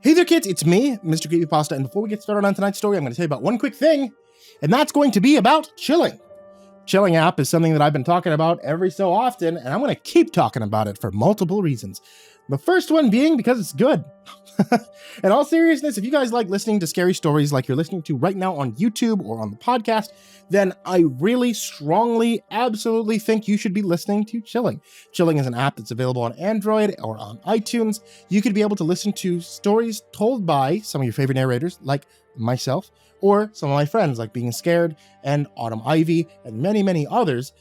Hey there kids, it's me, Mr. Creepypasta, and before we get started on tonight's story, I'm going to tell you about one quick thing, and that's going to be about chilling. Chilling app is something that I've been talking about every so often, and I'm going to keep talking about it for multiple reasons. The first one being because it's good. In all seriousness, if you guys like listening to scary stories like you're listening to right now on YouTube or on the podcast, then I really strongly, absolutely think you should be listening to Chilling. Chilling is an app that's available on Android or on iTunes. You could be able to listen to stories told by some of your favorite narrators, like myself, or some of my friends, like Being Scared and Autumn Ivy, and many, many others.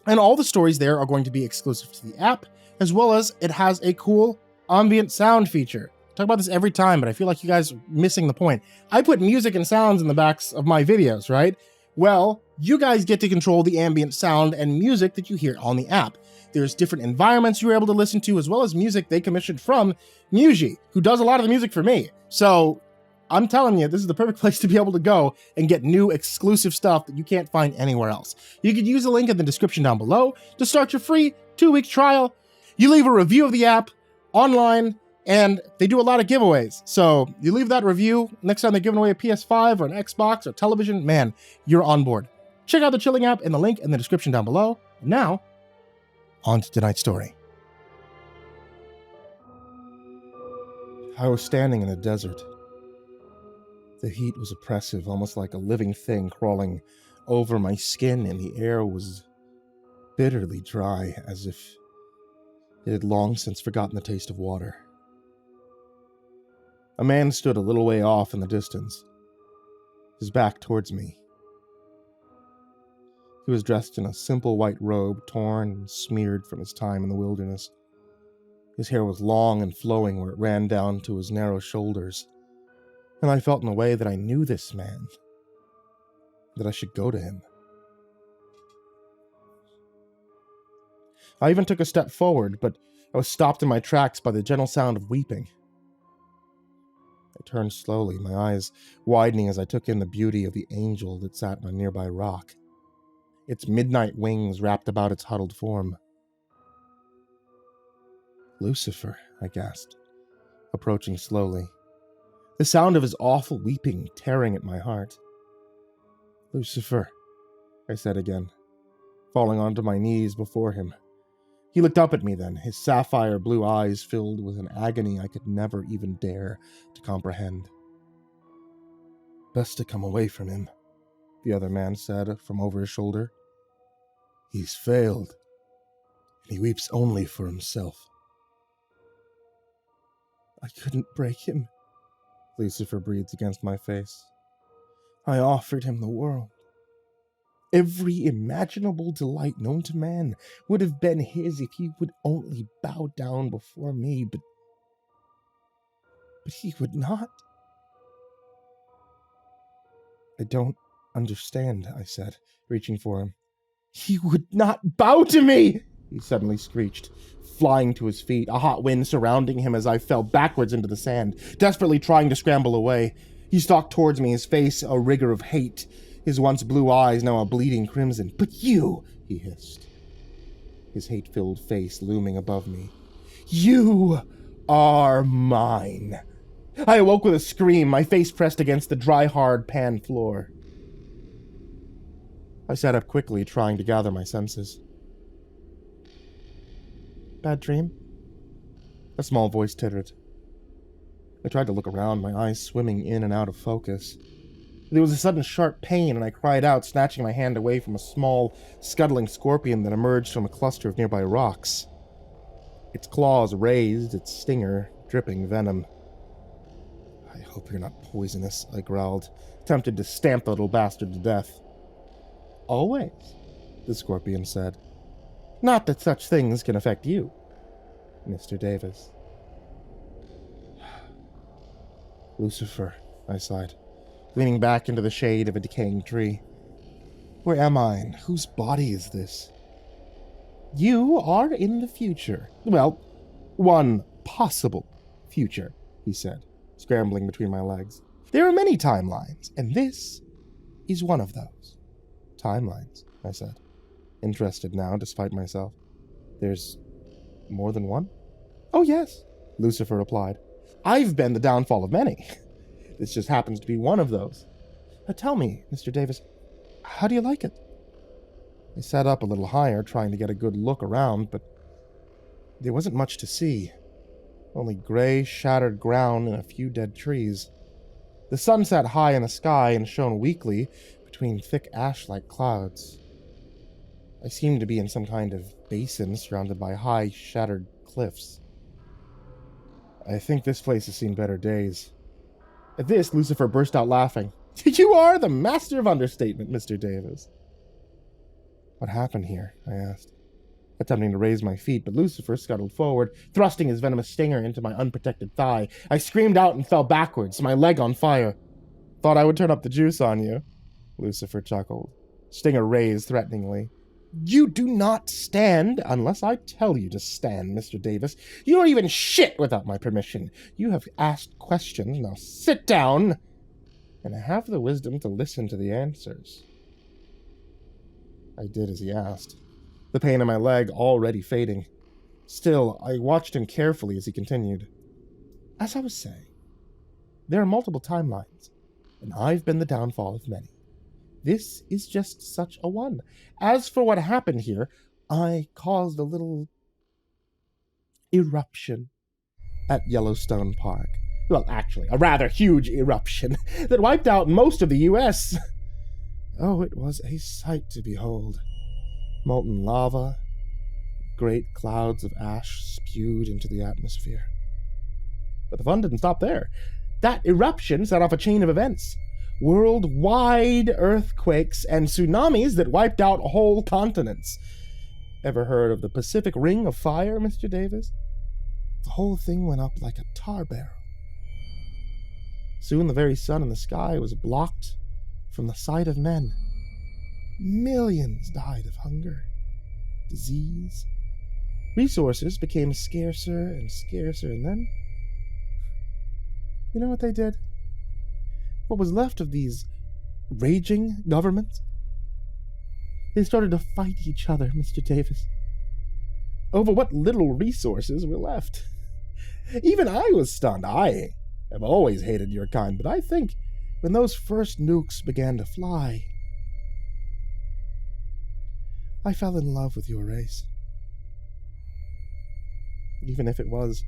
And all the stories there are going to be exclusive to the app, as well as it has a cool ambient sound feature. I talk about this every time, but I feel like you guys are missing the point. I put music and sounds in the backs of my videos, right? Well, you guys get to control the ambient sound and music that you hear on the app. There's different environments you're able to listen to, as well as music they commissioned from Muji, who does a lot of the music for me. So I'm telling you, this is the perfect place to be able to go and get new exclusive stuff that you can't find anywhere else. You could use the link in the description down below to start your free 2-week trial. You leave a review of the app online, and they do a lot of giveaways. So you leave that review, next time they're giving away a PS5 or an Xbox or television, man, you're on board. Check out the Chilling app in the link in the description down below. Now, on to tonight's story. I was standing in a desert. The heat was oppressive, almost like a living thing crawling over my skin, and the air was bitterly dry, as if it had long since forgotten the taste of water. A man stood a little way off in the distance, his back towards me. He was dressed in a simple white robe, torn and smeared from his time in the wilderness. His hair was long and flowing where it ran down to his narrow shoulders, and I felt in a way that I knew this man, that I should go to him. I even took a step forward, but I was stopped in my tracks by the gentle sound of weeping. I turned slowly, my eyes widening as I took in the beauty of the angel that sat on a nearby rock, its midnight wings wrapped about its huddled form. "Lucifer," I gasped, approaching slowly, the sound of his awful weeping tearing at my heart. "Lucifer," I said again, falling onto my knees before him. He looked up at me then, his sapphire blue eyes filled with an agony I could never even dare to comprehend. "Best to come away from him," the other man said from over his shoulder. "He's failed, and he weeps only for himself." "I couldn't break him," Lucifer breathed against my face. "I offered him the world. Every imaginable delight known to man would have been his if he would only bow down before me, but he would not." "I don't understand," I said, reaching for him. "He would not bow to me!" he suddenly screeched, flying to his feet, a hot wind surrounding him as I fell backwards into the sand, desperately trying to scramble away. He stalked towards me, his face a rigor of hate, his once blue eyes now a bleeding crimson. "But you," he hissed, his hate-filled face looming above me. "You are mine." I awoke with a scream, my face pressed against the dry, hard pan floor. I sat up quickly, trying to gather my senses. "Bad dream?" A small voice tittered. I tried to look around, my eyes swimming in and out of focus. There was a sudden sharp pain, and I cried out, snatching my hand away from a small, scuttling scorpion that emerged from a cluster of nearby rocks. Its claws raised, its stinger dripping venom. "I hope you're not poisonous," I growled, tempted to stamp the little bastard to death. "Always," the scorpion said. "Not that such things can affect you, Mr. Davis." "Lucifer," I sighed, leaning back into the shade of a decaying tree. "Where am I, and whose body is this?" "You are in the future. Well, one possible future," he said, scrambling between my legs. "There are many timelines, and this is one of those." "Timelines," I said, interested now despite myself. "There's more than one?" "Oh yes," Lucifer replied. I've been the downfall of many. This just happens to be one of those. Tell me, Mr. Davis, how do you like it? I sat up a little higher, trying to get a good look around, but there wasn't much to see. Only gray, shattered ground and a few dead trees. The sun sat high in the sky and shone weakly between thick ash-like clouds. I seemed to be in some kind of basin surrounded by high, shattered cliffs. I think this place has seen better days. At this, Lucifer burst out laughing. You are the master of understatement, Mr. Davis. What happened here? I asked, attempting to raise my feet, but Lucifer scuttled forward, thrusting his venomous stinger into my unprotected thigh. I screamed out and fell backwards, my leg on fire. Thought I would turn up the juice on you, Lucifer chuckled, stinger raised threateningly. You do not stand unless I tell you to stand, Mr. Davis. You don't even shit without my permission. You have asked questions, now sit down, and have the wisdom to listen to the answers. I did as he asked, the pain in my leg already fading. Still, I watched him carefully as he continued. As I was saying, there are multiple timelines, and I've been the downfall of many. This is just such a one. As for what happened here, I caused a little eruption at Yellowstone Park. Well, actually, a rather huge eruption that wiped out most of the U.S. Oh, it was a sight to behold. Molten lava, great clouds of ash spewed into the atmosphere. But the fun didn't stop there. That eruption set off a chain of events. Worldwide earthquakes and tsunamis that wiped out whole continents. Ever heard of the Pacific Ring of Fire, Mr. Davis? The whole thing went up like a tar barrel. Soon the very sun in the sky was blocked from the sight of men. Millions died of hunger, disease. Resources became scarcer and scarcer, and then... You know what they did? What was left of these raging governments? They started to fight each other, Mr. Davis, over what little resources were left. Even I was stunned. I have always hated your kind, but I think when those first nukes began to fly, I fell in love with your race. Even if it was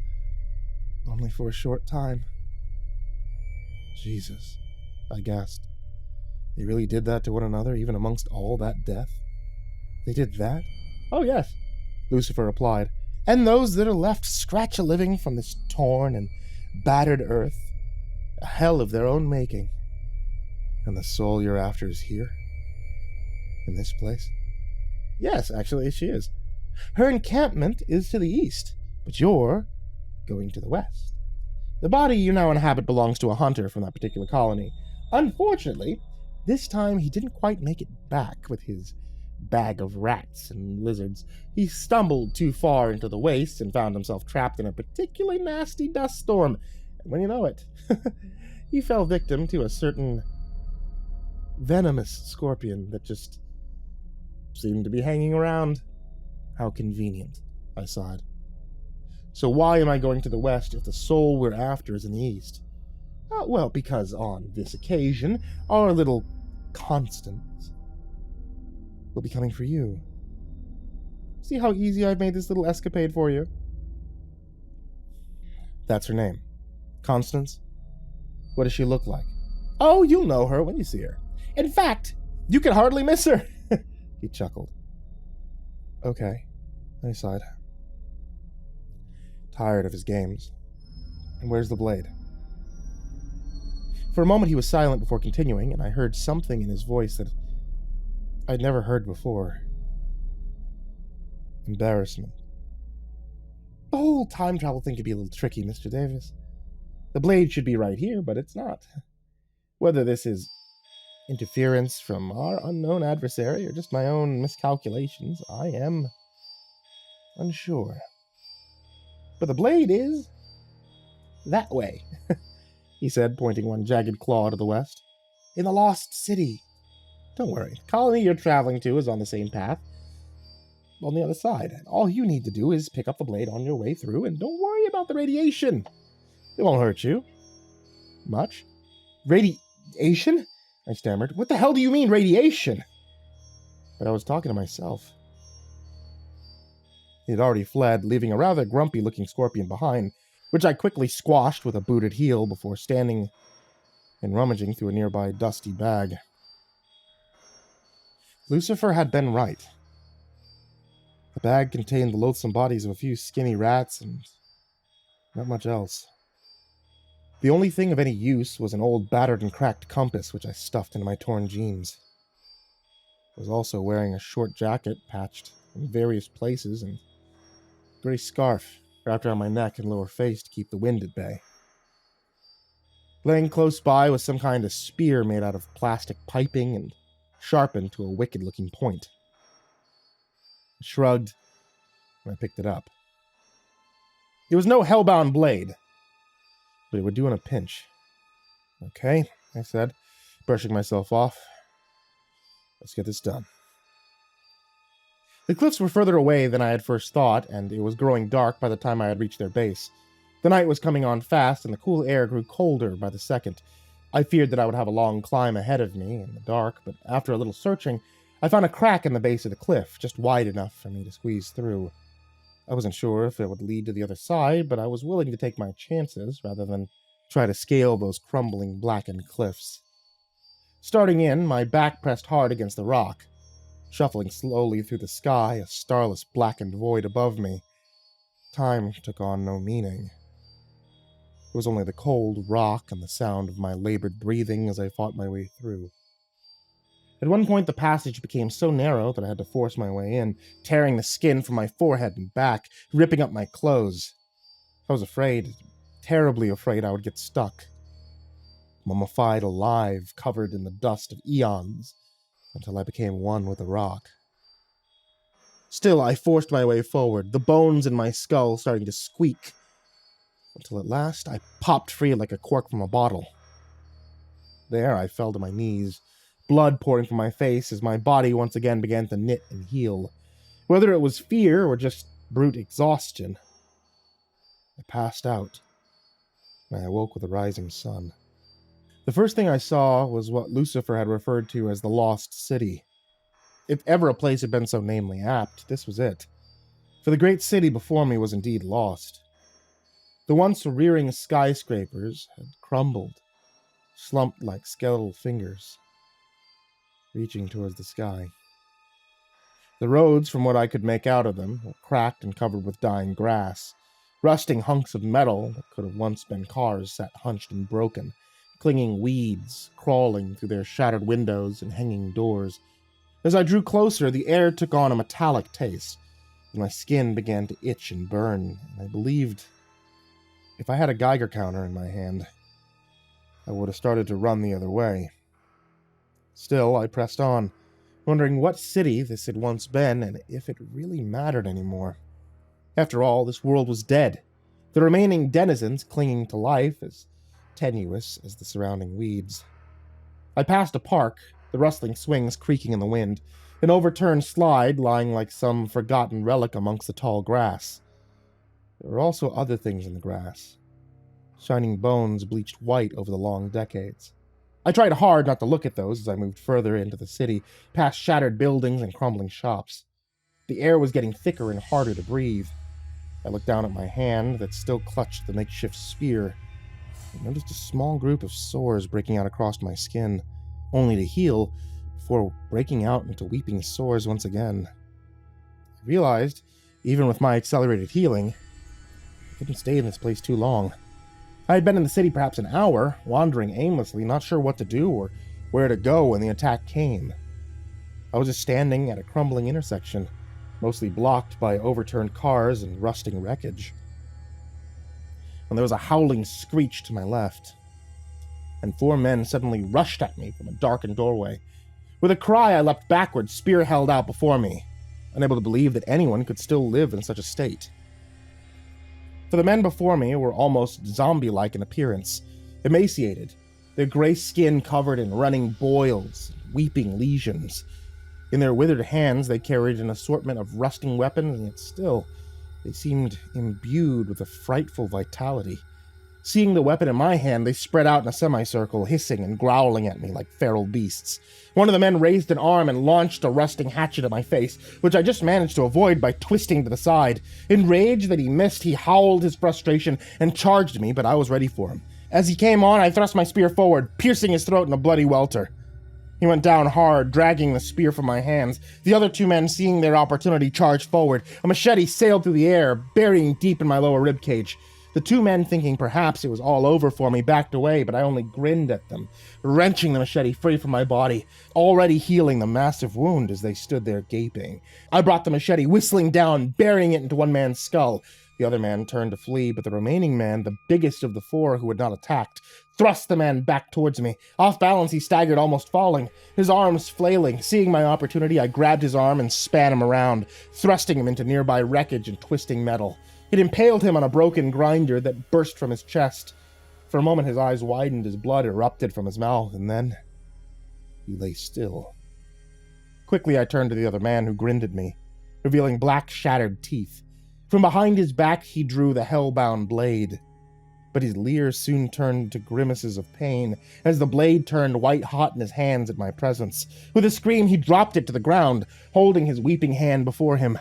only for a short time. Jesus, I gasped. They really did that to one another, even amongst all that death? They did that? Oh, yes, Lucifer replied. And those that are left scratch a living from this torn and battered earth, a hell of their own making. And the soul you're after is here? In this place? Yes, actually, she is. Her encampment is to the east, but you're going to the west. The body you now inhabit belongs to a hunter from that particular colony. Unfortunately, this time he didn't quite make it back with his bag of rats and lizards. He stumbled too far into the waste and found himself trapped in a particularly nasty dust storm. And when you know it, he fell victim to a certain venomous scorpion that just seemed to be hanging around. How convenient, I sighed. So why am I going to the west if the soul we're after is in the east? Well, because on this occasion, our little Constance will be coming for you. See how easy I've made this little escapade for you? That's her name. Constance? What does she look like? Oh, you'll know her when you see her. In fact, you can hardly miss her. He chuckled. Okay, I sighed. Tired of his games. And where's the blade? For a moment he was silent before continuing, and I heard something in his voice that I'd never heard before. Embarrassment. The whole time travel thing could be a little tricky, Mr. Davis. The blade should be right here, but it's not. Whether this is interference from our unknown adversary or just my own miscalculations, I am unsure. But the blade is that way, he said, pointing one jagged claw to the west. In the lost city. Don't worry, the colony you're traveling to is on the same path, on the other side. All you need to do is pick up the blade on your way through, and don't worry about the radiation. It won't hurt you. Much. Radiation? I stammered. What the hell do you mean, radiation? But I was talking to myself. He had already fled, leaving a rather grumpy-looking scorpion behind, which I quickly squashed with a booted heel before standing and rummaging through a nearby dusty bag. Lucifer had been right. The bag contained the loathsome bodies of a few skinny rats and not much else. The only thing of any use was an old battered and cracked compass, which I stuffed into my torn jeans. I was also wearing a short jacket patched in various places and a gray scarf wrapped around my neck and lower face to keep the wind at bay. Laying close by was some kind of spear made out of plastic piping and sharpened to a wicked-looking point. I shrugged, and I picked it up. It was no hellbound blade, but it would do in a pinch. Okay, I said, brushing myself off. Let's get this done. The cliffs were further away than I had first thought, and it was growing dark by the time I had reached their base. The night was coming on fast, and the cool air grew colder by the second. I feared that I would have a long climb ahead of me in the dark, but after a little searching, I found a crack in the base of the cliff, just wide enough for me to squeeze through. I wasn't sure if it would lead to the other side, but I was willing to take my chances rather than try to scale those crumbling, blackened cliffs. Starting in, my back pressed hard against the rock. Shuffling slowly through the sky, a starless, blackened void above me. Time took on no meaning. It was only the cold rock and the sound of my labored breathing as I fought my way through. At one point, the passage became so narrow that I had to force my way in, tearing the skin from my forehead and back, ripping up my clothes. I was afraid, terribly afraid I would get stuck. Mummified alive, covered in the dust of eons, until I became one with the rock. Still, I forced my way forward, the bones in my skull starting to squeak, until at last I popped free like a cork from a bottle. There I fell to my knees, blood pouring from my face as my body once again began to knit and heal. Whether it was fear or just brute exhaustion, I passed out, and I awoke with the rising sun. The first thing I saw was what Lucifer had referred to as the Lost City. If ever a place had been so namely apt, this was it. For the great city before me was indeed lost. The once rearing skyscrapers had crumbled, slumped like skeletal fingers, reaching towards the sky. The roads, from what I could make out of them, were cracked and covered with dying grass. Rusting hunks of metal that could have once been cars sat hunched and broken, clinging weeds crawling through their shattered windows and hanging doors. As I drew closer, the air took on a metallic taste, and my skin began to itch and burn, and I believed if I had a Geiger counter in my hand, I would have started to run the other way. Still, I pressed on, wondering what city this had once been and if it really mattered anymore. After all, this world was dead, the remaining denizens clinging to life as tenuous as the surrounding weeds. I passed a park, the rustling swings creaking in the wind, an overturned slide lying like some forgotten relic amongst the tall grass. There were also other things in the grass, shining bones bleached white over the long decades. I tried hard not to look at those as I moved further into the city, past shattered buildings and crumbling shops. The air was getting thicker and harder to breathe. I looked down at my hand that still clutched the makeshift spear, and noticed a small group of sores breaking out across my skin, only to heal before breaking out into weeping sores once again. I realized, even with my accelerated healing, I couldn't stay in this place too long. I had been in the city perhaps an hour, wandering aimlessly, not sure what to do or where to go when the attack came. I was just standing at a crumbling intersection, mostly blocked by overturned cars and rusting wreckage, when there was a howling screech to my left, and 4 men suddenly rushed at me from a darkened doorway. With a cry, I leapt backward, spear held out before me, unable to believe that anyone could still live in such a state. For the men before me were almost zombie-like in appearance, emaciated, their gray skin covered in running boils, weeping lesions. In their withered hands they carried an assortment of rusting weapons, and yet still they seemed imbued with a frightful vitality, Seeing the weapon in my hand, they spread out in a semicircle, hissing and growling at me like feral beasts. One of the men raised an arm and launched a rusting hatchet at my face, which I just managed to avoid by twisting to the side. Enraged that he missed, he howled his frustration and charged me, but I was ready for him. As he came on, I thrust my spear forward, piercing his throat in a bloody welter. He went down hard, dragging the spear from my hands. The other two men, seeing their opportunity, charged forward. A machete sailed through the air, burying deep in my lower ribcage. The two men, thinking perhaps it was all over for me, backed away, but I only grinned at them, wrenching the machete free from my body, already healing the massive wound as they stood there gaping. I brought the machete whistling down, burying it into one man's skull. The other man turned to flee, but the remaining man, the biggest of the four who had not attacked, thrust the man back towards me. Off balance, he staggered, almost falling, his arms flailing. Seeing my opportunity, I grabbed his arm and span him around, thrusting him into nearby wreckage and twisting metal. It impaled him on a broken grinder that burst from his chest. For a moment his eyes widened, his blood erupted from his mouth, and then he lay still. Quickly I turned to the other man, who grinned at me, revealing black shattered teeth. From behind his back he drew the hell-bound blade, but his leer soon turned to grimaces of pain as the blade turned white-hot in his hands at my presence. With a scream he dropped it to the ground, holding his weeping hand before him.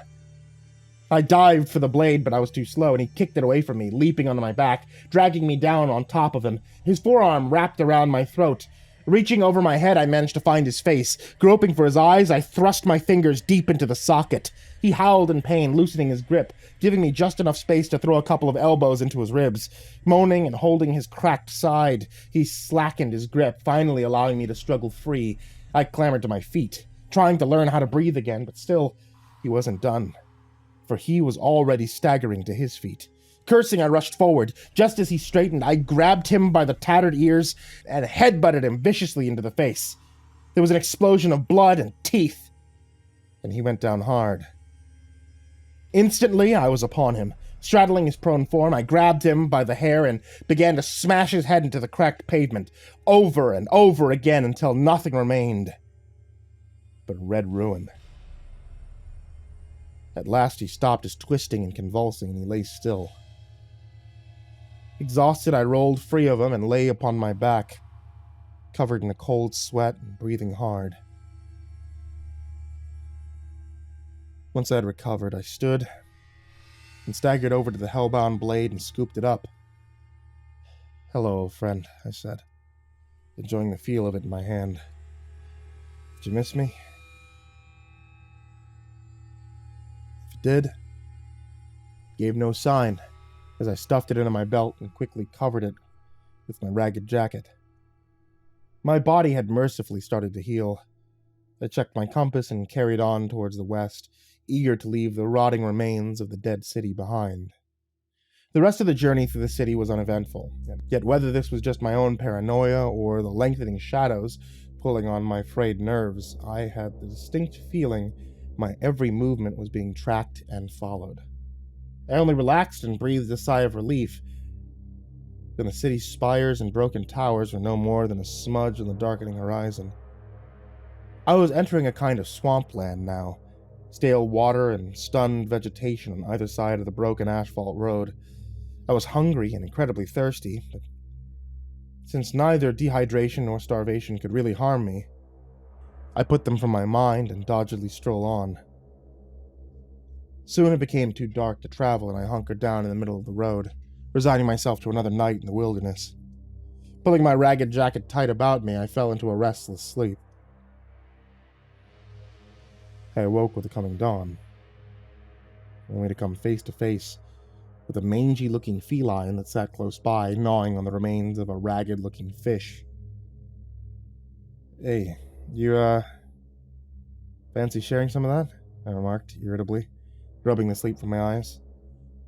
I dived for the blade, but I was too slow, and he kicked it away from me, leaping onto my back, dragging me down on top of him. His forearm wrapped around my throat. Reaching over my head, I managed to find his face. Groping for his eyes, I thrust my fingers deep into the socket. He howled in pain, loosening his grip, giving me just enough space to throw a couple of elbows into his ribs. Moaning and holding his cracked side, he slackened his grip, finally allowing me to struggle free. I clambered to my feet, trying to learn how to breathe again, but still, he wasn't done, for he was already staggering to his feet. Cursing, I rushed forward. Just as he straightened, I grabbed him by the tattered ears and headbutted him viciously into the face. There was an explosion of blood and teeth, and he went down hard. Instantly, I was upon him. Straddling his prone form, I grabbed him by the hair and began to smash his head into the cracked pavement, over and over again until nothing remained but red ruin. At last he stopped his twisting and convulsing, and he lay still. Exhausted, I rolled free of him and lay upon my back, covered in a cold sweat and breathing hard. Once I had recovered, I stood and staggered over to the hellbound blade and scooped it up. "Hello, old friend," I said, enjoying the feel of it in my hand. "Did you miss me?" If you did, he gave no sign, as I stuffed it into my belt and quickly covered it with my ragged jacket. My body had mercifully started to heal. I checked my compass and carried on towards the west, eager to leave the rotting remains of the dead city behind. The rest of the journey through the city was uneventful, yet whether this was just my own paranoia or the lengthening shadows pulling on my frayed nerves, I had the distinct feeling my every movement was being tracked and followed. I only relaxed and breathed a sigh of relief. Then the city's spires and broken towers were no more than a smudge on the darkening horizon. I was entering a kind of swampland now, stale water and stunned vegetation on either side of the broken asphalt road. I was hungry and incredibly thirsty, but since neither dehydration nor starvation could really harm me, I put them from my mind and doggedly strolled on. Soon it became too dark to travel, and I hunkered down in the middle of the road, resigning myself to another night in the wilderness. Pulling my ragged jacket tight about me, I fell into a restless sleep. I awoke with the coming dawn, only to come face to face with a mangy-looking feline that sat close by, gnawing on the remains of a ragged-looking fish. "Hey, you, fancy sharing some of that?" I remarked, irritably, rubbing the sleep from my eyes.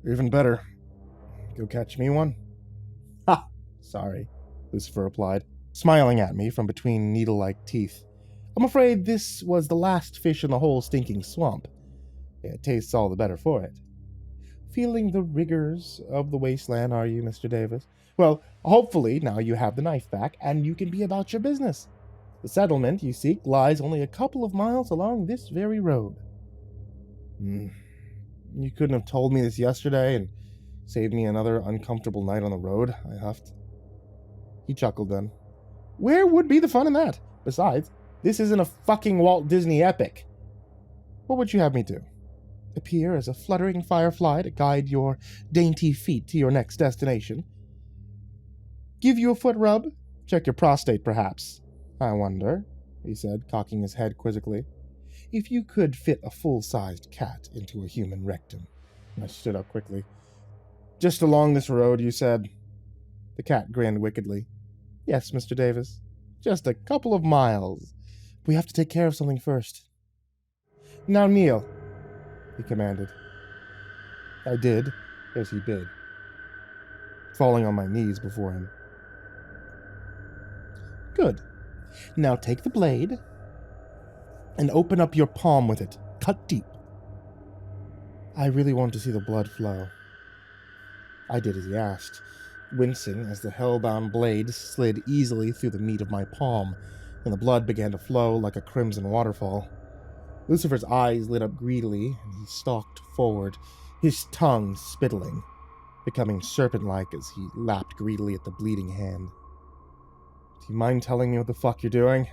"Or even better, go catch me one?" "Ha! Sorry," Lucifer replied, smiling at me from between needle-like teeth. "I'm afraid this was the last fish in the whole stinking swamp. It tastes all the better for it. Feeling the rigors of the wasteland, are you, Mr. Davis? Well, hopefully now you have the knife back, and you can be about your business. The settlement you seek lies only a couple of miles along this very road." You couldn't have told me this yesterday and Save me another uncomfortable night on the road, I huffed. He chuckled then. Where would be the fun in that? Besides, this isn't a fucking Walt Disney epic. What would you have me do? Appear as a fluttering firefly to guide your dainty feet to your next destination? Give you a foot rub? Check your prostate, perhaps? I wonder, he said, cocking his head quizzically, if you could fit a full-sized cat into a human rectum. I stood up quickly. Just along this road, you said. The cat grinned wickedly. Yes, Mr. Davis. Just a couple of miles. We have to take care of something first. Now kneel, he commanded. I did as he bid, falling on my knees before him. Good. Now take the blade and open up your palm with it. Cut deep. I really want to see the blood flow. I did as he asked, wincing as the hell-bound blade slid easily through the meat of my palm, and the blood began to flow like a crimson waterfall. Lucifer's eyes lit up greedily, and he stalked forward, his tongue spittling, becoming serpent-like as he lapped greedily at the bleeding hand. Do you mind telling me what the fuck you're doing?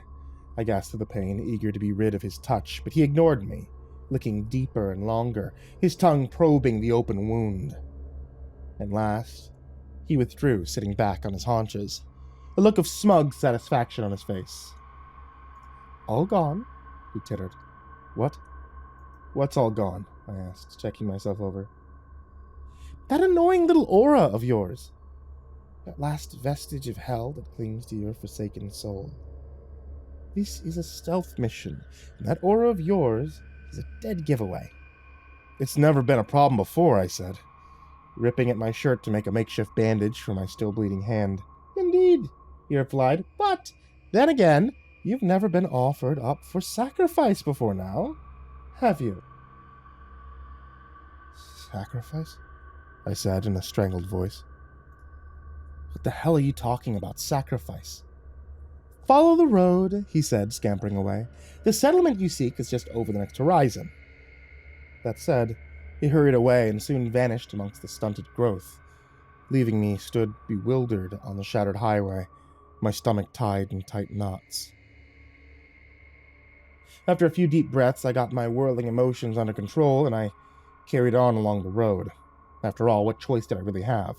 I gasped with the pain, eager to be rid of his touch, but he ignored me, licking deeper and longer, his tongue probing the open wound. At last, he withdrew, sitting back on his haunches, a look of smug satisfaction on his face. All gone? He tittered. What? What's all gone? I asked, checking myself over. That annoying little aura of yours. That last vestige of hell that clings to your forsaken soul. This is a stealth mission, and that aura of yours is a dead giveaway. It's never been a problem before, I said, ripping at my shirt to make a makeshift bandage for my still bleeding hand. Indeed, he replied, but then again, you've never been offered up for sacrifice before now, have you? Sacrifice? I said in a strangled voice. What the hell are you talking about, sacrifice? Follow the road, he said, scampering away. The settlement you seek is just over the next horizon. That said, he hurried away and soon vanished amongst the stunted growth, leaving me stood bewildered on the shattered highway, my stomach tied in tight knots. After a few deep breaths, I got my whirling emotions under control, and I carried on along the road. After all, what choice did I really have?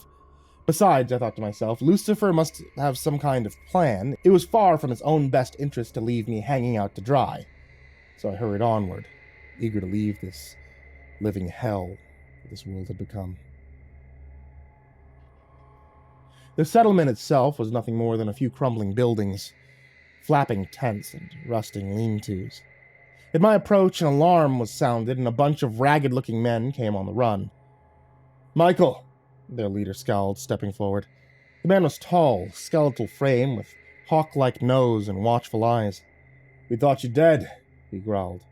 Besides, I thought to myself, Lucifer must have some kind of plan. It was far from his own best interest to leave me hanging out to dry. So I hurried onward, eager to leave this living hell that this world had become. The settlement itself was nothing more than a few crumbling buildings, flapping tents and rusting lean-tos. At my approach, an alarm was sounded, and a bunch of ragged-looking men came on the run. Michael! Their leader scowled, stepping forward. The man was tall, skeletal frame, with hawk-like nose and watchful eyes. We thought you dead, he growled,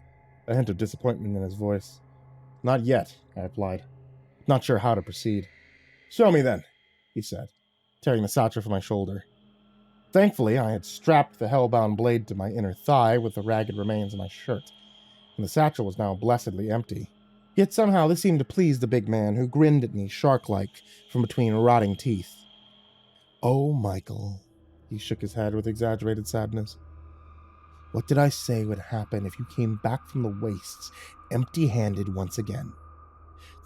a hint of disappointment in his voice. Not yet, I replied, not sure how to proceed. Show me then, he said, tearing the satchel from my shoulder. Thankfully, I had strapped the hell-bound blade to my inner thigh with the ragged remains of my shirt, and the satchel was now blessedly empty. Yet somehow this seemed to please the big man, who grinned at me shark-like from between rotting teeth. Oh, Michael, he shook his head with exaggerated sadness. What did I say would happen if you came back from the wastes empty-handed once again?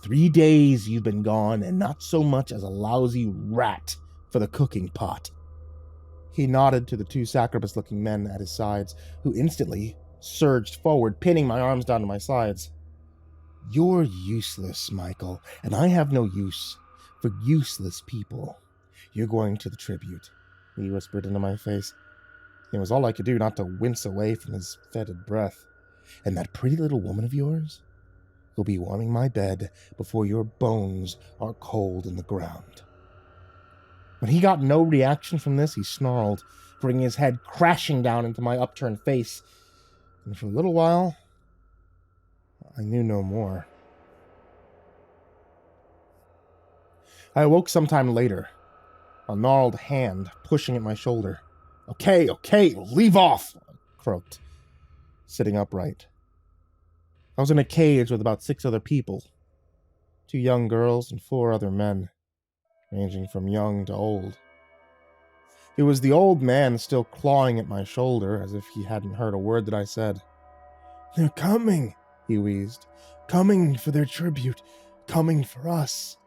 3 days you've been gone, and not so much as a lousy rat for the cooking pot. He nodded to the two sacrifice-looking men at his sides, who instantly surged forward, pinning my arms down to my sides. You're useless, Michael, and I have no use for useless people. You're going to the tribute, he whispered into my face. It was all I could do not to wince away from his fetid breath. And that pretty little woman of yours will be warming my bed before your bones are cold in the ground. When he got no reaction from this, he snarled, bringing his head crashing down into my upturned face. And for a little while, I knew no more. I awoke sometime later, a gnarled hand pushing at my shoulder. Okay, leave off, I croaked, sitting upright. I was in a cage with about 6 other people. 2 young girls and 4 other men, ranging from young to old. It was the old man still clawing at my shoulder, as if he hadn't heard a word that I said. "They're coming," he wheezed. "Coming for their tribute. Coming for us."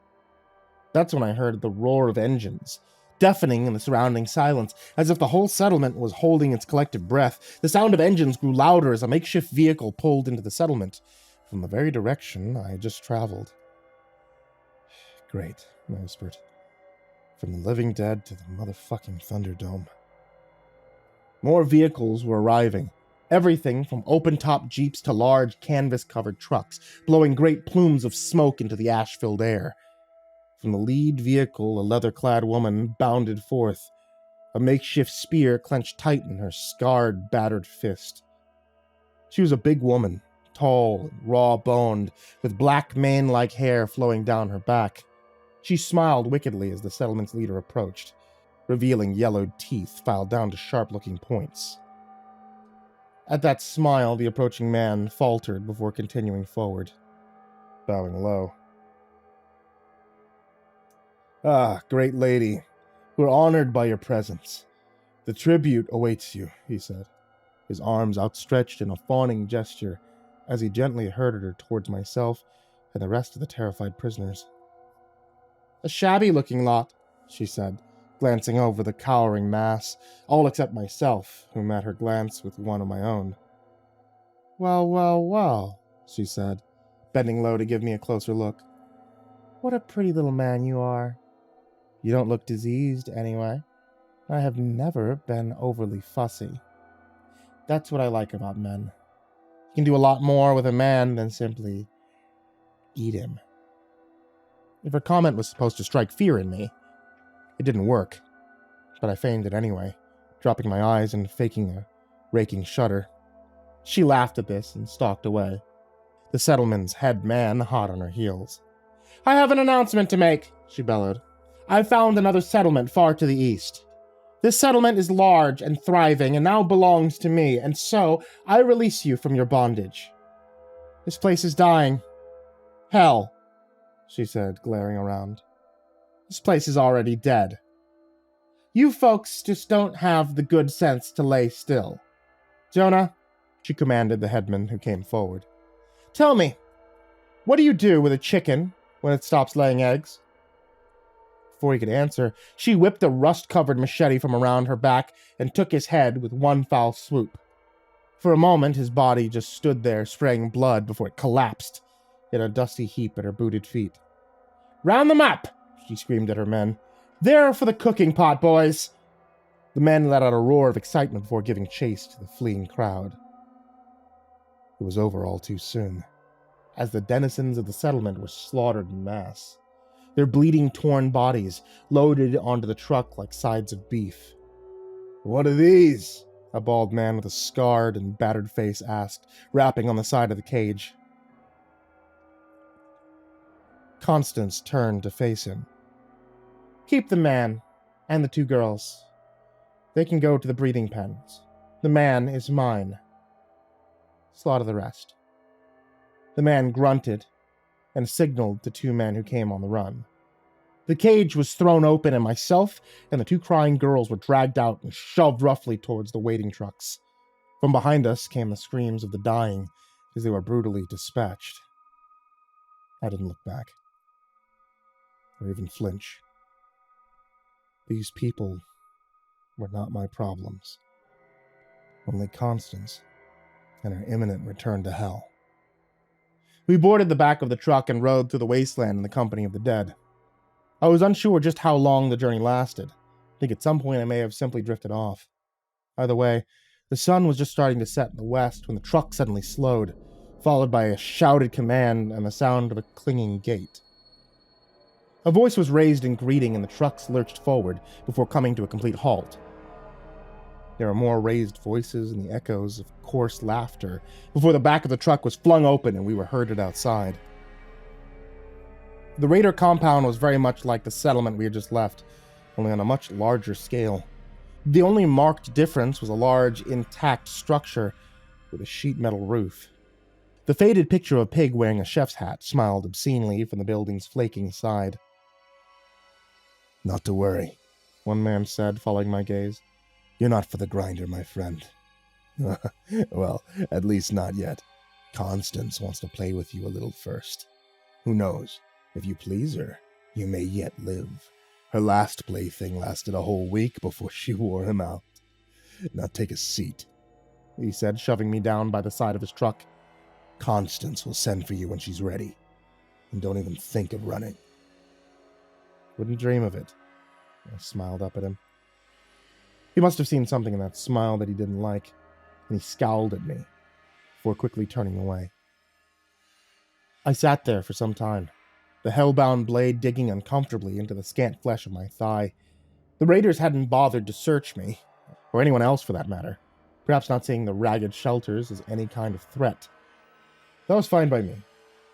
That's when I heard the roar of engines, deafening in the surrounding silence, as if the whole settlement was holding its collective breath. The sound of engines grew louder as a makeshift vehicle pulled into the settlement, from the very direction I had just traveled. "Great," I whispered. "From the living dead to the motherfucking Thunderdome." More vehicles were arriving. Everything from open-top jeeps to large canvas-covered trucks, blowing great plumes of smoke into the ash-filled air. From the lead vehicle, a leather-clad woman bounded forth, a makeshift spear clenched tight in her scarred, battered fist. She was a big woman, tall and raw-boned, with black mane-like hair flowing down her back. She smiled wickedly as the settlement's leader approached, revealing yellowed teeth filed down to sharp-looking points. At that smile, the approaching man faltered before continuing forward, bowing low. "Ah, great lady, we're honored by your presence. The tribute awaits you," he said, his arms outstretched in a fawning gesture as he gently herded her towards myself and the rest of the terrified prisoners. "A shabby-looking lot," she said, glancing over the cowering mass, all except myself, who met her glance with one of my own. Well, well, well," she said, bending low to give me a closer look. "What a pretty little man you are. You don't look diseased, anyway. I have never been overly fussy. That's what I like about men. You can do a lot more with a man than simply eat him." If her comment was supposed to strike fear in me, it didn't work, but I feigned it anyway, dropping my eyes and faking a raking shudder. She laughed at this and stalked away, the settlement's head man hot on her heels. "I have an announcement to make," she bellowed. "I've found another settlement far to the east. This settlement is large and thriving and now belongs to me, and so I release you from your bondage. This place is dying. Hell," she said, glaring around. "This place is already dead. You folks just don't have the good sense to lay still. Jonah," she commanded the headman who came forward, "tell me, what do you do with a chicken when it stops laying eggs?" Before he could answer, she whipped a rust-covered machete from around her back and took his head with one foul swoop. For a moment, his body just stood there spraying blood before it collapsed in a dusty heap at her booted feet. "Round them up!" she screamed at her men. "They're for the cooking pot, boys!" The men let out a roar of excitement before giving chase to the fleeing crowd. It was over all too soon, as the denizens of the settlement were slaughtered en masse, their bleeding, torn bodies loaded onto the truck like sides of beef. "What are these?" a bald man with a scarred and battered face asked, rapping on the side of the cage. Constance turned to face him. "Keep the man and the 2 girls. They can go to the breeding pens. The man is mine. Slaughter the rest." The man grunted and signaled to 2 men who came on the run. The cage was thrown open, and myself and the 2 crying girls were dragged out and shoved roughly towards the waiting trucks. From behind us came the screams of the dying as they were brutally dispatched. I didn't look back, or even flinch. These people were not my problems. Only Constance and her imminent return to hell. We boarded the back of the truck and rode through the wasteland in the company of the dead. I was unsure just how long the journey lasted. I think at some point I may have simply drifted off. Either way, the sun was just starting to set in the west when the truck suddenly slowed, followed by a shouted command and the sound of a clinging gate. A voice was raised in greeting and the trucks lurched forward before coming to a complete halt. There were more raised voices and the echoes of coarse laughter before the back of the truck was flung open and we were herded outside. The Raider compound was very much like the settlement we had just left, only on a much larger scale. The only marked difference was a large, intact structure with a sheet metal roof. The faded picture of a pig wearing a chef's hat smiled obscenely from the building's flaking side. "Not to worry," one man said, following my gaze. "You're not for the grinder, my friend." "Well, at least not yet. Constance wants to play with you a little first. Who knows? If you please her, you may yet live. Her last plaything lasted a whole week before she wore him out. Now take a seat," he said, shoving me down by the side of his truck. "Constance will send for you when she's ready. And don't even think of running." "Wouldn't dream of it." I smiled up at him. He must have seen something in that smile that he didn't like, and he scowled at me, before quickly turning away. I sat there for some time, the hell-bound blade digging uncomfortably into the scant flesh of my thigh. The raiders hadn't bothered to search me, or anyone else for that matter, perhaps not seeing the ragged shelters as any kind of threat. That was fine by me.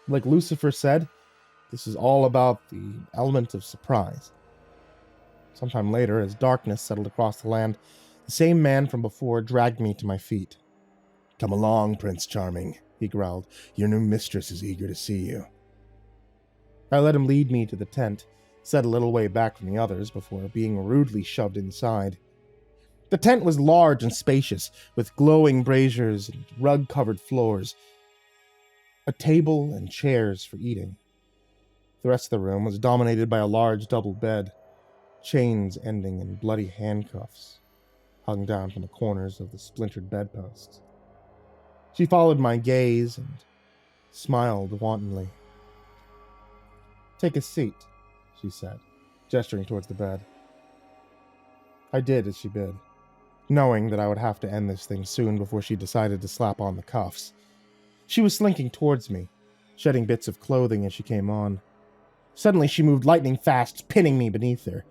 Like Lucifer said, this is all about the element of surprise. Sometime later, as darkness settled across the land, the same man from before dragged me to my feet. "Come along, Prince Charming," he growled. "Your new mistress is eager to see you." I let him lead me to the tent, set a little way back from the others before being rudely shoved inside. The tent was large and spacious, with glowing braziers and rug-covered floors, a table and chairs for eating. The rest of the room was dominated by a large double bed, chains ending in bloody handcuffs hung down from the corners of the splintered bedposts. She followed my gaze and smiled wantonly. "Take a seat," she said, gesturing towards the bed. I did as she bid, knowing that I would have to end this thing soon before she decided to slap on the cuffs. She was slinking towards me, shedding bits of clothing as she came on. Suddenly she moved lightning fast, pinning me beneath her.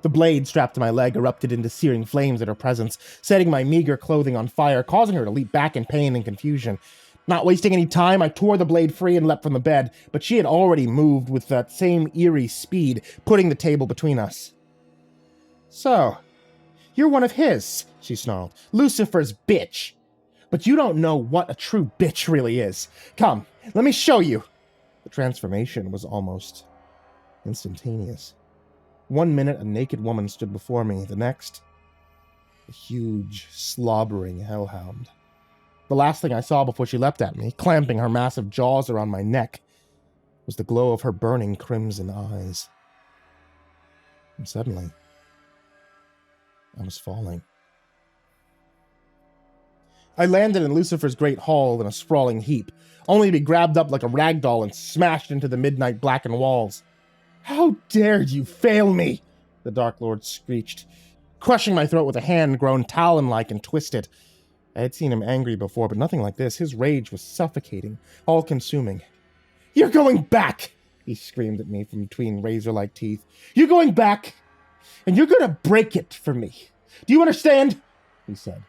The blade strapped to my leg erupted into searing flames at her presence, setting my meager clothing on fire, causing her to leap back in pain and confusion. Not wasting any time, I tore the blade free and leapt from the bed, but she had already moved with that same eerie speed, putting the table between us. "So, you're one of his," she snarled. "Lucifer's bitch. But you don't know what a true bitch really is. Come, let me show you." The transformation was almost instantaneous. 1 minute, a naked woman stood before me. The next, a huge, slobbering hellhound. The last thing I saw before she leapt at me, clamping her massive jaws around my neck, was the glow of her burning crimson eyes. And suddenly, I was falling. I landed in Lucifer's great hall in a sprawling heap, only to be grabbed up like a rag doll and smashed into the midnight blackened walls. "How dared you fail me?" the Dark Lord screeched, crushing my throat with a hand grown talon-like and twisted. I had seen him angry before, but nothing like this. His rage was suffocating, all-consuming. "You're going back!" he screamed at me from between razor-like teeth. "You're going back, and you're going to break it for me. Do you understand?" he said,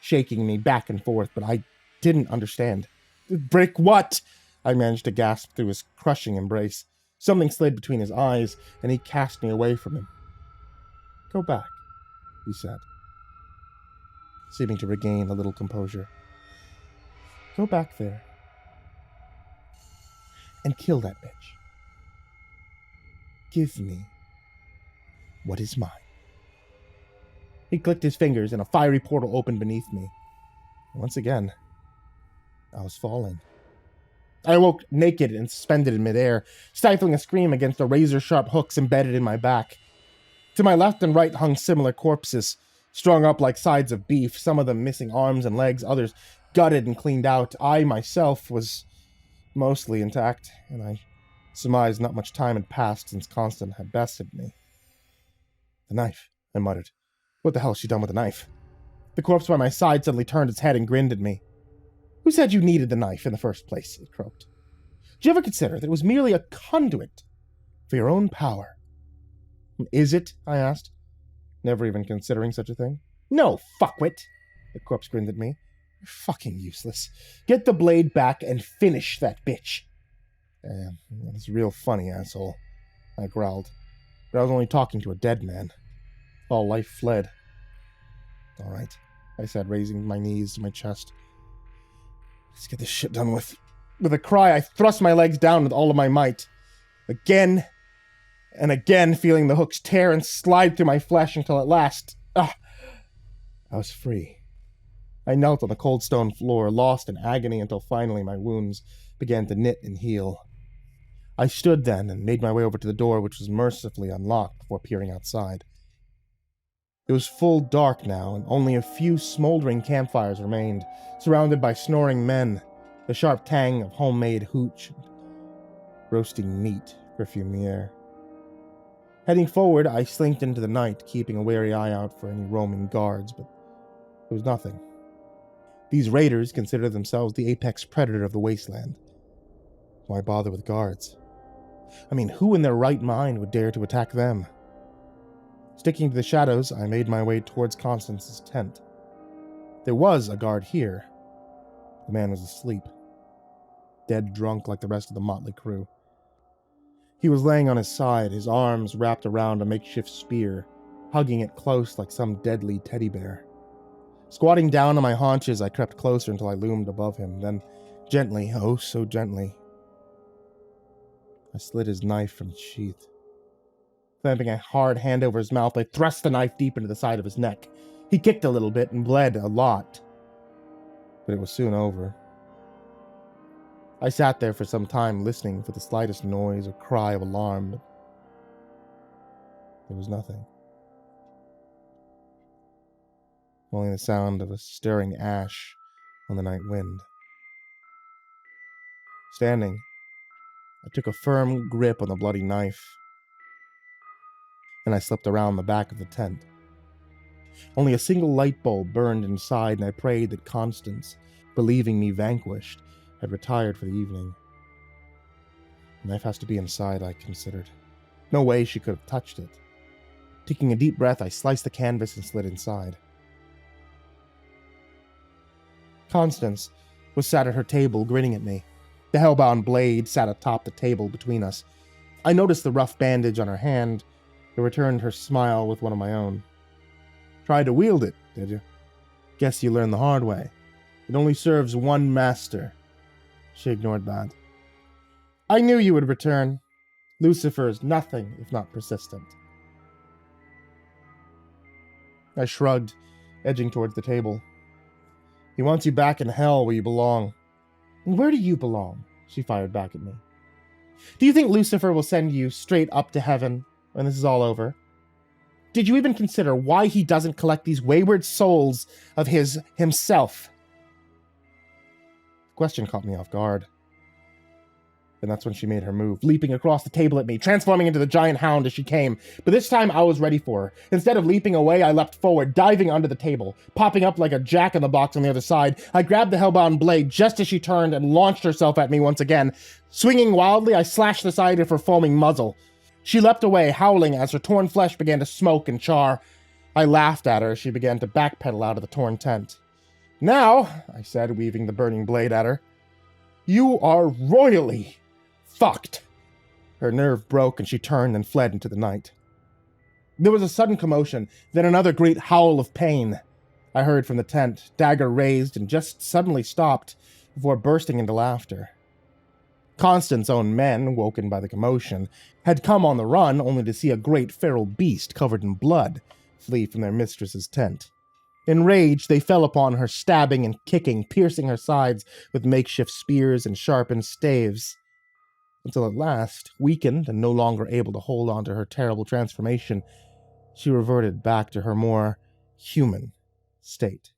shaking me back and forth, but I didn't understand. "Break what?" I managed to gasp through his crushing embrace. Something slid between his eyes, and he cast me away from him. "Go back," he said, seeming to regain a little composure. "Go back there and kill that bitch. Give me what is mine." He clicked his fingers, and a fiery portal opened beneath me. Once again, I was falling. I awoke naked and suspended in midair, stifling a scream against the razor-sharp hooks embedded in my back. To my left and right hung similar corpses, strung up like sides of beef, some of them missing arms and legs, others gutted and cleaned out. I, myself, was mostly intact, and I surmised not much time had passed since Constance had bested me. "The knife," I muttered. "What the hell has she done with the knife?" The corpse by my side suddenly turned its head and grinned at me. "Who said you needed the knife in the first place?" it croaked. "Did you ever consider that it was merely a conduit for your own power?" "Is it?" I asked, never even considering such a thing. "No, fuckwit!" The corpse grinned at me. "You're fucking useless. Get the blade back and finish that bitch." That's real funny, asshole," I growled. But I was only talking to a dead man. All life fled. "All right," I said, raising my knees to my chest. Let's get this shit done with. With a cry, I thrust my legs down with all of my might. Again and again, feeling the hooks tear and slide through my flesh until at last, I was free. I knelt on the cold stone floor, lost in agony until finally my wounds began to knit and heal. I stood then and made my way over to the door, which was mercifully unlocked before peering outside. It was full dark now, and only a few smoldering campfires remained, surrounded by snoring men, the sharp tang of homemade hooch and roasting meat perfuming the air. Heading forward, I slinked into the night, keeping a wary eye out for any roaming guards, but there was nothing. These raiders considered themselves the apex predator of the wasteland. Why bother with guards? I mean, who in their right mind would dare to attack them? Sticking to the shadows, I made my way towards Constance's tent. There was a guard here. The man was asleep, dead drunk like the rest of the motley crew. He was laying on his side, his arms wrapped around a makeshift spear, hugging it close like some deadly teddy bear. Squatting down on my haunches, I crept closer until I loomed above him. Then, gently, oh so gently, I slid his knife from its sheath. Clamping a hard hand over his mouth, I thrust the knife deep into the side of his neck. He kicked a little bit and bled a lot, but it was soon over. I sat there for some time, listening for the slightest noise or cry of alarm, but there was nothing. Only the sound of a stirring ash on the night wind. Standing, I took a firm grip on the bloody knife, and I slipped around the back of the tent. Only a single light bulb burned inside, and I prayed that Constance, believing me vanquished, had retired for the evening. The knife has to be inside, I considered. No way she could have touched it. Taking a deep breath, I sliced the canvas and slid inside. Constance was sat at her table, grinning at me. The hellbound blade sat atop the table between us. I noticed the rough bandage on her hand, but returned her smile with one of my own. Tried to wield it, did you? Guess you learned the hard way. It only serves one master. She ignored that. I knew you would return. Lucifer is nothing if not persistent. I shrugged, edging towards the table. He wants you back in hell where you belong. And where do you belong? She fired back at me. Do you think Lucifer will send you straight up to heaven when this is all over? Did you even consider why he doesn't collect these wayward souls of his himself? The question caught me off guard. And that's when she made her move, leaping across the table at me, transforming into the giant hound as she came. But this time I was ready for her. Instead of leaping away, I leapt forward, diving under the table, popping up like a jack-in-the-box on the other side. I grabbed the hellbound blade just as she turned and launched herself at me once again. Swinging wildly, I slashed the side of her foaming muzzle. She leapt away, howling as her torn flesh began to smoke and char. I laughed at her as she began to backpedal out of the torn tent. Now, I said, weaving the burning blade at her, you are royally fucked. Her nerve broke and she turned and fled into the night. There was a sudden commotion, then another great howl of pain. I heard from the tent, dagger raised, and just suddenly stopped before bursting into laughter. Constance's own men, woken by the commotion, had come on the run only to see a great feral beast covered in blood flee from their mistress's tent. Enraged, they fell upon her, stabbing and kicking, piercing her sides with makeshift spears and sharpened staves. Until at last, weakened and no longer able to hold on to her terrible transformation, she reverted back to her more human state.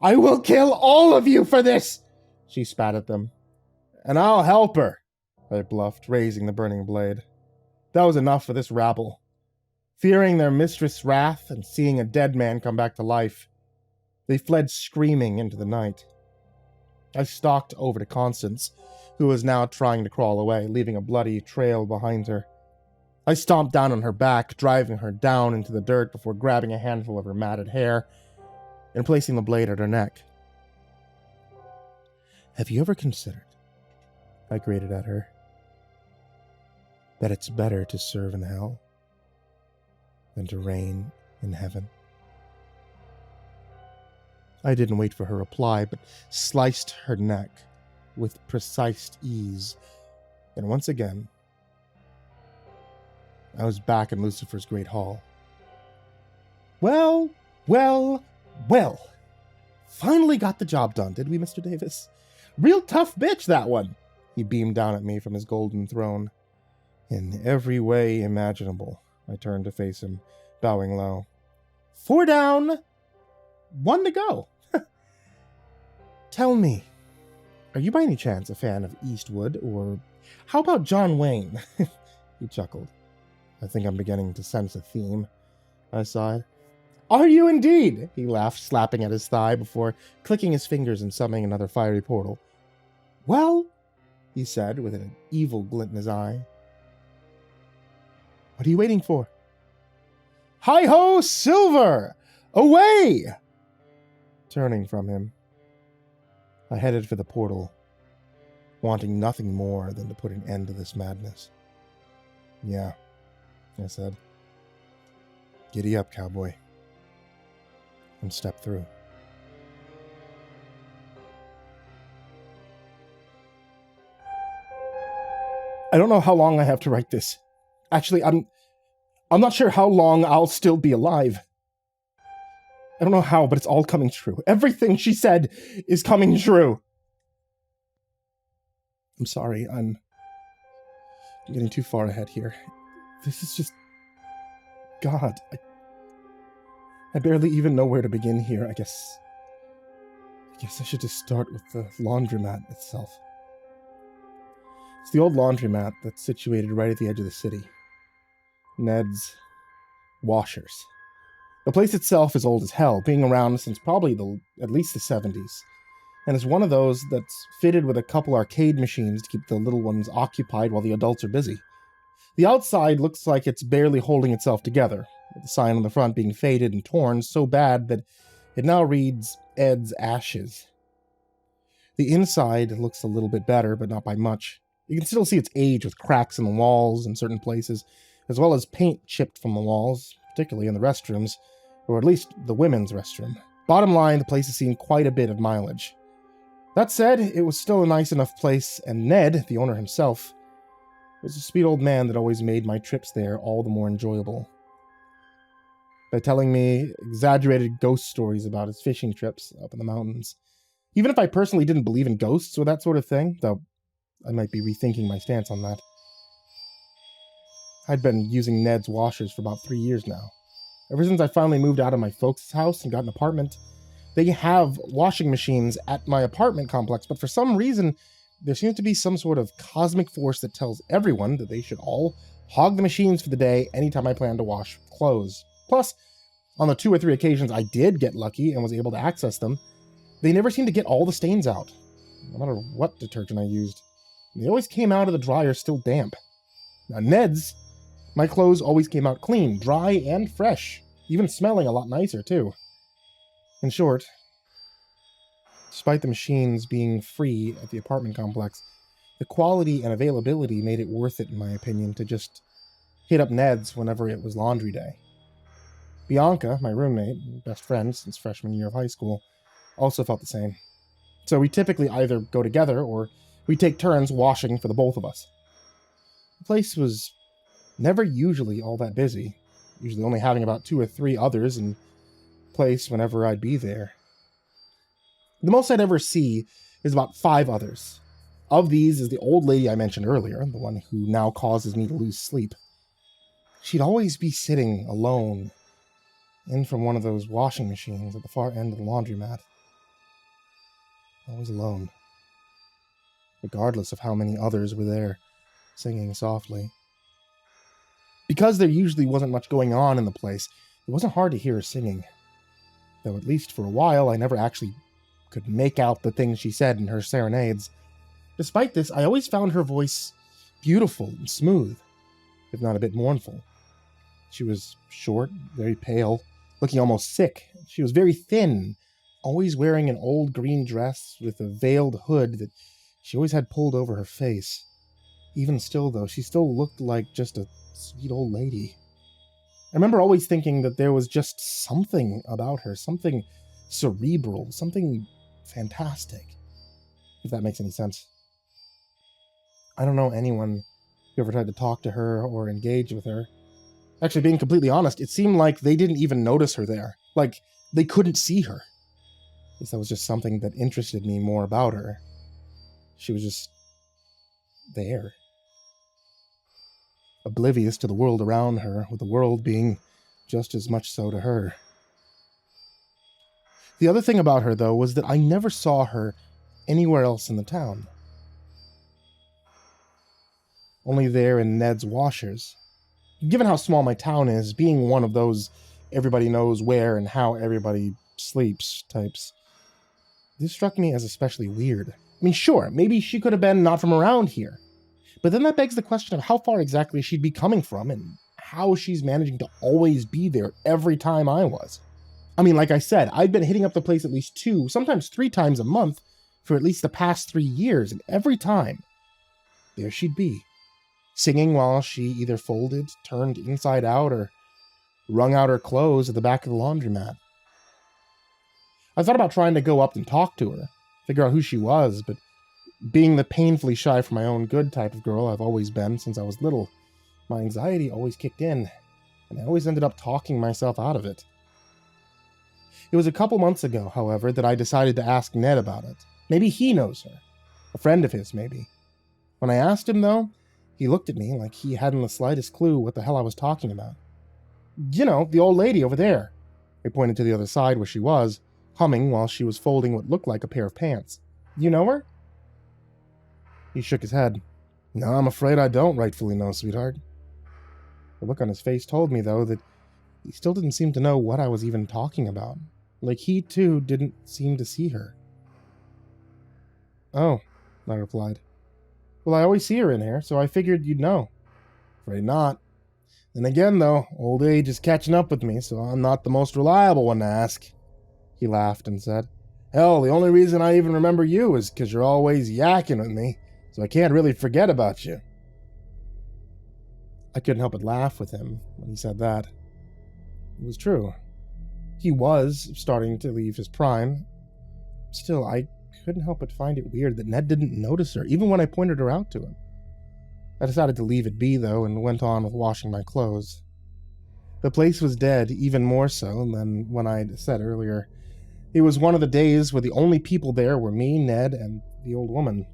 I will kill all of you for this, she spat at them. And I'll help her, I bluffed, raising the burning blade. That was enough for this rabble. Fearing their mistress' wrath and seeing a dead man come back to life, they fled screaming into the night. I stalked over to Constance, who was now trying to crawl away, leaving a bloody trail behind her. I stomped down on her back, driving her down into the dirt before grabbing a handful of her matted hair and placing the blade at her neck. Have you ever considered, I grated at her, that it's better to serve in hell than to reign in heaven? I didn't wait for her reply, but sliced her neck with precise ease. And once again, I was back in Lucifer's Great Hall. Well. Finally got the job done, did we, Mr. Davis? Real tough bitch, that one. He beamed down at me from his golden throne. In every way imaginable, I turned to face him, bowing low. 4 down, 1 to go. Tell me, are you by any chance a fan of Eastwood, or how about John Wayne? He chuckled. I think I'm beginning to sense a theme, I sighed. Are you indeed? He laughed, slapping at his thigh before clicking his fingers and summoning another fiery portal. Well, he said with an evil glint in his eye. What are you waiting for? Hi-ho, Silver! Away! Turning from him, I headed for the portal, wanting nothing more than to put an end to this madness. Yeah, I said. Giddy up, cowboy. And step through. I don't know how long I have to write this. Actually, I'm not sure how long I'll still be alive. I don't know how, but it's all coming true. Everything she said is coming true. I'm sorry, I'm getting too far ahead here. This is just... God, I barely even know where to begin here. I guess I should just start with the laundromat itself. It's the old laundromat that's situated right at the edge of the city. Ned's Washers. The place itself is old as hell, being around since probably at least the 70s. And it's one of those that's fitted with a couple arcade machines to keep the little ones occupied while the adults are busy. The outside looks like it's barely holding itself together, with the sign on the front being faded and torn so bad that it now reads Ed's Ashes. The inside looks a little bit better, but not by much. You can still see its age with cracks in the walls in certain places, as well as paint chipped from the walls, particularly in the restrooms, or at least the women's restroom. Bottom line, the place has seen quite a bit of mileage. That said, it was still a nice enough place, and Ned, the owner himself, was a sweet old man that always made my trips there all the more enjoyable. By telling me exaggerated ghost stories about his fishing trips up in the mountains. Even if I personally didn't believe in ghosts or that sort of thing, though I might be rethinking my stance on that. I'd been using Ned's Washers for about 3 years now. Ever since I finally moved out of my folks' house and got an apartment. They have washing machines at my apartment complex, but for some reason, there seems to be some sort of cosmic force that tells everyone that they should all hog the machines for the day anytime I plan to wash clothes. Plus, on the 2 or 3 occasions I did get lucky and was able to access them, they never seemed to get all the stains out, no matter what detergent I used. They always came out of the dryer still damp. Now Ned's, my clothes always came out clean, dry, and fresh, even smelling a lot nicer too. In short, despite the machines being free at the apartment complex, the quality and availability made it worth it, in my opinion, to just hit up Ned's whenever it was laundry day. Bianca, my roommate, best friend since freshman year of high school, also felt the same. So we typically either go together or we take turns washing for the both of us. The place was never usually all that busy, usually only having about 2 or 3 others in place whenever I'd be there. The most I'd ever see is about 5 others. Of these is the old lady I mentioned earlier, the one who now causes me to lose sleep. She'd always be sitting alone in from one of those washing machines at the far end of the laundromat. Always alone. Regardless of how many others were there, singing softly. Because there usually wasn't much going on in the place, it wasn't hard to hear her singing. Though at least for a while, I never actually could make out the things she said in her serenades. Despite this, I always found her voice beautiful and smooth, if not a bit mournful. She was short, very pale, looking almost sick. She was very thin, always wearing an old green dress with a veiled hood that she always had pulled over her face. Even still, though, she still looked like just a sweet old lady. I remember always thinking that there was just something about her, something cerebral, something fantastic, if that makes any sense. I don't know anyone who ever tried to talk to her or engage with her. Actually, being completely honest, it seemed like they didn't even notice her there. Like, they couldn't see her. I guess that was just something that interested me more about her. She was just there. Oblivious to the world around her, with the world being just as much so to her. The other thing about her, though, was that I never saw her anywhere else in the town. Only there in Ned's washers. Given how small my town is, being one of those everybody knows where and how everybody sleeps types, this struck me as especially weird. I mean, sure, maybe she could have been not from around here, but then that begs the question of how far exactly she'd be coming from and how she's managing to always be there every time I was. I mean, like I said, I've been hitting up the place at least 2, sometimes 3 times a month for at least the past 3 years, and every time, there she'd be, singing while she either folded, turned inside out, or wrung out her clothes at the back of the laundromat. I thought about trying to go up and talk to her, figure out who she was, but being the painfully shy for my own good type of girl I've always been since I was little, my anxiety always kicked in, and I always ended up talking myself out of it. It was a couple months ago, however, that I decided to ask Ned about it. Maybe he knows her. A friend of his, maybe. When I asked him, though, he looked at me like he hadn't the slightest clue what the hell I was talking about. You know, the old lady over there. I pointed to the other side where she was, humming while she was folding what looked like a pair of pants. You know her? He shook his head. No, I'm afraid I don't rightfully know, sweetheart. The look on his face told me, though, that he still didn't seem to know what I was even talking about. Like he, too, didn't seem to see her. Oh, I replied. Well, I always see her in here, so I figured you'd know. Afraid not. Then again, though, old age is catching up with me, so I'm not the most reliable one to ask. He laughed and said, Hell, the only reason I even remember you is because you're always yakking with me, so I can't really forget about you. I couldn't help but laugh with him when he said that. It was true. He was starting to leave his prime. Still, I couldn't help but find it weird that Ned didn't notice her, even when I pointed her out to him. I decided to leave it be, though, and went on with washing my clothes. The place was dead, even more so than when I'd said earlier. It was one of the days where the only people there were me, Ned, and the old woman.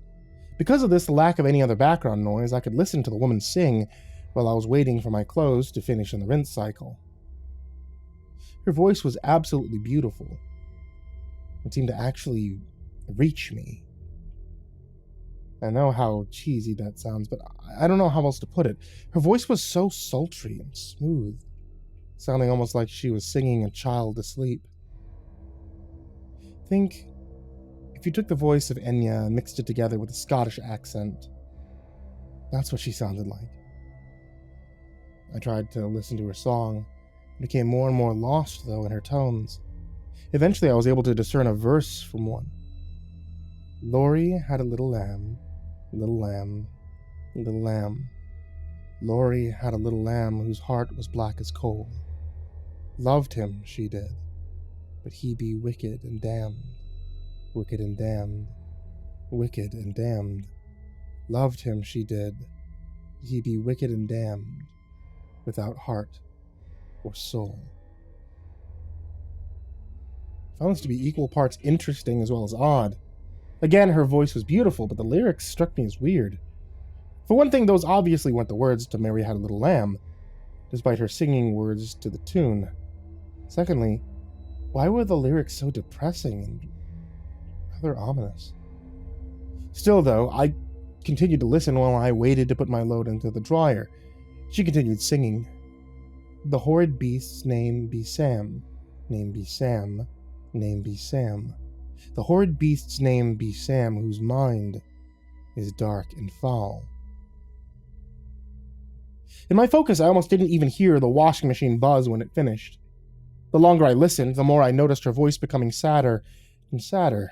Because of this lack of any other background noise, I could listen to the woman sing while I was waiting for my clothes to finish in the rinse cycle. Her voice was absolutely beautiful. It seemed to actually reach me. I know how cheesy that sounds, but I don't know how else to put it. Her voice was so sultry and smooth, sounding almost like she was singing a child to sleep. Think if you took the voice of Enya and mixed it together with a Scottish accent. That's what she sounded like. I tried to listen to her song, became more and more lost, though, in her tones. Eventually, I was able to discern a verse from one. Laurie had a little lamb, little lamb, little lamb. Laurie had a little lamb whose heart was black as coal. Loved him, she did, but he be wicked and damned, wicked and damned, wicked and damned. Loved him, she did, he be wicked and damned, without heart or soul. I found this to be equal parts interesting as well as odd. Again, her voice was beautiful, but the lyrics struck me as weird. For one thing, those obviously weren't the words to Mary Had a Little Lamb, despite her singing words to the tune. Secondly, why were the lyrics so depressing and rather ominous? Still, though, I continued to listen while I waited to put my load into the dryer. She continued singing. The horrid beast's name be Sam, name be Sam, name be Sam. The horrid beast's name be Sam, whose mind is dark and foul. In my focus, I almost didn't even hear the washing machine buzz when it finished. The longer I listened, the more I noticed her voice becoming sadder and sadder.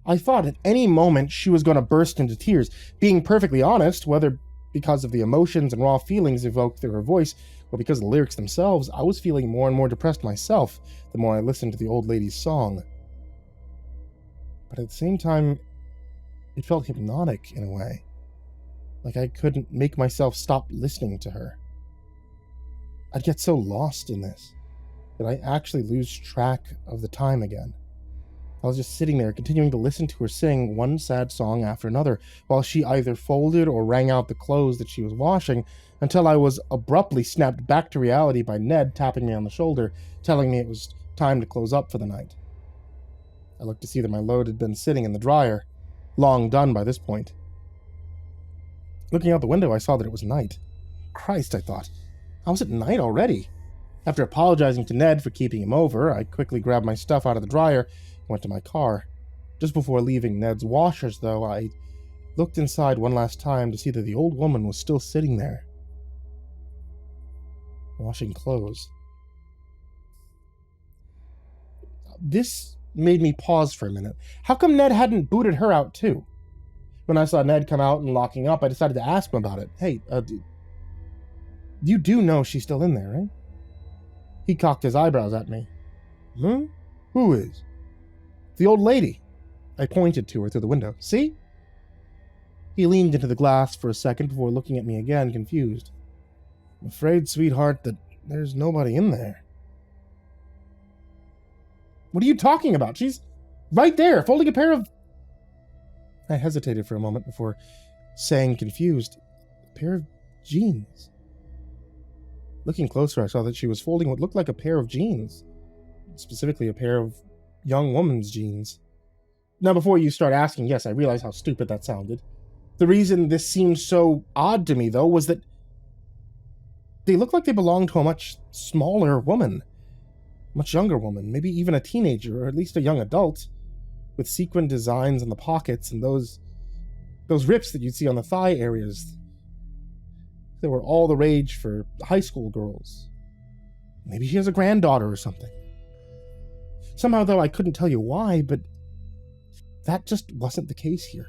I thought at any moment she was going to burst into tears. Being perfectly honest, whether because of the emotions and raw feelings evoked through her voice, Well, because of the lyrics themselves, I was feeling more and more depressed myself the more I listened to the old lady's song. But at the same time, it felt hypnotic in a way. Like I couldn't make myself stop listening to her. I'd get so lost in this that I actually lose track of the time again. I was just sitting there, continuing to listen to her sing one sad song after another, while she either folded or wrung out the clothes that she was washing, until I was abruptly snapped back to reality by Ned tapping me on the shoulder, telling me it was time to close up for the night. I looked to see that my load had been sitting in the dryer, long done by this point. Looking out the window, I saw that it was night. Christ, I thought. How was it night already? After apologizing to Ned for keeping him over, I quickly grabbed my stuff out of the dryer and went to my car. Just before leaving Ned's washers, though, I looked inside one last time to see that the old woman was still sitting there, washing clothes. This made me pause for a minute. How come Ned hadn't booted her out too? When I saw Ned come out and locking up, I decided to ask him about it. Hey, you do know she's still in there, right? He cocked his eyebrows at me. Huh? Who is? The old lady. I pointed to her through the window. See? He leaned into the glass for a second before looking at me again, confused. I'm afraid, sweetheart, that there's nobody in there. What are you talking about? She's right there, folding a pair of... I hesitated for a moment before saying, confused, a pair of jeans. Looking closer, I saw that she was folding what looked like a pair of jeans. Specifically, a pair of young woman's jeans. Now, before you start asking, yes, I realize how stupid that sounded. The reason this seemed so odd to me, though, was that they looked like they belonged to a much smaller woman. Much younger woman, maybe even a teenager, or at least a young adult, with sequin designs on the pockets and those rips that you'd see on the thigh areas. They were all the rage for high school girls. Maybe she has a granddaughter or something. Somehow, though, I couldn't tell you why, but that just wasn't the case here.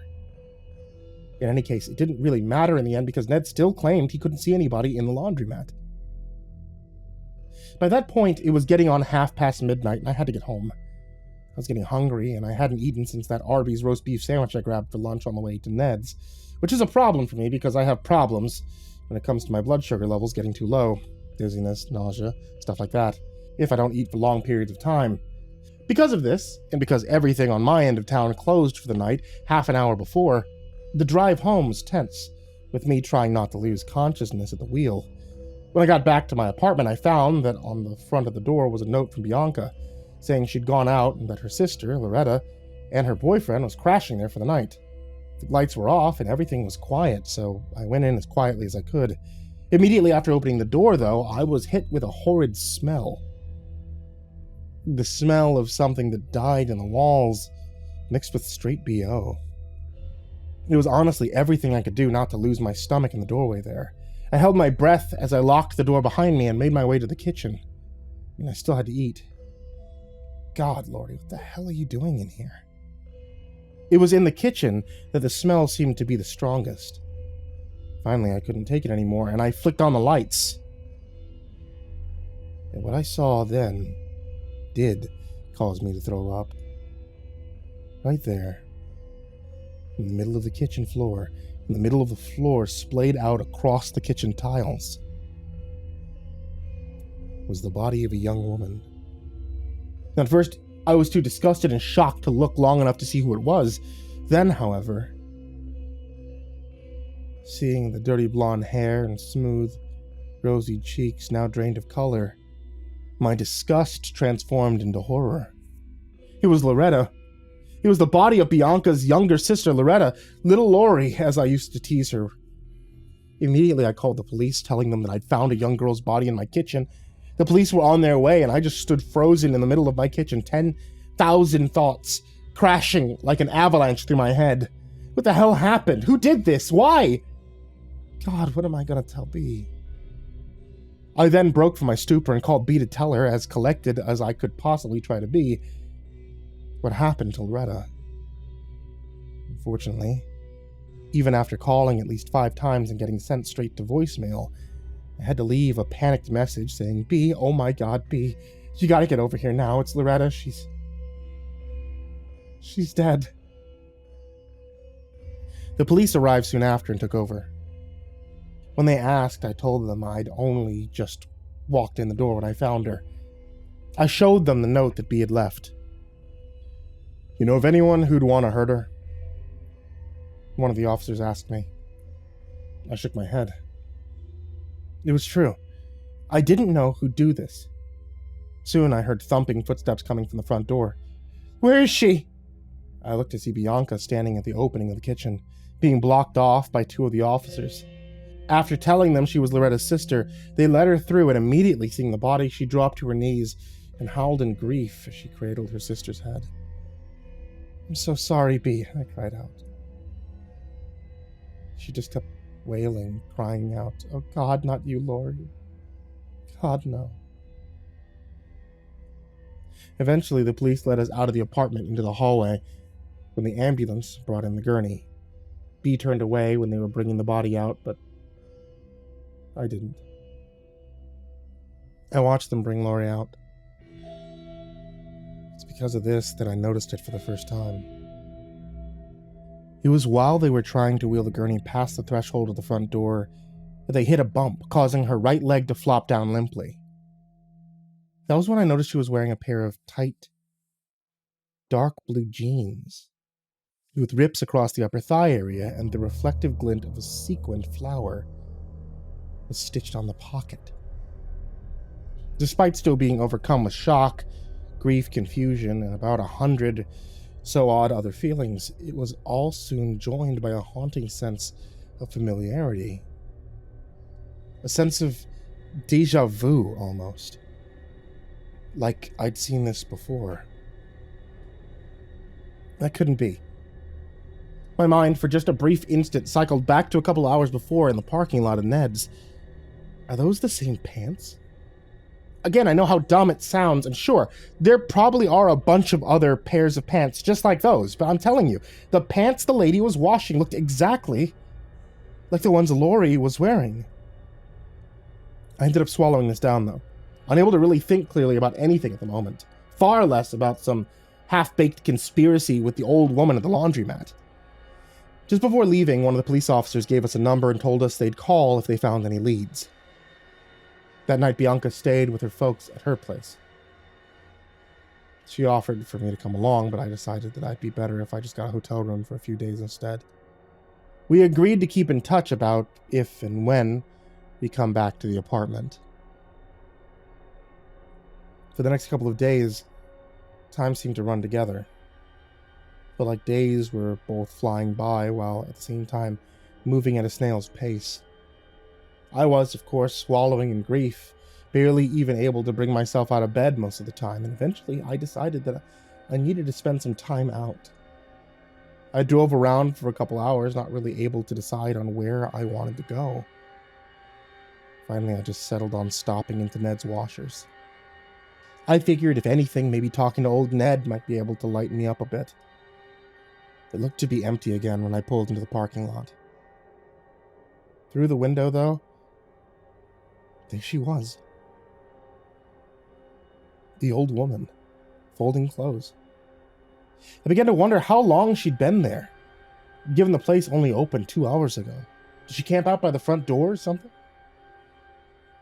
In any case, it didn't really matter in the end because Ned still claimed he couldn't see anybody in the laundromat. By that point, it was getting on midnight, and I had to get home. I was getting hungry, and I hadn't eaten since that Arby's roast beef sandwich I grabbed for lunch on the way to Ned's, which is a problem for me because I have problems when it comes to my blood sugar levels getting too low, dizziness, nausea, stuff like that, if I don't eat for long periods of time. Because of this, and because everything on my end of town closed for the night half an hour before, the drive home was tense, with me trying not to lose consciousness at the wheel. When I got back to my apartment, I found that on the front of the door was a note from Bianca, saying she'd gone out and that her sister, Loretta, and her boyfriend was crashing there for the night. The lights were off and everything was quiet, so I went in as quietly as I could. Immediately after opening the door, though, I was hit with a horrid smell. The smell of something that died in the walls, mixed with straight BO. It was honestly everything I could do not to lose my stomach in the doorway there. I held my breath as I locked the door behind me and made my way to the kitchen. I still had to eat. God, Lordy, what the hell are you doing in here? It was in the kitchen that the smell seemed to be the strongest. Finally, I couldn't take it anymore, and I flicked on the lights. And what I saw then did cause me to throw up. Right there, in the middle of the kitchen floor, in the middle of the floor, splayed out across the kitchen tiles, was the body of a young woman. At first, I was too disgusted and shocked to look long enough to see who it was. Then, however, seeing the dirty blonde hair and smooth, rosy cheeks now drained of color, my disgust transformed into horror. It was Loretta. It was the body of Bianca's younger sister, Loretta, little Lori, as I used to tease her. Immediately, I called the police, telling them that I'd found a young girl's body in my kitchen. The police were on their way, and I just stood frozen in the middle of my kitchen, 10,000 thoughts crashing like an avalanche through my head. What the hell happened? Who did this? Why? God, what am I gonna tell B? I then broke from my stupor and called B to tell her, as collected as I could possibly try to be, what happened to Loretta. Unfortunately, even after calling at least 5 times and getting sent straight to voicemail, I had to leave a panicked message saying, B, oh my god, B, you gotta get over here now. It's Loretta. She's dead. The police arrived soon after and took over. When they asked, I told them I'd only just walked in the door when I found her. I showed them the note that B had left. You know of anyone who'd want to hurt her? One of the officers asked me. I shook my head. It was true. I didn't know who'd do this. Soon I heard thumping footsteps coming from the front door. Where is she? I looked to see Bianca standing at the opening of the kitchen, being blocked off by two of the officers. After telling them she was Loretta's sister, they let her through, and immediately seeing the body, she dropped to her knees and howled in grief as she cradled her sister's head. I'm so sorry, B, I cried out. She just kept wailing, crying out, Oh God, not you, Lori. God, no. Eventually, the police led us out of the apartment into the hallway when the ambulance brought in the gurney. B turned away when they were bringing the body out, but I didn't. I watched them bring Lori out. It's because of this that I noticed it for the first time. It was while they were trying to wheel the gurney past the threshold of the front door that they hit a bump, causing her right leg to flop down limply. That was when I noticed she was wearing a pair of tight, dark blue jeans, with rips across the upper thigh area, and the reflective glint of a sequined flower was stitched on the pocket. Despite still being overcome with shock, grief, confusion, and about 100 so odd other feelings, it was all soon joined by a haunting sense of familiarity. A sense of déjà vu, almost. Like I'd seen this before. That couldn't be. My mind, for just a brief instant, cycled back to a couple hours before in the parking lot of Ned's. Are those the same pants? Again, I know how dumb it sounds, and sure, there probably are a bunch of other pairs of pants just like those, but I'm telling you, the pants the lady was washing looked exactly like the ones Lori was wearing. I ended up swallowing this down, though, unable to really think clearly about anything at the moment, far less about some half-baked conspiracy with the old woman at the laundromat. Just before leaving, one of the police officers gave us a number and told us they'd call if they found any leads. That night, Bianca stayed with her folks at her place. She offered for me to come along, but I decided that I'd be better if I just got a hotel room for a few days instead. We agreed to keep in touch about if and when we come back to the apartment. For the next couple of days, time seemed to run together. But like days were both flying by while at the same time moving at a snail's pace. I was, of course, swallowing in grief, barely even able to bring myself out of bed most of the time, and eventually I decided that I needed to spend some time out. I drove around for a couple hours, not really able to decide on where I wanted to go. Finally, I just settled on stopping into Ned's washers. I figured, if anything, maybe talking to old Ned might be able to lighten me up a bit. It looked to be empty again when I pulled into the parking lot. Through the window, though, there she was. The old woman, folding clothes. I began to wonder how long she'd been there, given the place only opened 2 hours ago. Did she camp out by the front door or something?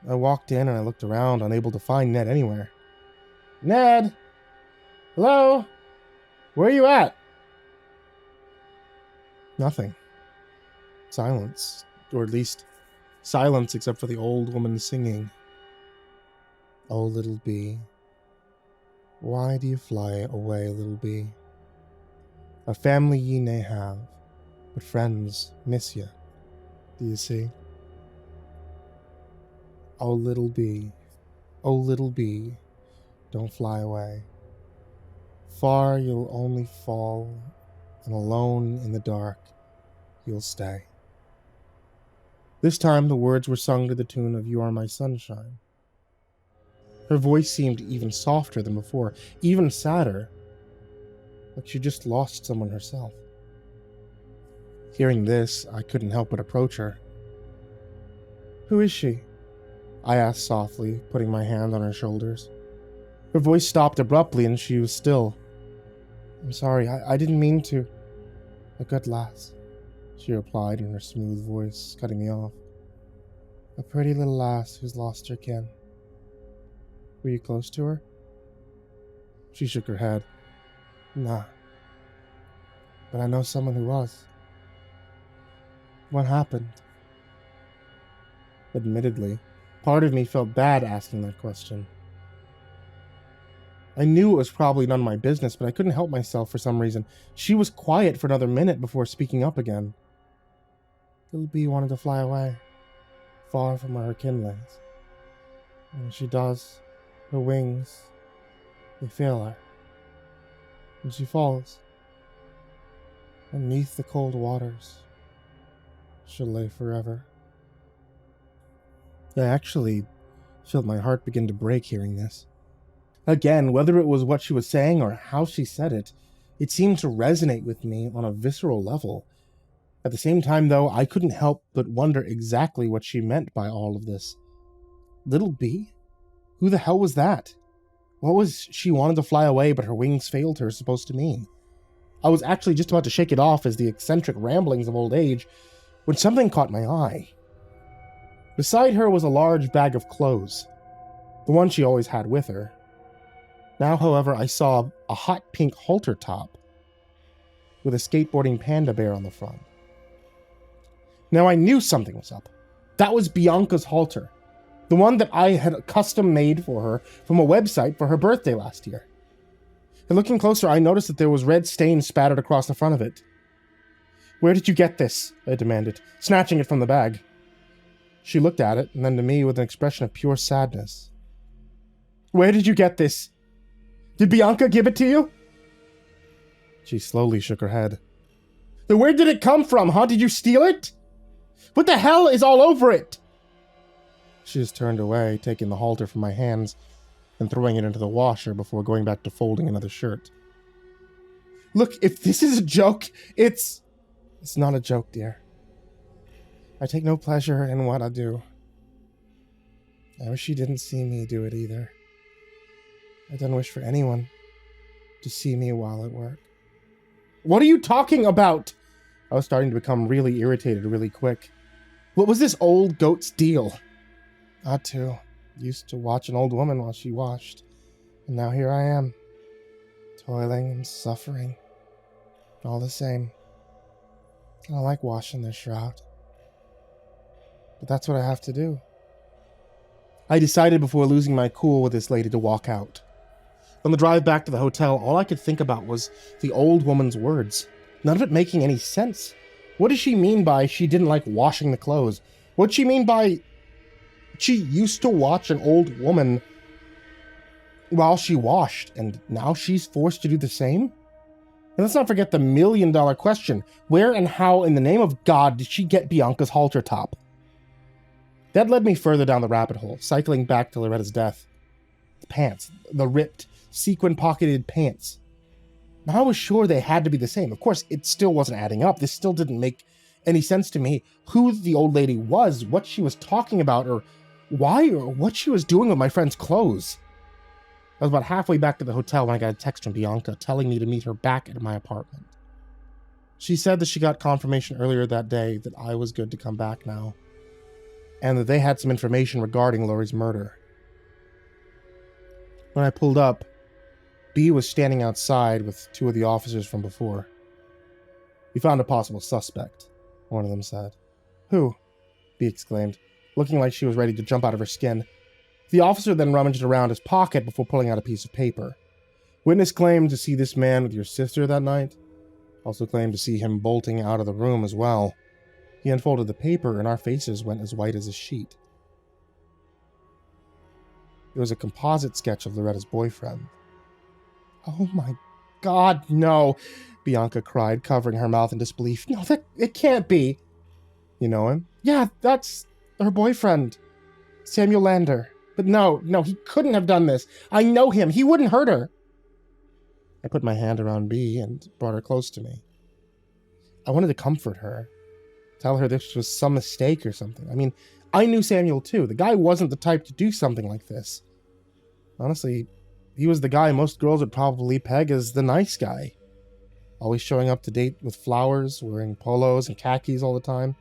I walked in and I looked around, unable to find Ned anywhere. Ned? Hello? Where are you at? Nothing. Silence. Or at least silence except for the old woman singing. Oh, little bee, why do you fly away, little bee? A family ye may have, but friends miss ye, do you see? Oh, little bee, don't fly away. Far you'll only fall, and alone in the dark you'll stay. This time the words were sung to the tune of You Are My Sunshine. Her voice seemed even softer than before, even sadder, like she just lost someone herself. Hearing this, I couldn't help but approach her. Who is she? I asked softly, putting my hand on her shoulders. Her voice stopped abruptly and she was still. I'm sorry, I didn't mean to. A good lass, she replied in her smooth voice, cutting me off. A pretty little lass who's lost her kin. Were you close to her? She shook her head. Nah. But I know someone who was. What happened? Admittedly, part of me felt bad asking that question. I knew it was probably none of my business, but I couldn't help myself for some reason. She was quiet for another minute before speaking up again. Little Bee wanted to fly away, far from where her kin lays. And when she does, her wings, they fail her. And she falls. And 'neath the cold waters, she'll lay forever. I actually felt my heart begin to break hearing this. Again, whether it was what she was saying or how she said it, it seemed to resonate with me on a visceral level. At the same time, though, I couldn't help but wonder exactly what she meant by all of this. Little Bee? Who the hell was that? What was she wanted to fly away but her wings failed her supposed to mean? I was actually just about to shake it off as the eccentric ramblings of old age when something caught my eye. Beside her was a large bag of clothes, the one she always had with her. Now, however, I saw a hot pink halter top with a skateboarding panda bear on the front. Now, I knew something was up. That was Bianca's halter, the one that I had custom made for her from a website for her birthday last year. And looking closer, I noticed that there was red stains spattered across the front of it. Where did you get this? I demanded, snatching it from the bag. She looked at it, and then to me with an expression of pure sadness. Where did you get this? Did Bianca give it to you? She slowly shook her head. Then where did it come from, huh? Did you steal it? What the hell is all over it? She just turned away, taking the halter from my hands and throwing it into the washer before going back to folding another shirt. Look, if this is a joke, it's not a joke, dear. I take no pleasure in what I do. I wish she didn't see me do it either. I don't wish for anyone to see me while at work. What are you talking about? I was starting to become really irritated really quick. What was this old goat's deal? I, too, used to watch an old woman while she washed. And now here I am, toiling and suffering. All the same. I don't like washing their shroud. But that's what I have to do. I decided before losing my cool with this lady to walk out. On the drive back to the hotel, all I could think about was the old woman's words. None of it making any sense. What does she mean by she didn't like washing the clothes? What'd she mean by she used to watch an old woman while she washed, and now she's forced to do the same? And let's not forget the million-dollar question. Where and how in the name of God did she get Bianca's halter top? That led me further down the rabbit hole, cycling back to Loretta's death. The pants, the ripped, sequin-pocketed pants. Now, I was sure they had to be the same. Of course, it still wasn't adding up. This still didn't make any sense to me. Who the old lady was, what she was talking about, or why, or what she was doing with my friend's clothes. I was about halfway back to the hotel when I got a text from Bianca telling me to meet her back at my apartment. She said that she got confirmation earlier that day that I was good to come back now, and that they had some information regarding Lori's murder. When I pulled up, B was standing outside with two of the officers from before. We found a possible suspect, one of them said. Who? B exclaimed, looking like she was ready to jump out of her skin. The officer then rummaged around his pocket before pulling out a piece of paper. Witness claimed to see this man with your sister that night. Also claimed to see him bolting out of the room as well. He unfolded the paper and our faces went as white as a sheet. It was a composite sketch of Loretta's boyfriend. Oh my God, no, Bianca cried, covering her mouth in disbelief. No, it can't be. You know him? Yeah, that's her boyfriend, Samuel Lander. But no, he couldn't have done this. I know him. He wouldn't hurt her. I put my hand around B and brought her close to me. I wanted to comfort her, tell her this was some mistake or something. I mean, I knew Samuel too. The guy wasn't the type to do something like this. Honestly, he was the guy most girls would probably peg as the nice guy. Always showing up to date with flowers, wearing polos and khakis all the time,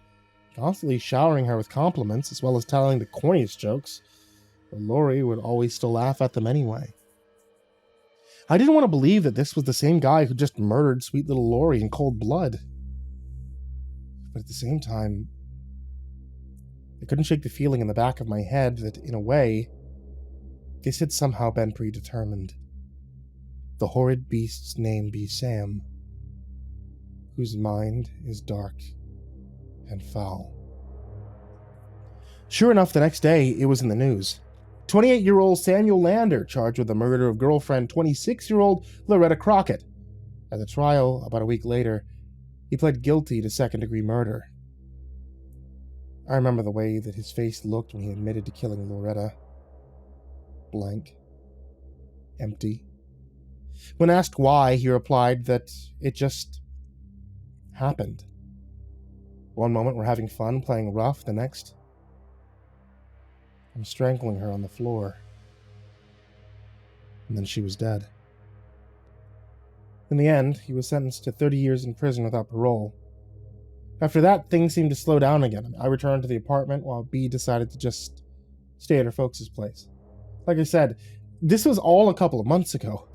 constantly showering her with compliments as well as telling the corniest jokes, but Lori would always still laugh at them anyway. I didn't want to believe that this was the same guy who just murdered sweet little Lori in cold blood. But at the same time, I couldn't shake the feeling in the back of my head that, in a way, this had somehow been predetermined. The horrid beast's name be Sam, whose mind is dark and foul. Sure enough, the next day, it was in the news. 28-year-old Samuel Lander charged with the murder of girlfriend 26-year-old Loretta Crockett. At the trial, about a week later, he pled guilty to second-degree murder. I remember the way that his face looked when he admitted to killing Loretta. Blank. Empty. When asked why, he replied that it just happened. One moment we're having fun playing rough, the next I'm strangling her on the floor. And then she was dead. In the end, he was sentenced to 30 years in prison without parole. After that, things seemed to slow down again. I returned to the apartment while B decided to just stay at her folks' place. Like I said, this was all a couple of months ago.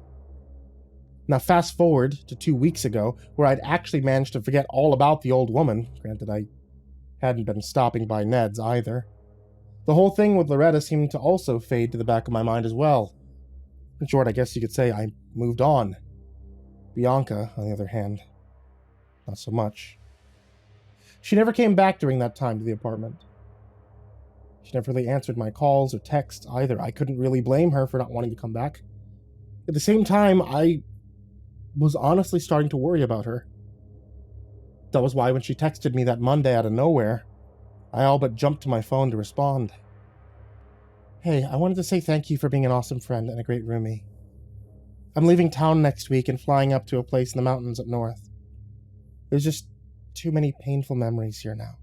Now fast forward to 2 weeks ago, where I'd actually managed to forget all about the old woman. Granted, I hadn't been stopping by Ned's either. The whole thing with Loretta seemed to also fade to the back of my mind as well. In short, I guess you could say I moved on. Bianca, on the other hand, not so much. She never came back during that time to the apartment. She never really answered my calls or texts either. I couldn't really blame her for not wanting to come back. At the same time, I was honestly starting to worry about her. That was why when she texted me that Monday out of nowhere, I all but jumped to my phone to respond. Hey, I wanted to say thank you for being an awesome friend and a great roomie. I'm leaving town next week and flying up to a place in the mountains up north. There's just too many painful memories here now.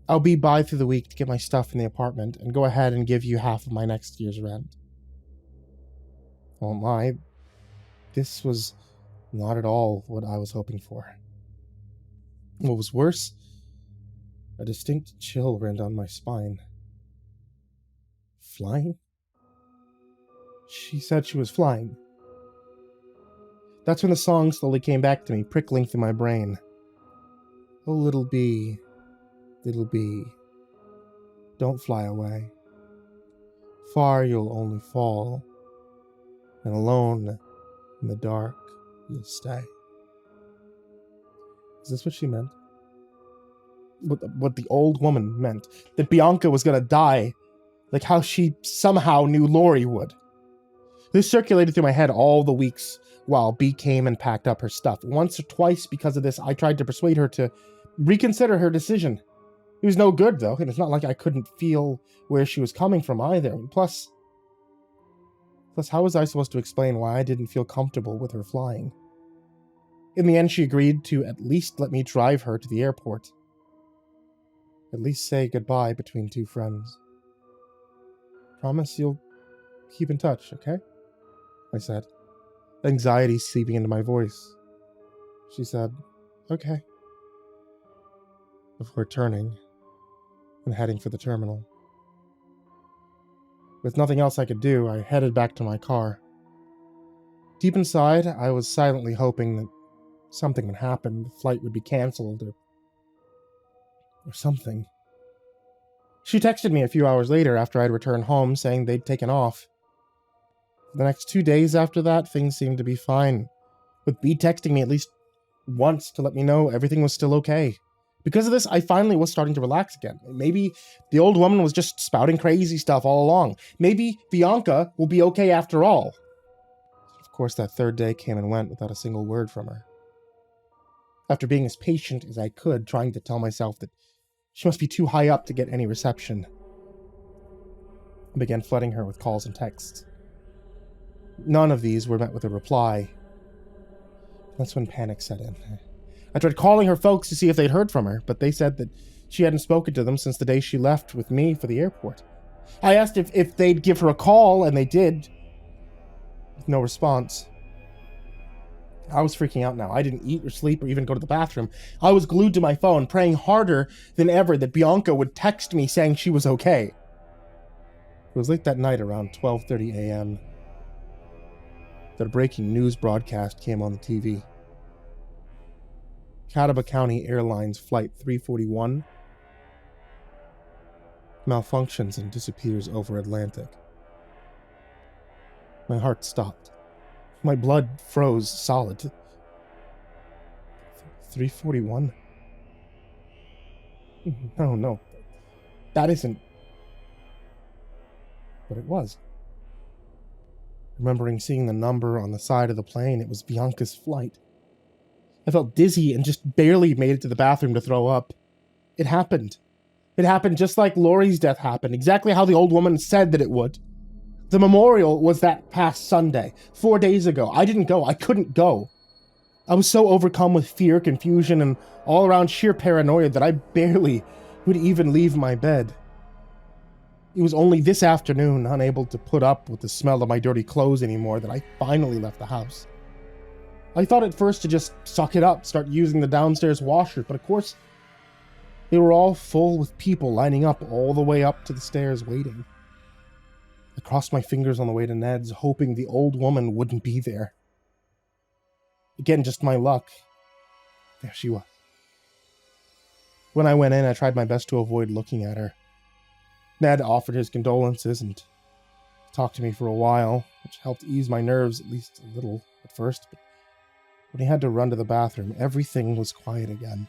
I'll be by through the week to get my stuff in the apartment and go ahead and give you half of my next year's rent. I won't lie, this was not at all what I was hoping for. What was worse, a distinct chill ran down my spine. Flying? She said she was flying. That's when the song slowly came back to me, prickling through my brain. Oh, little bee, don't fly away. Far you'll only fall, and alone in the dark you'll stay. Is this what she meant? What the old woman meant? That Bianca was gonna die, like how she somehow knew Lori would. This circulated through my head all the weeks while B came and packed up her stuff. Once or twice because of this, I tried to persuade her to reconsider her decision. It was no good, though, and it's not like I couldn't feel where she was coming from either. Plus, how was I supposed to explain why I didn't feel comfortable with her flying? In the end, she agreed to at least let me drive her to the airport. At least say goodbye between two friends. Promise you'll keep in touch, okay? I said, anxiety seeping into my voice. She said, okay. Before turning and heading for the terminal. With nothing else I could do, I headed back to my car. Deep inside, I was silently hoping that something would happen, the flight would be cancelled, or something. She texted me a few hours later after I'd returned home saying they'd taken off. For the next 2 days after that, things seemed to be fine, with B texting me at least once to let me know everything was still okay. Because of this, I finally was starting to relax again. Maybe the old woman was just spouting crazy stuff all along. Maybe Bianca will be okay after all. Of course, that third day came and went without a single word from her. After being as patient as I could, trying to tell myself that she must be too high up to get any reception, I began flooding her with calls and texts. None of these were met with a reply. That's when panic set in. I tried calling her folks to see if they'd heard from her, but they said that She hadn't spoken to them since the day she left with me for the airport. I asked if they'd give her a call, and they did. With no response. I was freaking out now. I didn't eat or sleep or even go to the bathroom. I was glued to my phone, praying harder than ever that Bianca would text me saying she was okay. It was late that night, around 12:30 a.m., that a breaking news broadcast came on the TV. Catawba County Airlines Flight 341 malfunctions and disappears over Atlantic. My heart stopped. My blood froze solid. 341? No. That isn't... But it was. Remembering seeing the number on the side of the plane, it was Bianca's flight. I felt dizzy and just barely made it to the bathroom to throw up. It happened. It happened just like Lori's death happened, exactly how the old woman said that it would. The memorial was that past Sunday, 4 days ago. I didn't go. I couldn't go. I was so overcome with fear, confusion, and all-around sheer paranoia that I barely would even leave my bed. It was only this afternoon, unable to put up with the smell of my dirty clothes anymore, that I finally left the house. I thought at first to just suck it up, start using the downstairs washer, but of course, they were all full with people lining up all the way up to the stairs waiting. I crossed my fingers on the way to Ned's, hoping the old woman wouldn't be there. Again, just my luck. There she was. When I went in, I tried my best to avoid looking at her. Ned offered his condolences and talked to me for a while, which helped ease my nerves at least a little at first, but when he had to run to the bathroom, everything was quiet again.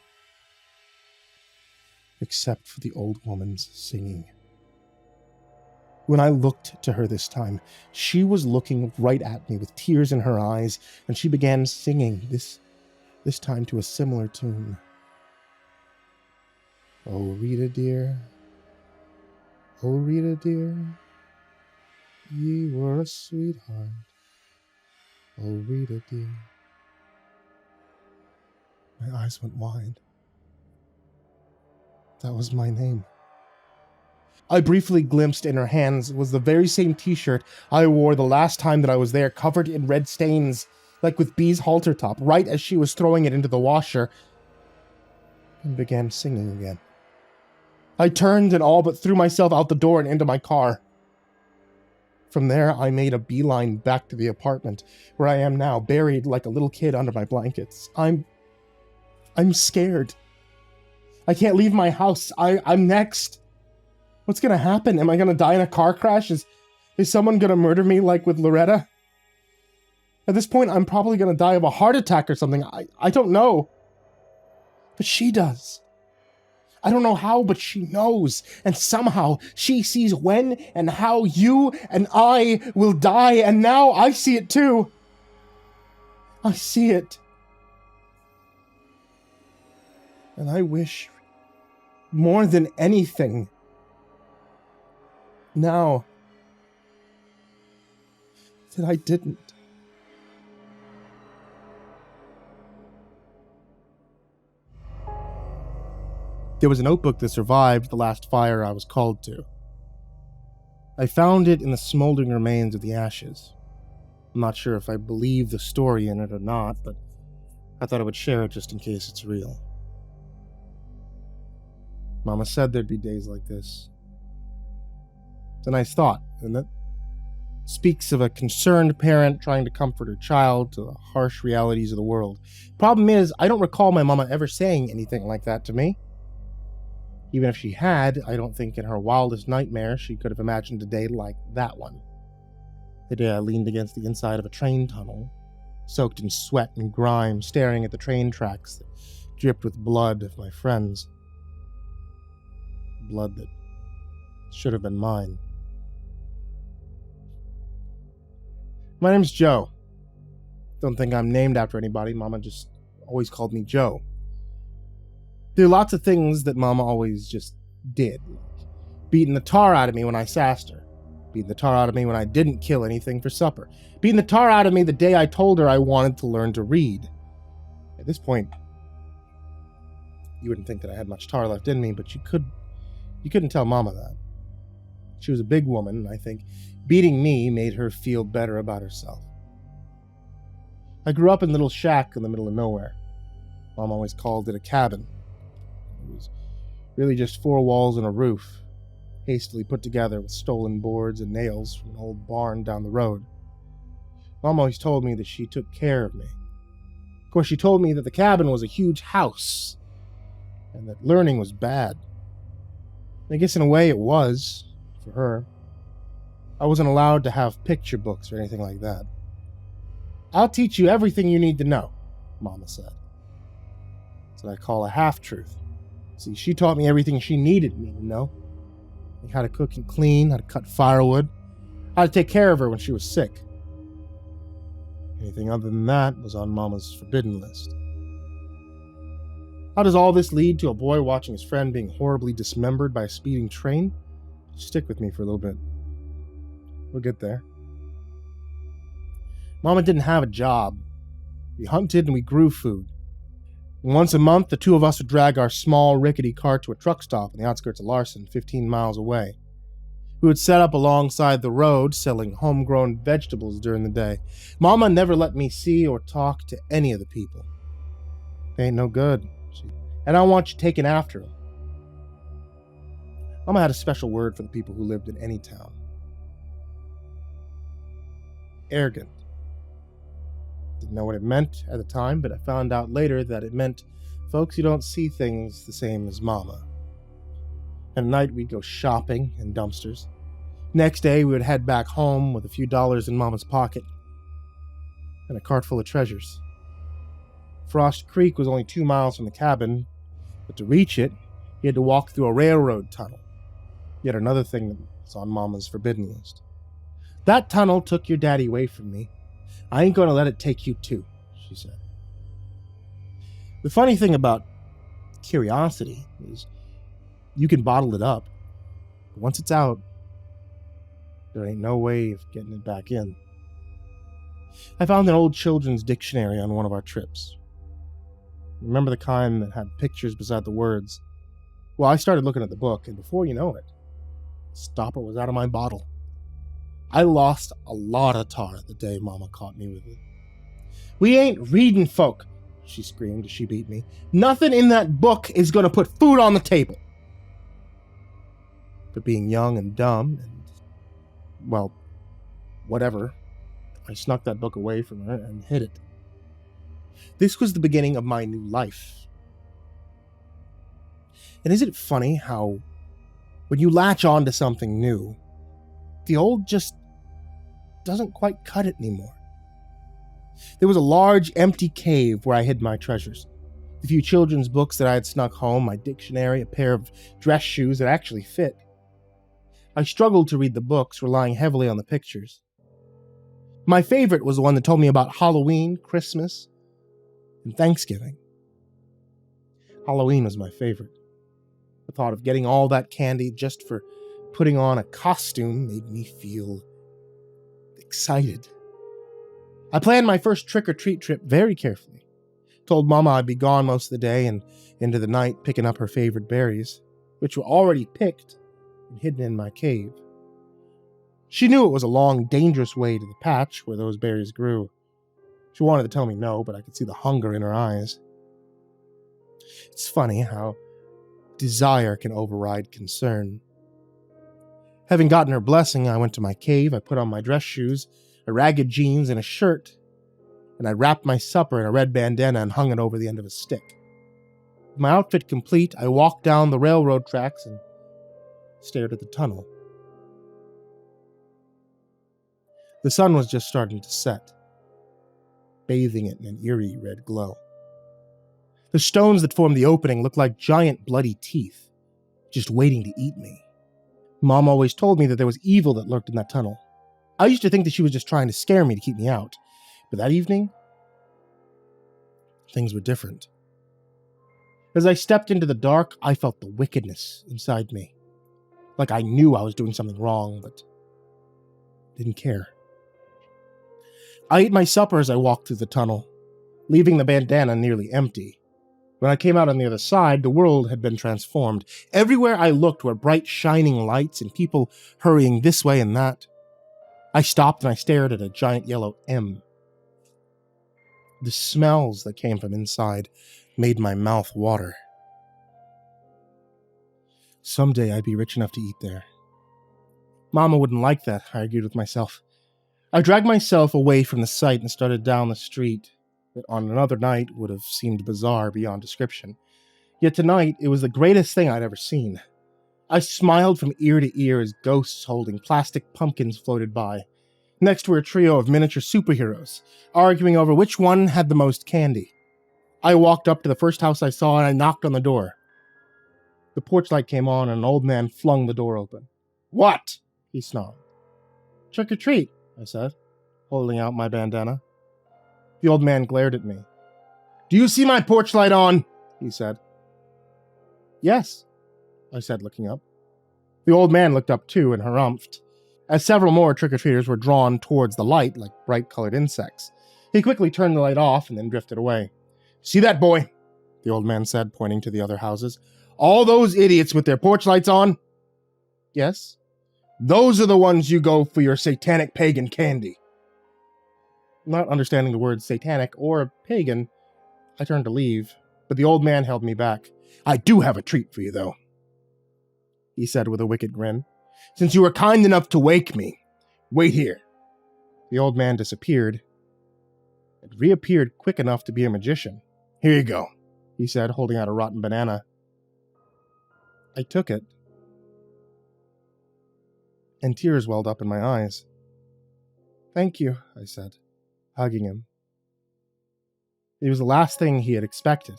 Except for the old woman's singing. When I looked to her this time, she was looking right at me with tears in her eyes, and she began singing, this time to a similar tune. Oh, Rita dear, ye were a sweetheart. Oh, Rita dear. My eyes went wide. That was my name. I briefly glimpsed in her hands was the very same t-shirt I wore the last time that I was there, covered in red stains, like with Bee's halter top, right as she was throwing it into the washer, and began singing again. I turned and all but threw myself out the door and into my car. From there, I made a beeline back to the apartment, where I am now, buried like a little kid under my blankets. I'm scared. I can't leave my house. I'm next. What's gonna happen? Am I gonna die in a car crash? Is someone gonna murder me like with Loretta? At this point, I'm probably gonna die of a heart attack or something. I don't know. But she does. I don't know how, but she knows. And somehow, she sees when and how you and I will die. And now I see it too. I see it. And I wish, more than anything, now, that I didn't. There was a notebook that survived the last fire I was called to. I found it in the smoldering remains of the ashes. I'm not sure if I believe the story in it or not, but I thought I would share it just in case it's real. Mama said there'd be days like this. It's a nice thought, isn't it? Speaks of a concerned parent trying to comfort her child to the harsh realities of the world. Problem is, I don't recall my mama ever saying anything like that to me. Even if she had, I don't think in her wildest nightmare she could have imagined a day like that one. The day I leaned against the inside of a train tunnel, soaked in sweat and grime, staring at the train tracks that dripped with blood of my friends. Blood that should have been mine. My name's Joe. Don't think I'm named after anybody. Mama just always called me Joe. There are lots of things that Mama always just did. Like beating the tar out of me when I sassed her. Beating the tar out of me when I didn't kill anything for supper. Beating the tar out of me the day I told her I wanted to learn to read. At this point, You wouldn't think that I had much tar left in me, but you couldn't tell Mama that. She was a big woman, and I think beating me made her feel better about herself. I grew up in a little shack in the middle of nowhere. Mom always called it a cabin. It was really just 4 walls and a roof, hastily put together with stolen boards and nails from an old barn down the road. Mom always told me that she took care of me. Of course, she told me that the cabin was a huge house, and that learning was bad. I guess in a way it was, for her. I wasn't allowed to have picture books or anything like that. "I'll teach you everything you need to know," Mama said. That's what I call a half-truth. See, she taught me everything she needed me to know. Like how to cook and clean, how to cut firewood, how to take care of her when she was sick. Anything other than that was on Mama's forbidden list. How does all this lead to a boy watching his friend being horribly dismembered by a speeding train? Stick with me for a little bit. We'll get there. Mama didn't have a job. We hunted and we grew food. And once a month, the two of us would drag our small, rickety cart to a truck stop in the outskirts of Larson, 15 miles away. We would set up alongside the road, selling homegrown vegetables during the day. Mama never let me see or talk to any of the people. "They ain't no good. And I want you taken after them." Mama had a special word for the people who lived in any town. Arrogant. Didn't know what it meant at the time, but I found out later that it meant folks who don't see things the same as Mama. At night, we'd go shopping in dumpsters. Next day, we would head back home with a few dollars in Mama's pocket and a cart full of treasures. Frost Creek was only 2 miles from the cabin, but to reach it, you had to walk through a railroad tunnel. Yet another thing that was on Mama's forbidden list. "That tunnel took your daddy away from me. I ain't going to let it take you too," she said. The funny thing about curiosity is you can bottle it up, but once it's out, there ain't no way of getting it back in. I found an old children's dictionary on one of our trips. Remember the kind that had pictures beside the words? Well, I started looking at the book, and before you know it, the stopper was out of my bottle. I lost a lot of tar the day Mama caught me with it. "We ain't reading, folk," she screamed as she beat me. "Nothing in that book is going to put food on the table." But being young and dumb and, well, whatever, I snuck that book away from her and hid it. This was the beginning of my new life. And isn't it funny how when you latch on to something new, the old just doesn't quite cut it anymore? There was a large, empty cave where I hid my treasures. The few children's books that I had snuck home, my dictionary, a pair of dress shoes that actually fit. I struggled to read the books, relying heavily on the pictures. My favorite was the one that told me about Halloween, Christmas, and Thanksgiving. Halloween was my favorite. The thought of getting all that candy just for putting on a costume made me feel excited. I planned my first trick-or-treat trip very carefully. Told Mama I'd be gone most of the day and into the night picking up her favorite berries, which were already picked and hidden in my cave. She knew it was a long, dangerous way to the patch where those berries grew. She wanted to tell me no, but I could see the hunger in her eyes. It's funny how desire can override concern. Having gotten her blessing, I went to my cave, I put on my dress shoes, a ragged jeans, and a shirt, and I wrapped my supper in a red bandana and hung it over the end of a stick. With my outfit complete, I walked down the railroad tracks and stared at the tunnel. The sun was just starting to set, bathing it in an eerie red glow. The stones that formed the opening looked like giant bloody teeth, just waiting to eat me. Mom always told me that there was evil that lurked in that tunnel. I used to think that she was just trying to scare me to keep me out, but that evening, things were different. As I stepped into the dark, I felt the wickedness inside me. Like I knew I was doing something wrong, but didn't care. I ate my supper as I walked through the tunnel, leaving the bandana nearly empty. When I came out on the other side, the world had been transformed. Everywhere I looked were bright, shining lights and people hurrying this way and that. I stopped and I stared at a giant yellow M. The smells that came from inside made my mouth water. Someday I'd be rich enough to eat there. Mama wouldn't like that, I argued with myself. I dragged myself away from the sight and started down the street that on another night would have seemed bizarre beyond description. Yet tonight, it was the greatest thing I'd ever seen. I smiled from ear to ear as ghosts holding plastic pumpkins floated by. Next were a trio of miniature superheroes, arguing over which one had the most candy. I walked up to the first house I saw and I knocked on the door. The porch light came on and an old man flung the door open. "What?" he snarled. "Trick or treat," I said, holding out my bandana. The old man glared at me. "Do you see my porch light on?" he said. "Yes," I said, looking up. The old man looked up too and harumphed, as several more trick-or-treaters were drawn towards the light like bright-colored insects. He quickly turned the light off and then drifted away. "See that boy?" the old man said, pointing to the other houses. "All those idiots with their porch lights on?" "Yes." "Those are the ones you go for your satanic pagan candy." Not understanding the words satanic or pagan, I turned to leave, but the old man held me back. "I do have a treat for you, though," he said with a wicked grin. "Since you were kind enough to wake me, wait here." The old man disappeared. It reappeared quick enough to be a magician. "Here you go," he said, holding out a rotten banana. I took it, and tears welled up in my eyes. "Thank you," I said, hugging him. It was the last thing he had expected.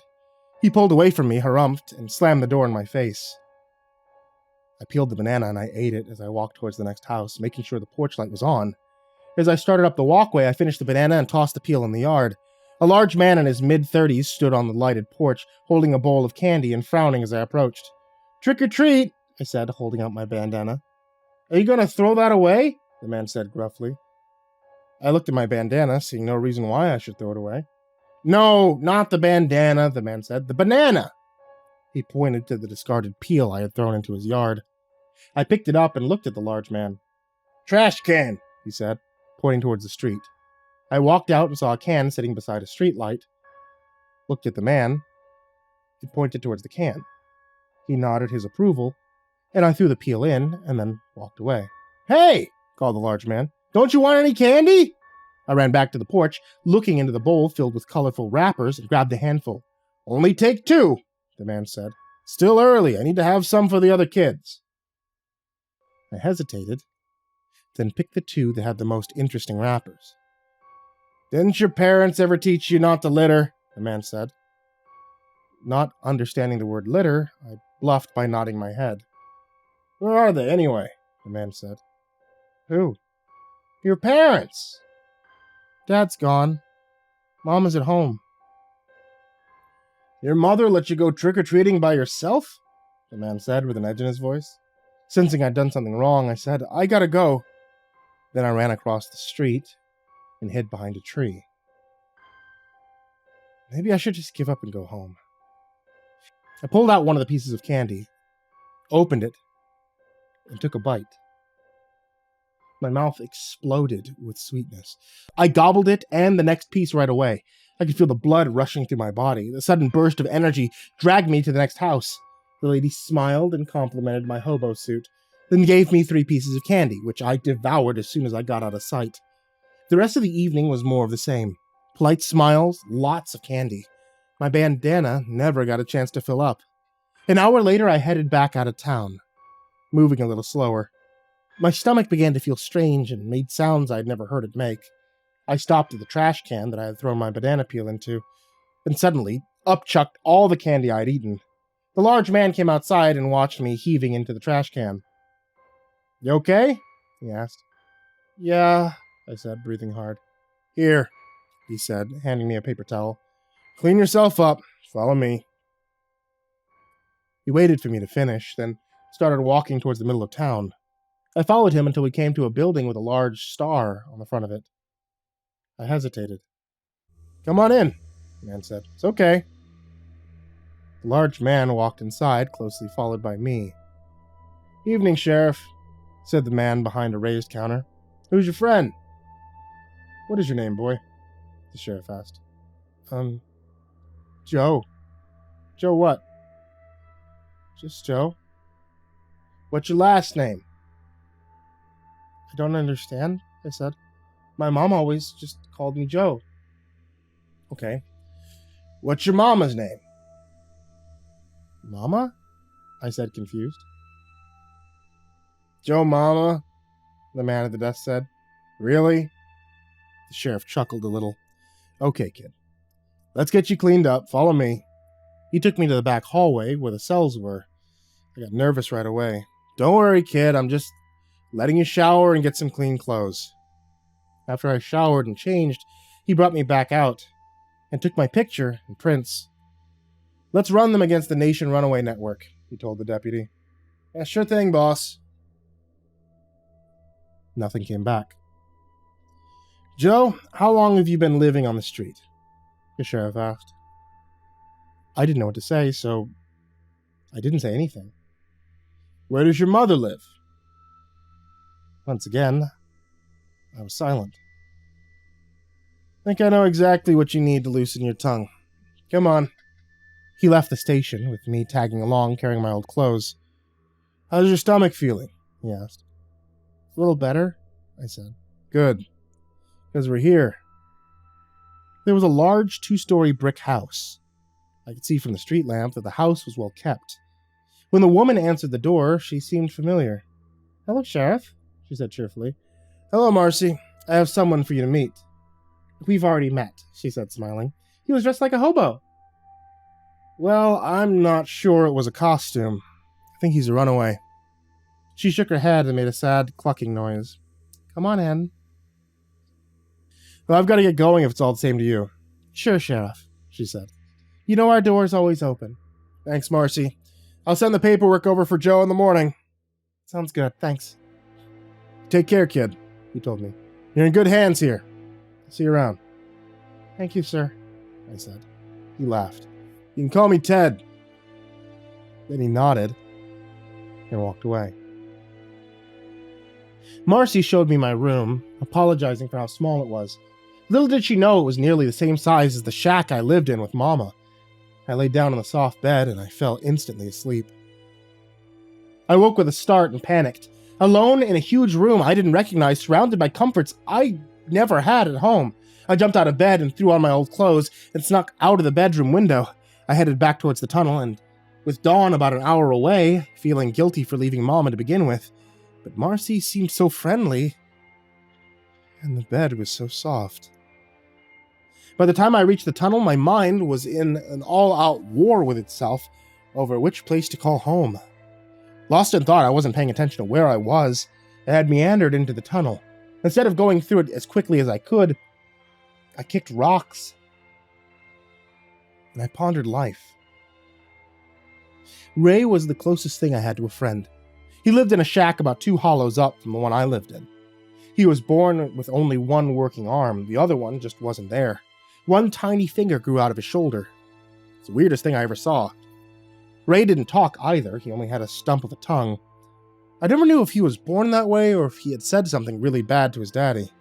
He pulled away from me, harumphed, and slammed the door in my face. I peeled the banana and I ate it as I walked towards the next house, making sure the porch light was on. As I started up the walkway, I finished the banana and tossed the peel in the yard. A large man in his mid-30s stood on the lighted porch, holding a bowl of candy and frowning as I approached. "Trick or treat," I said, holding out my bandana. "Are you going to throw that away?" the man said gruffly. I looked at my bandana, seeing no reason why I should throw it away. "No, not the bandana," the man said. "The banana." He pointed to the discarded peel I had thrown into his yard. I picked it up and looked at the large man. "Trash can," he said, pointing towards the street. I walked out and saw a can sitting beside a street light. Looked at the man. He pointed towards the can. He nodded his approval, and I threw the peel in and then walked away. "Hey!" called the large man. "Don't you want any candy?" I ran back to the porch, looking into the bowl filled with colorful wrappers, and grabbed a handful. "Only take 2, the man said. "Still early. I need to have some for the other kids." I hesitated, then picked the 2 that had the most interesting wrappers. "Didn't your parents ever teach you not to litter?" the man said. Not understanding the word litter, I bluffed by nodding my head. "Where are they, anyway?" the man said. "Who?" "Your parents." "Dad's gone. Mom is at home." "Your mother let you go trick-or-treating by yourself?" the man said with an edge in his voice. Sensing I'd done something wrong, I said, "I gotta go." Then I ran across the street and hid behind a tree. Maybe I should just give up and go home. I pulled out one of the pieces of candy, opened it, and took a bite. My mouth exploded with sweetness. I gobbled it and the next piece right away. I could feel the blood rushing through my body. The sudden burst of energy dragged me to the next house. The lady smiled and complimented my hobo suit, then gave me 3 pieces of candy, which I devoured as soon as I got out of sight. The rest of the evening was more of the same. Polite smiles, lots of candy. My bandana never got a chance to fill up. An hour later, I headed back out of town, moving a little slower. My stomach began to feel strange and made sounds I'd never heard it make. I stopped at the trash can that I had thrown my banana peel into, and suddenly, up chucked all the candy I'd eaten. The large man came outside and watched me heaving into the trash can. "You okay?" he asked. "Yeah," I said, breathing hard. "Here," he said, handing me a paper towel. "Clean yourself up. Follow me." He waited for me to finish, then started walking towards the middle of town. I followed him until we came to a building with a large star on the front of it. I hesitated. "Come on in," the man said. "It's okay." A large man walked inside, closely followed by me. "Evening, Sheriff," said the man behind a raised counter. "Who's your friend?" "What is your name, boy?" the sheriff asked. Joe." "Joe what?" "Just Joe." "What's your last name?" "I don't understand," I said. "My mom always just called me Joe." "Okay. What's your mama's name?" "Mama?" I said, confused. "Joe Mama," the man at the desk said. "Really?" The sheriff chuckled a little. "Okay, kid. Let's get you cleaned up. Follow me." He took me to the back hallway where the cells were. I got nervous right away. "Don't worry, kid. I'm just letting you shower and get some clean clothes." After I showered and changed, he brought me back out and took my picture and prints. "Let's run them against the Nation Runaway Network," he told the deputy. "Yeah, sure thing, boss." Nothing came back. "Joe, how long have you been living on the street?" the sheriff asked. I didn't know what to say, so I didn't say anything. "Where does your mother live?" Once again, I was silent. "Think I know exactly what you need to loosen your tongue. Come on." He left the station, with me tagging along, carrying my old clothes. "How's your stomach feeling?" he asked. "A little better," I said. "Good. Because we're here." There was a large 2-story brick house. I could see from the street lamp that the house was well kept. When the woman answered the door, she seemed familiar. "Hello, Sheriff," she said cheerfully. "Hello, Marcy. I have someone for you to meet." "We've already met," she said, smiling. "He was dressed like a hobo." "Well, I'm not sure it was a costume. I think he's a runaway." She shook her head and made a sad clucking noise. "Come on in." "Well, I've got to get going if it's all the same to you." "Sure, Sheriff," she said. "You know our door's always open." "Thanks, Marcy. I'll send the paperwork over for Joe in the morning." "Sounds good, thanks." "Take care, kid," he told me. "You're in good hands here. See you around." "Thank you, sir," I said. He laughed. "You can call me Ted." Then he nodded and walked away. Marcy showed me my room, apologizing for how small it was. Little did she know it was nearly the same size as the shack I lived in with Mama. I lay down on the soft bed and I fell instantly asleep. I woke with a start and panicked. Alone in a huge room I didn't recognize, surrounded by comforts I never had at home. I jumped out of bed and threw on my old clothes and snuck out of the bedroom window. I headed back towards the tunnel, and with Dawn about an hour away, feeling guilty for leaving Mama to begin with, but Marcy seemed so friendly, and the bed was so soft. By the time I reached the tunnel, my mind was in an all-out war with itself over which place to call home. Lost in thought, I wasn't paying attention to where I was. I had meandered into the tunnel. Instead of going through it as quickly as I could, I kicked rocks. And I pondered life. Ray was the closest thing I had to a friend. He lived in a shack about 2 hollows up from the one I lived in. He was born with only one working arm. The other one just wasn't there. One tiny finger grew out of his shoulder. It's the weirdest thing I ever saw. Ray didn't talk either. He only had a stump of a tongue. I never knew if he was born that way or if he had said something really bad to his daddy.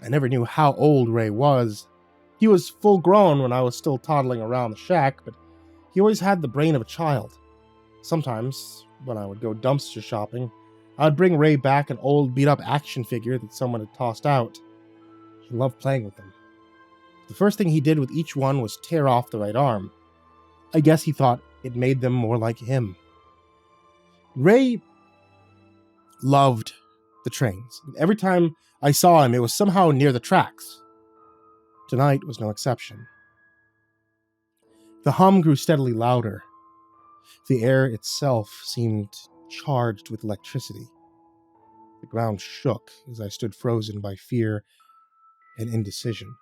I never knew how old Ray was. He was full grown when I was still toddling around the shack, but he always had the brain of a child. Sometimes, when I would go dumpster shopping, I would bring Ray back an old beat-up action figure that someone had tossed out. He loved playing with them. The first thing he did with each one was tear off the right arm. I guess he thought it made them more like him. Ray loved the trains. Every time I saw him, it was somehow near the tracks. Tonight was no exception. The hum grew steadily louder. The air itself seemed charged with electricity. The ground shook as I stood frozen by fear and indecision.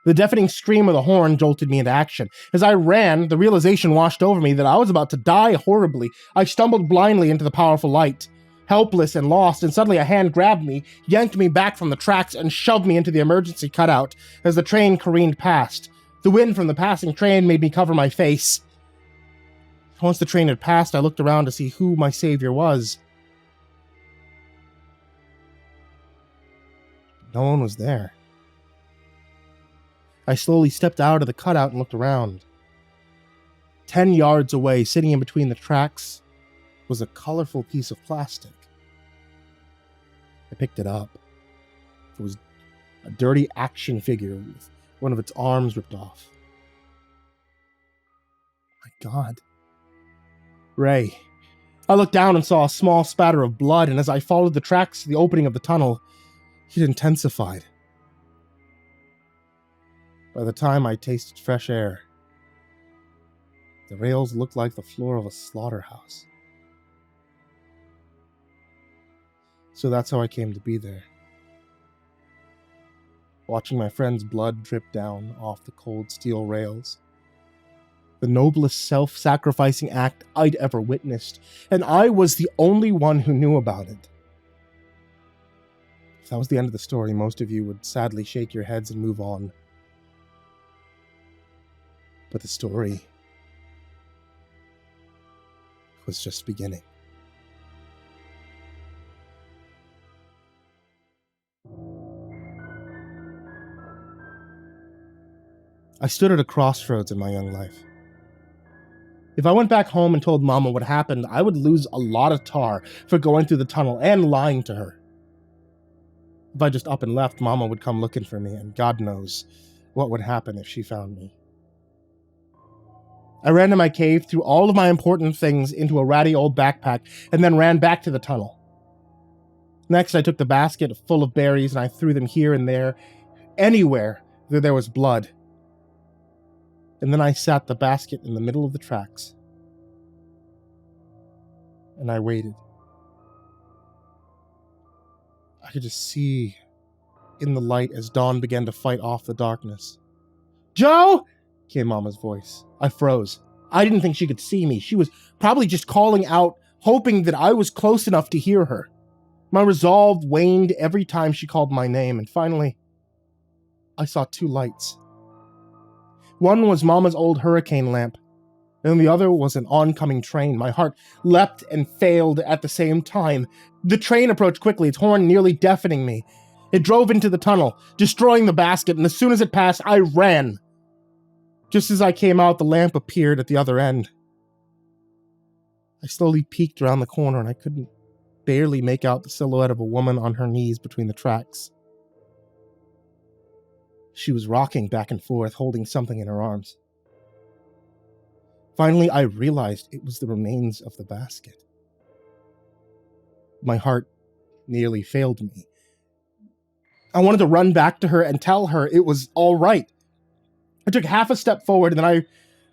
The deafening scream of the horn jolted me into action. As I ran, the realization washed over me that I was about to die horribly. I stumbled blindly into the powerful light, helpless and lost, and suddenly a hand grabbed me, yanked me back from the tracks, and shoved me into the emergency cutout as the train careened past. The wind from the passing train made me cover my face. Once the train had passed, I looked around to see who my savior was. No one was there. I slowly stepped out of the cutout and looked around. 10 yards away, sitting in between the tracks, was a colorful piece of plastic. I picked it up. It was a dirty action figure with one of its arms ripped off. My God. Ray. I looked down and saw a small spatter of blood, and as I followed the tracks to the opening of the tunnel, it intensified. By the time I tasted fresh air, the rails looked like the floor of a slaughterhouse. So that's how I came to be there. Watching my friend's blood drip down off the cold steel rails. The noblest self-sacrificing act I'd ever witnessed, and I was the only one who knew about it. If that was the end of the story, most of you would sadly shake your heads and move on. But the story was just beginning. I stood at a crossroads in my young life. If I went back home and told Mama what happened, I would lose a lot of tar for going through the tunnel and lying to her. If I just up and left, Mama would come looking for me, and God knows what would happen if she found me. I ran to my cave, threw all of my important things into a ratty old backpack, and then ran back to the tunnel. Next, I took the basket full of berries and I threw them here and there, anywhere where there was blood. And then I sat the basket in the middle of the tracks. And I waited. I could just see in the light as dawn began to fight off the darkness. "Joe!" came Mama's voice. I froze. I didn't think she could see me. She was probably just calling out, hoping that I was close enough to hear her. My resolve waned every time she called my name, and finally, I saw two lights. One was Mama's old hurricane lamp, and the other was an oncoming train. My heart leapt and failed at the same time. The train approached quickly, its horn nearly deafening me. It drove into the tunnel, destroying the basket, and as soon as it passed, I ran. Just as I came out, the lamp appeared at the other end. I slowly peeked around the corner, and I couldn't barely make out the silhouette of a woman on her knees between the tracks. She was rocking back and forth, holding something in her arms. Finally, I realized it was the remains of the basket. My heart nearly failed me. I wanted to run back to her and tell her it was all right. I took half a step forward, and then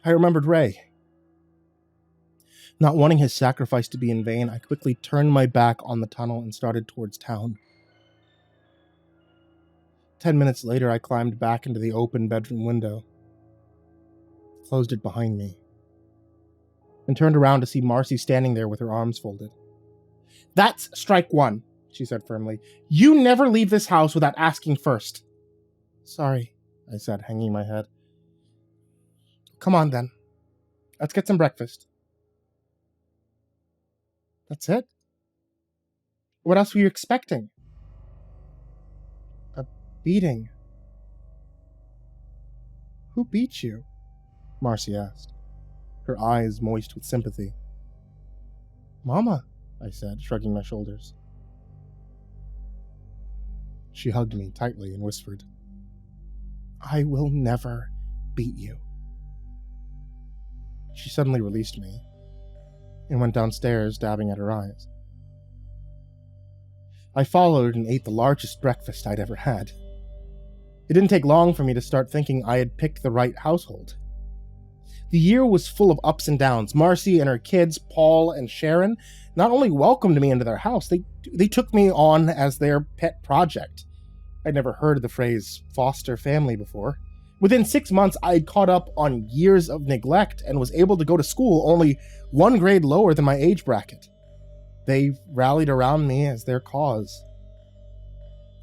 I remembered Ray. Not wanting his sacrifice to be in vain, I quickly turned my back on the tunnel and started towards town. 10 minutes later, I climbed back into the open bedroom window, closed it behind me, and turned around to see Marcy standing there with her arms folded. "That's strike one," she said firmly. "You never leave this house without asking first." "Sorry," I said, hanging my head. "Come on, then. Let's get some breakfast." "That's it? What else were you expecting?" "A beating." "Who beat you?" Marcy asked, her eyes moist with sympathy. "Mama," I said, shrugging my shoulders. She hugged me tightly and whispered, "I will never beat you." She suddenly released me and went downstairs, dabbing at her eyes. I followed and ate the largest breakfast I'd ever had. It didn't take long for me to start thinking I had picked the right household. The year was full of ups and downs. Marcy and her kids, Paul and Sharon, not only welcomed me into their house, they took me on as their pet project. I'd never heard of the phrase foster family before. Within 6 months, I'd caught up on years of neglect and was able to go to school only 1 grade lower than my age bracket. They rallied around me as their cause.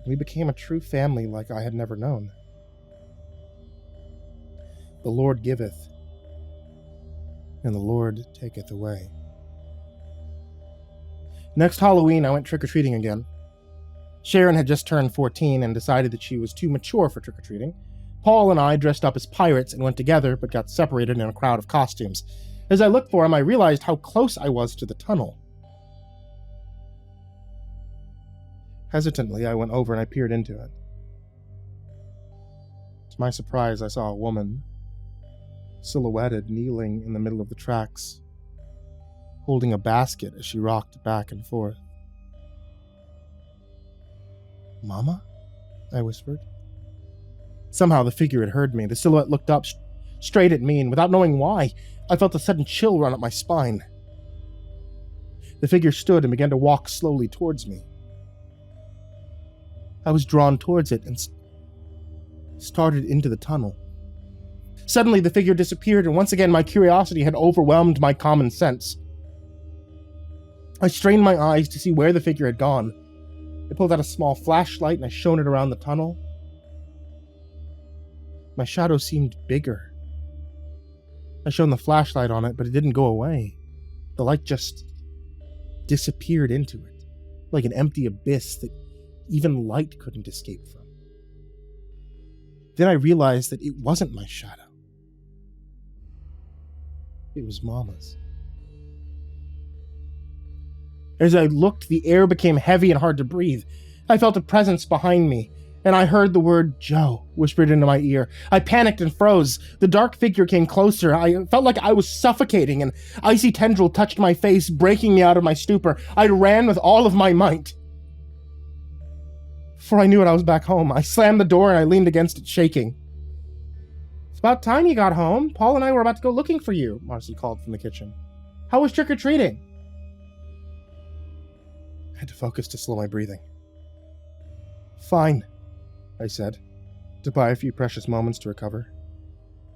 We became a true family like I had never known. The Lord giveth, and the Lord taketh away. Next Halloween, I went trick-or-treating again. Sharon had just turned 14 and decided that she was too mature for trick-or-treating. Paul and I dressed up as pirates and went together, but got separated in a crowd of costumes. As I looked for him, I realized how close I was to the tunnel. Hesitantly, I went over and I peered into it. To my surprise, I saw a woman, silhouetted, kneeling in the middle of the tracks, holding a basket as she rocked back and forth. "Mama?" I whispered. Somehow the figure had heard me. The silhouette looked up straight at me, and without knowing why, I felt a sudden chill run up my spine. The figure stood and began to walk slowly towards me. I was drawn towards it and started into the tunnel. Suddenly, the figure disappeared, and once again my curiosity had overwhelmed my common sense. I strained my eyes to see where the figure had gone. I pulled out a small flashlight and I shone it around the tunnel. My shadow seemed bigger. I shone the flashlight on it, but it didn't go away. The light just disappeared into it, like an empty abyss that even light couldn't escape from. Then I realized that it wasn't my shadow. It was Mama's. As I looked, the air became heavy and hard to breathe. I felt a presence behind me, and I heard the word "Joe" whispered into my ear. I panicked and froze. The dark figure came closer. I felt like I was suffocating. An icy tendril touched my face, breaking me out of my stupor. I ran with all of my might. Before I knew it, I was back home. I slammed the door and I leaned against it, shaking. "It's about time you got home. Paul and I were about to go looking for you," Marcy called from the kitchen. "How was trick-or-treating?" I had to focus to slow my breathing. "Fine," I said, to buy a few precious moments to recover.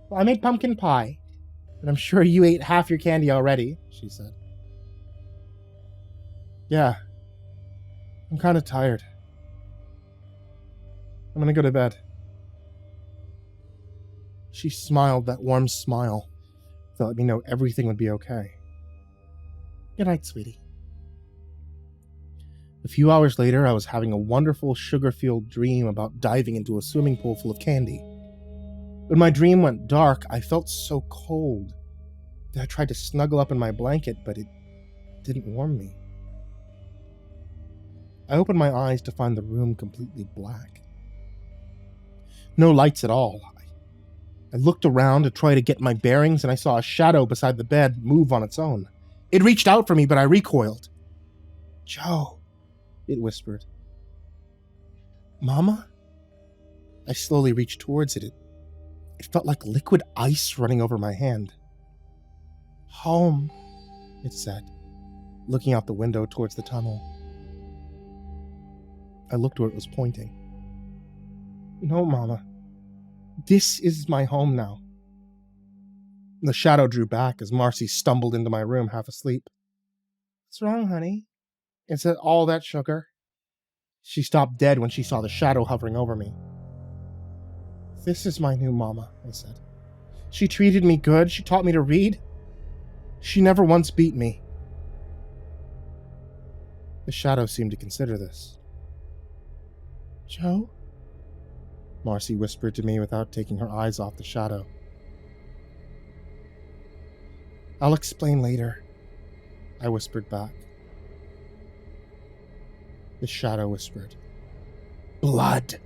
"Well, I made pumpkin pie, but I'm sure you ate half your candy already," she said. "Yeah, I'm kind of tired. I'm gonna go to bed." She smiled that warm smile that let me know everything would be okay. "Good night, sweetie." A few hours later, I was having a wonderful sugar-filled dream about diving into a swimming pool full of candy. When my dream went dark, I felt so cold that I tried to snuggle up in my blanket, but it didn't warm me. I opened my eyes to find the room completely black. No lights at all. I looked around to try to get my bearings, and I saw a shadow beside the bed move on its own. It reached out for me, but I recoiled. "Joe," it whispered. "Mama?" I slowly reached towards it. It felt like liquid ice running over my hand. "Home," it said, looking out the window towards the tunnel. I looked where it was pointing. "No, Mama. This is my home now." The shadow drew back as Marcy stumbled into my room half asleep. "What's wrong, honey? Is it all that sugar?" She stopped dead when she saw the shadow hovering over me. "This is my new Mama," I said. "She treated me good. She taught me to read. She never once beat me." The shadow seemed to consider this. "Joe?" Marcy whispered to me without taking her eyes off the shadow. "I'll explain later," I whispered back. The shadow whispered, "Blood."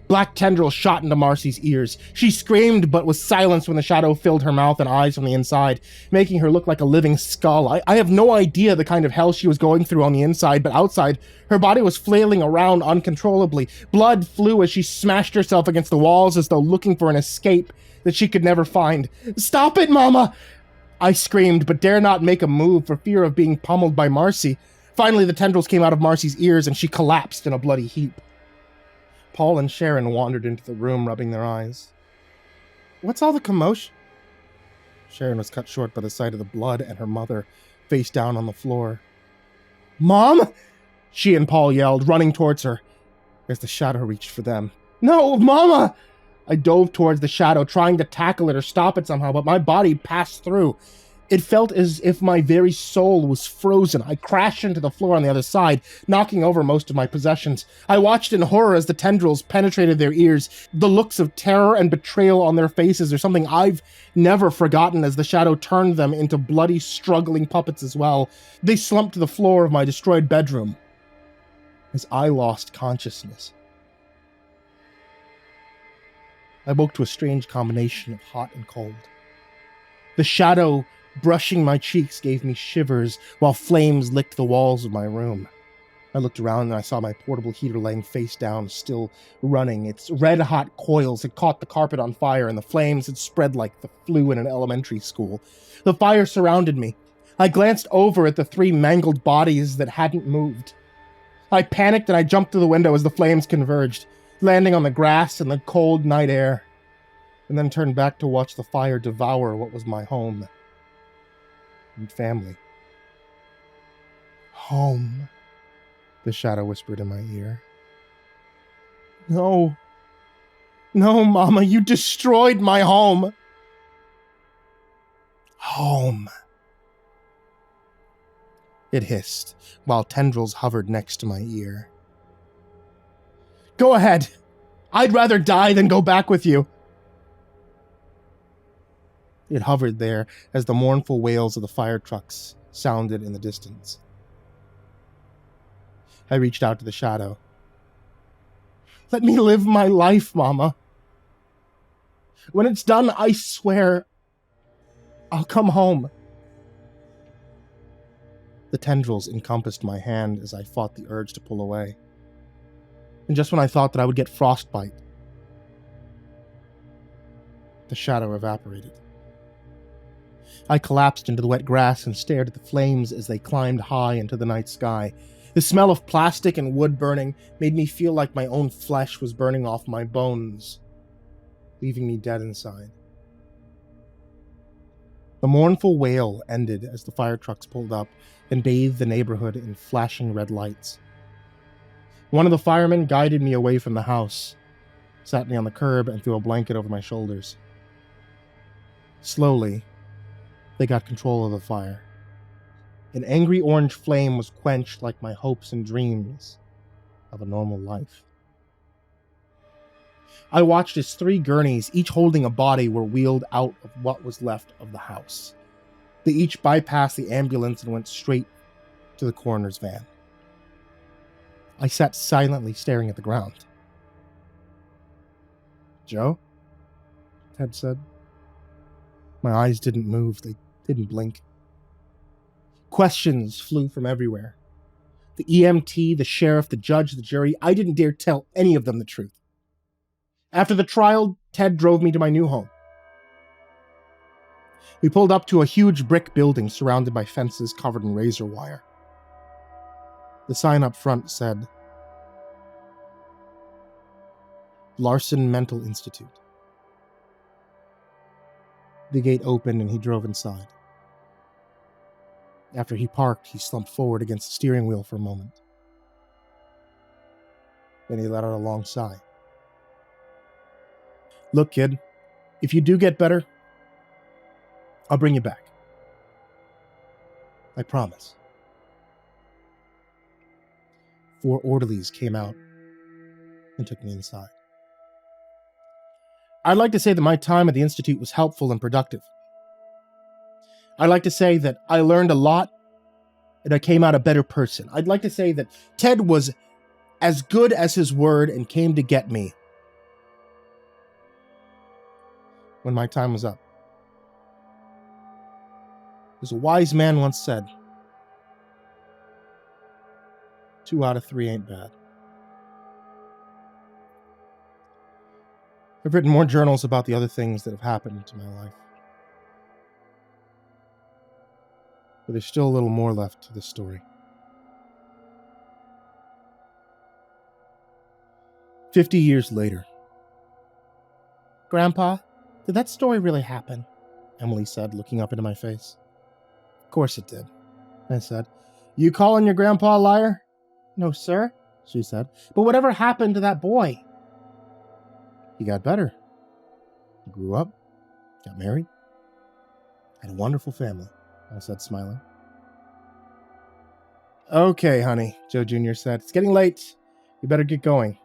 Black tendrils shot into Marcy's ears. She screamed, but was silenced when the shadow filled her mouth and eyes from the inside, making her look like a living skull. I have no idea the kind of hell she was going through on the inside, but outside, her body was flailing around uncontrollably. Blood flew as she smashed herself against the walls as though looking for an escape that she could never find. "Stop it, Mama!" I screamed, but dare not make a move for fear of being pummeled by Marcy. Finally, the tendrils came out of Marcy's ears and she collapsed in a bloody heap. Paul and Sharon wandered into the room, rubbing their eyes. "What's all the commotion?" Sharon was cut short by the sight of the blood and her mother, face down on the floor. "Mom!" she and Paul yelled, running towards her, as the shadow reached for them. "No, Mama!" I dove towards the shadow, trying to tackle it or stop it somehow, but my body passed through. It felt as if my very soul was frozen. I crashed into the floor on the other side, knocking over most of my possessions. I watched in horror as the tendrils penetrated their ears. The looks of terror and betrayal on their faces are something I've never forgotten as the shadow turned them into bloody, struggling puppets as well. They slumped to the floor of my destroyed bedroom as I lost consciousness. I woke to a strange combination of hot and cold. The shadow brushing my cheeks gave me shivers, while flames licked the walls of my room. I looked around and I saw my portable heater laying face down, still running. Its red-hot coils had caught the carpet on fire, and the flames had spread like the flu in an elementary school. The fire surrounded me. I glanced over at the 3 mangled bodies that hadn't moved. I panicked and I jumped to the window as the flames converged, landing on the grass and the cold night air, and then turned back to watch the fire devour what was my home and family. Home, the shadow whispered in my ear. No. No, Mama, you destroyed my home. Home. It hissed, while tendrils hovered next to my ear. Go ahead. I'd rather die than go back with you. It hovered there as the mournful wails of the fire trucks sounded in the distance. I reached out to the shadow. Let me live my life, Mama. When it's done, I swear I'll come home. The tendrils encompassed my hand as I fought the urge to pull away. And just when I thought that I would get frostbite, the shadow evaporated. I collapsed into the wet grass and stared at the flames as they climbed high into the night sky. The smell of plastic and wood burning made me feel like my own flesh was burning off my bones, leaving me dead inside. The mournful wail ended as the fire trucks pulled up and bathed the neighborhood in flashing red lights. One of the firemen guided me away from the house, sat me on the curb, and threw a blanket over my shoulders. Slowly, they got control of the fire. An angry orange flame was quenched like my hopes and dreams of a normal life. I watched as 3 gurneys, each holding a body, were wheeled out of what was left of the house. They each bypassed the ambulance and went straight to the coroner's van. I sat silently staring at the ground. Joe? Ted said. My eyes didn't move. They didn't blink. Questions flew from everywhere. The EMT, the sheriff, the judge, the jury. I didn't dare tell any of them the truth. After the trial, Ted drove me to my new home. We pulled up to a huge brick building surrounded by fences covered in razor wire. The sign up front said, Larson Mental Institute. The gate opened and he drove inside. After he parked, he slumped forward against the steering wheel for a moment. Then he let out a long sigh. Look, kid, if you do get better, I'll bring you back. I promise. 4 orderlies came out and took me inside. I'd like to say that my time at the Institute was helpful and productive. I'd like to say that I learned a lot and I came out a better person. I'd like to say that Ted was as good as his word and came to get me when my time was up. As a wise man once said, 2 out of 3 ain't bad. I've written more journals about the other things that have happened to my life. But there's still a little more left to this story. 50 years later. Grandpa, did that story really happen? Emily said, looking up into my face. Of course it did, I said. You calling your grandpa a liar? No, sir, she said. But whatever happened to that boy? He got better, I grew up, got married, had a wonderful family, I said, smiling. Okay, honey, Joe Jr. said. It's getting late. You better get going.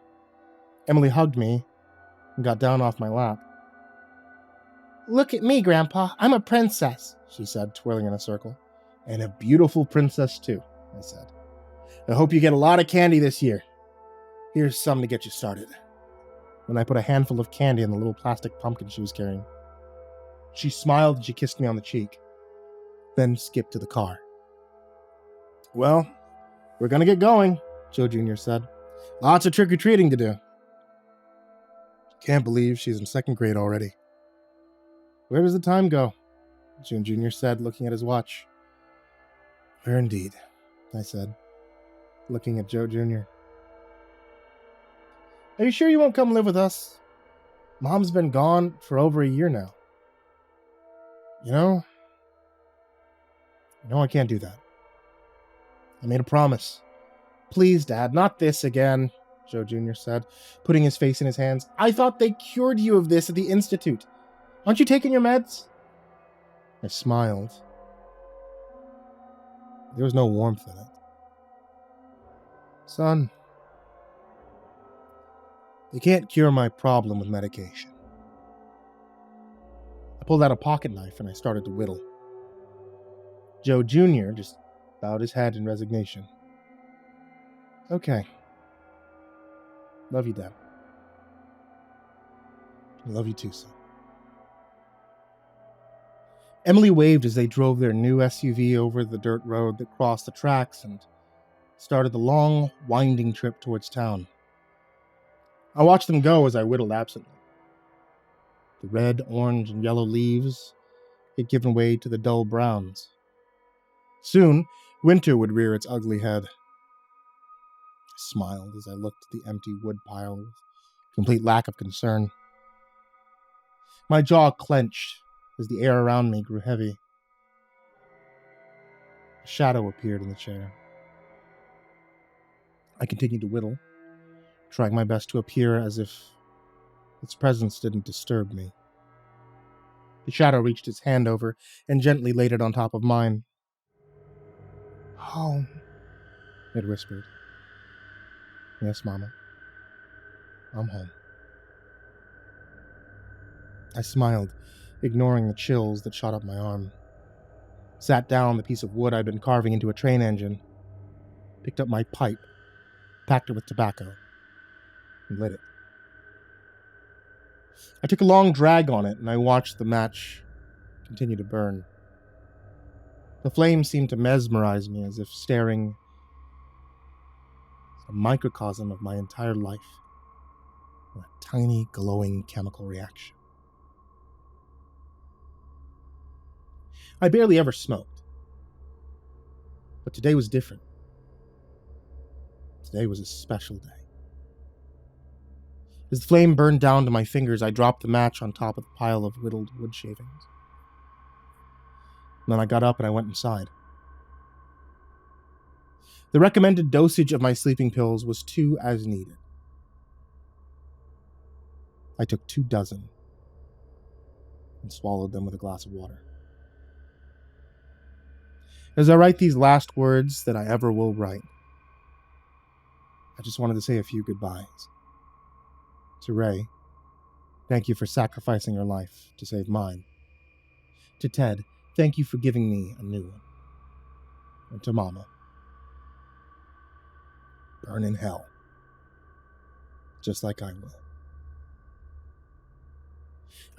Emily hugged me and got down off my lap. Look at me, Grandpa. I'm a princess, she said, twirling in a circle. And a beautiful princess, too, I said. I hope you get a lot of candy this year. Here's some to get you started. Then I put a handful of candy in the little plastic pumpkin she was carrying. She smiled and she kissed me on the cheek, then skipped to the car. Well, we're gonna get going, Joe Jr. said. Lots of trick-or-treating to do. Can't believe she's in second grade already. Where does the time go? Joe Jr. said, looking at his watch. Where indeed, I said, looking at Joe Jr. Are you sure you won't come live with us? Mom's been gone for over a year now. You know, I can't do that. I made a promise. Please, Dad, not this again, Joe Jr. said, putting his face in his hands. I thought they cured you of this at the Institute. Aren't you taking your meds? I smiled. There was no warmth in it. Son, they can't cure my problem with medication. I pulled out a pocket knife and I started to whittle. Joe Jr. just bowed his head in resignation. Okay. Love you, Dad. I love you too, son. Emily waved as they drove their new SUV over the dirt road that crossed the tracks and started the long, winding trip towards town. I watched them go as I whittled absently. The red, orange, and yellow leaves had given way to the dull browns. Soon, winter would rear its ugly head. I smiled as I looked at the empty wood pile with complete lack of concern. My jaw clenched as the air around me grew heavy. A shadow appeared in the chair. I continued to whittle, trying my best to appear as if its presence didn't disturb me. The shadow reached its hand over and gently laid it on top of mine. Home, it whispered. Yes, Mama. I'm home. I smiled, ignoring the chills that shot up my arm. Sat down on the piece of wood I'd been carving into a train engine, picked up my pipe, packed it with tobacco, and lit it. I took a long drag on it, and I watched the match continue to burn. The flame seemed to mesmerize me, as if staring at a microcosm of my entire life, in a tiny, glowing chemical reaction. I barely ever smoked, but today was different. Today was a special day. As the flame burned down to my fingers, I dropped the match on top of the pile of whittled wood shavings. And then I got up and I went inside. The recommended dosage of my sleeping pills was 2 as needed. I took 2 dozen and swallowed them with a glass of water. As I write these last words that I ever will write, I just wanted to say a few goodbyes. To Ray, thank you for sacrificing your life to save mine. To Ted, thank you for giving me a new one. And to Mama, burn in hell, just like I will.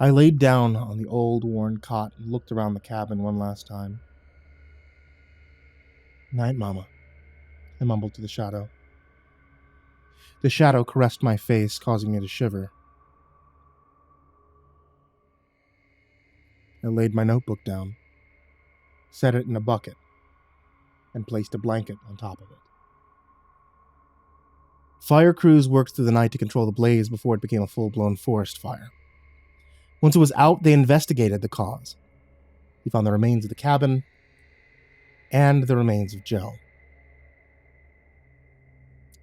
I laid down on the old worn cot and looked around the cabin one last time. Night, Mama, I mumbled to the shadow. The shadow caressed my face, causing me to shiver. I laid my notebook down, set it in a bucket, and placed a blanket on top of it. Fire crews worked through the night to control the blaze before it became a full-blown forest fire. Once it was out, they investigated the cause. They found the remains of the cabin and the remains of Joe.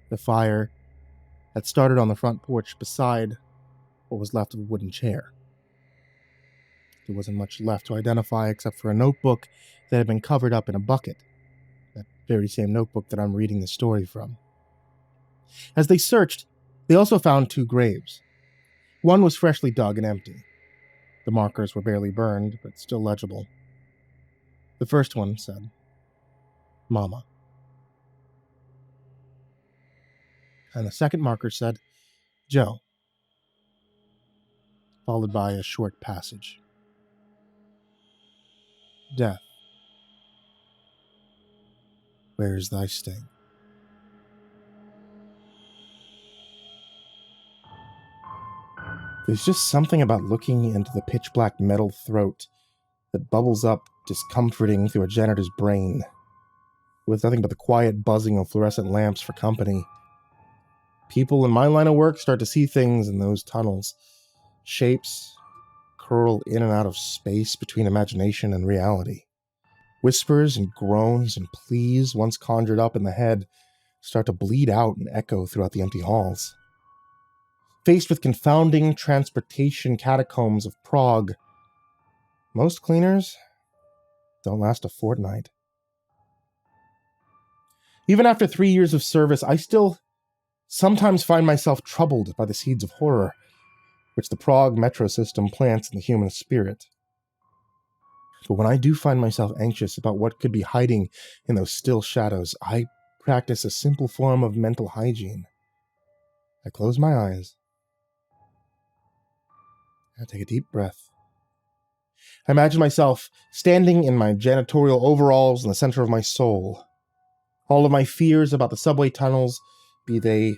The fire had started on the front porch beside what was left of a wooden chair. There wasn't much left to identify except for a notebook that had been covered up in a bucket. That very same notebook that I'm reading the story from. As they searched, they also found 2 graves. One was freshly dug and empty. The markers were barely burned, but still legible. The first one said, Mama. And the second marker said, Joe, followed by a short passage. Death, where is thy sting? There's just something about looking into the pitch-black metal throat that bubbles up discomforting through a janitor's brain, with nothing but the quiet buzzing of fluorescent lamps for company. People in my line of work start to see things in those tunnels. Shapes curl in and out of space between imagination and reality. Whispers and groans and pleas, once conjured up in the head, start to bleed out and echo throughout the empty halls. Faced with confounding transportation catacombs of Prague, most cleaners don't last a fortnight. Even after 3 years of service, I still sometimes find myself troubled by the seeds of horror which the Prague metro system plants in the human spirit. But when I do find myself anxious about what could be hiding in those still shadows, I practice a simple form of mental hygiene. I close my eyes. I take a deep breath. I imagine myself standing in my janitorial overalls in the center of my soul. All of my fears about the subway tunnels, be they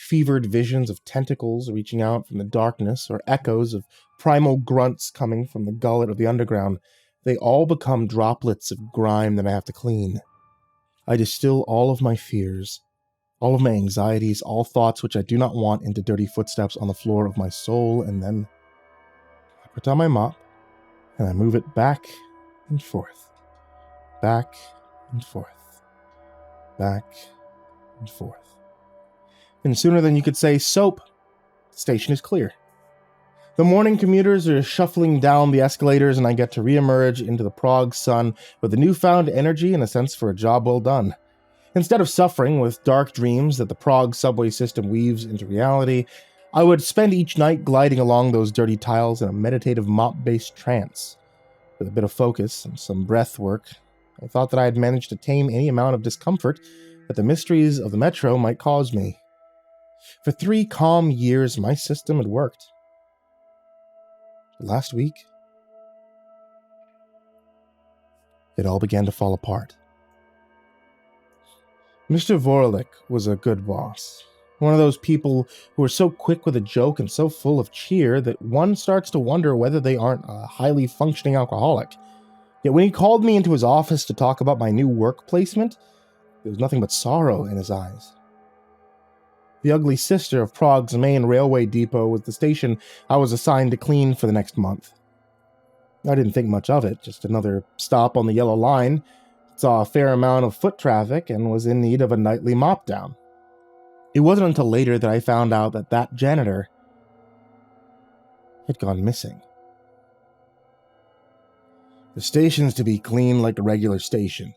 fevered visions of tentacles reaching out from the darkness or echoes of primal grunts coming from the gullet of the underground, they all become droplets of grime that I have to clean. I distill all of my fears, all of my anxieties, all thoughts which I do not want into dirty footsteps on the floor of my soul, and then I put down my mop and I move it back and forth, back and forth, back and forth. And sooner than you could say soap, the station is clear. The morning commuters are shuffling down the escalators, and I get to reemerge into the Prague sun with a newfound energy and a sense for a job well done. Instead of suffering with dark dreams that the Prague subway system weaves into reality, I would spend each night gliding along those dirty tiles in a meditative mop-based trance. With a bit of focus and some breath work, I thought that I had managed to tame any amount of discomfort that the mysteries of the metro might cause me. For 3 calm years, my system had worked. But last week, it all began to fall apart. Mr. Vorlik was a good boss. One of those people who are so quick with a joke and so full of cheer that one starts to wonder whether they aren't a highly functioning alcoholic. Yet when he called me into his office to talk about my new work placement, there was nothing but sorrow in his eyes. The ugly sister of Prague's main railway depot was the station I was assigned to clean for the next month. I didn't think much of it, just another stop on the yellow line, saw a fair amount of foot traffic, and was in need of a nightly mop down. It wasn't until later that I found out that that janitor had gone missing. The station's to be clean like a regular station,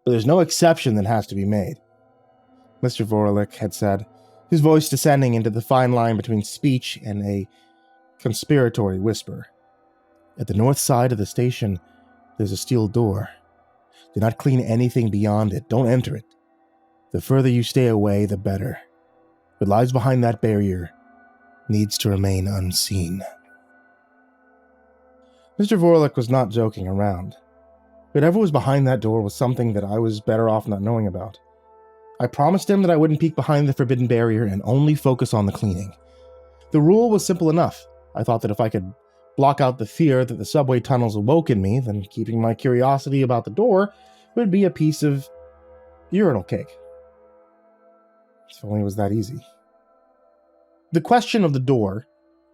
but there's no exception that has to be made, Mr. Vorlik had said, his voice descending into the fine line between speech and a conspiratory whisper. At the north side of the station, there's a steel door. Do not clean anything beyond it. Don't enter it. The further you stay away, the better. What lies behind that barrier needs to remain unseen. Mr. Vorlik was not joking around. Whatever was behind that door was something that I was better off not knowing about. I promised him that I wouldn't peek behind the forbidden barrier and only focus on the cleaning. The rule was simple enough. I thought that if I could block out the fear that the subway tunnels awoke in me, then keeping my curiosity about the door would be a piece of urinal cake. If only it was that easy. The question of the door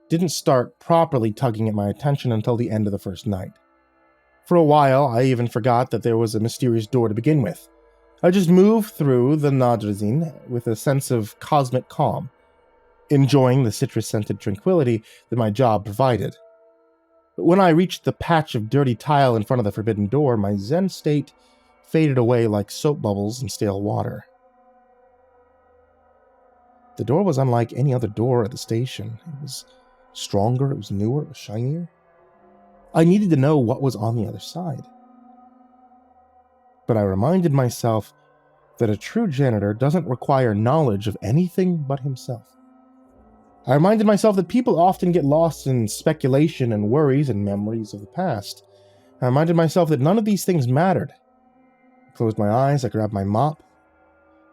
didn't start properly tugging at my attention until the end of the first night. For a while, I even forgot that there was a mysterious door to begin with. I just moved through the Nadrazin with a sense of cosmic calm, enjoying the citrus-scented tranquility that my job provided. When I reached the patch of dirty tile in front of the forbidden door, my zen state faded away like soap bubbles in stale water. The door was unlike any other door at the station. It was stronger, it was newer, it was shinier. I needed to know what was on the other side. But I reminded myself that a true janitor doesn't require knowledge of anything but himself. I reminded myself that people often get lost in speculation and worries and memories of the past. I reminded myself that none of these things mattered. I closed my eyes, I grabbed my mop.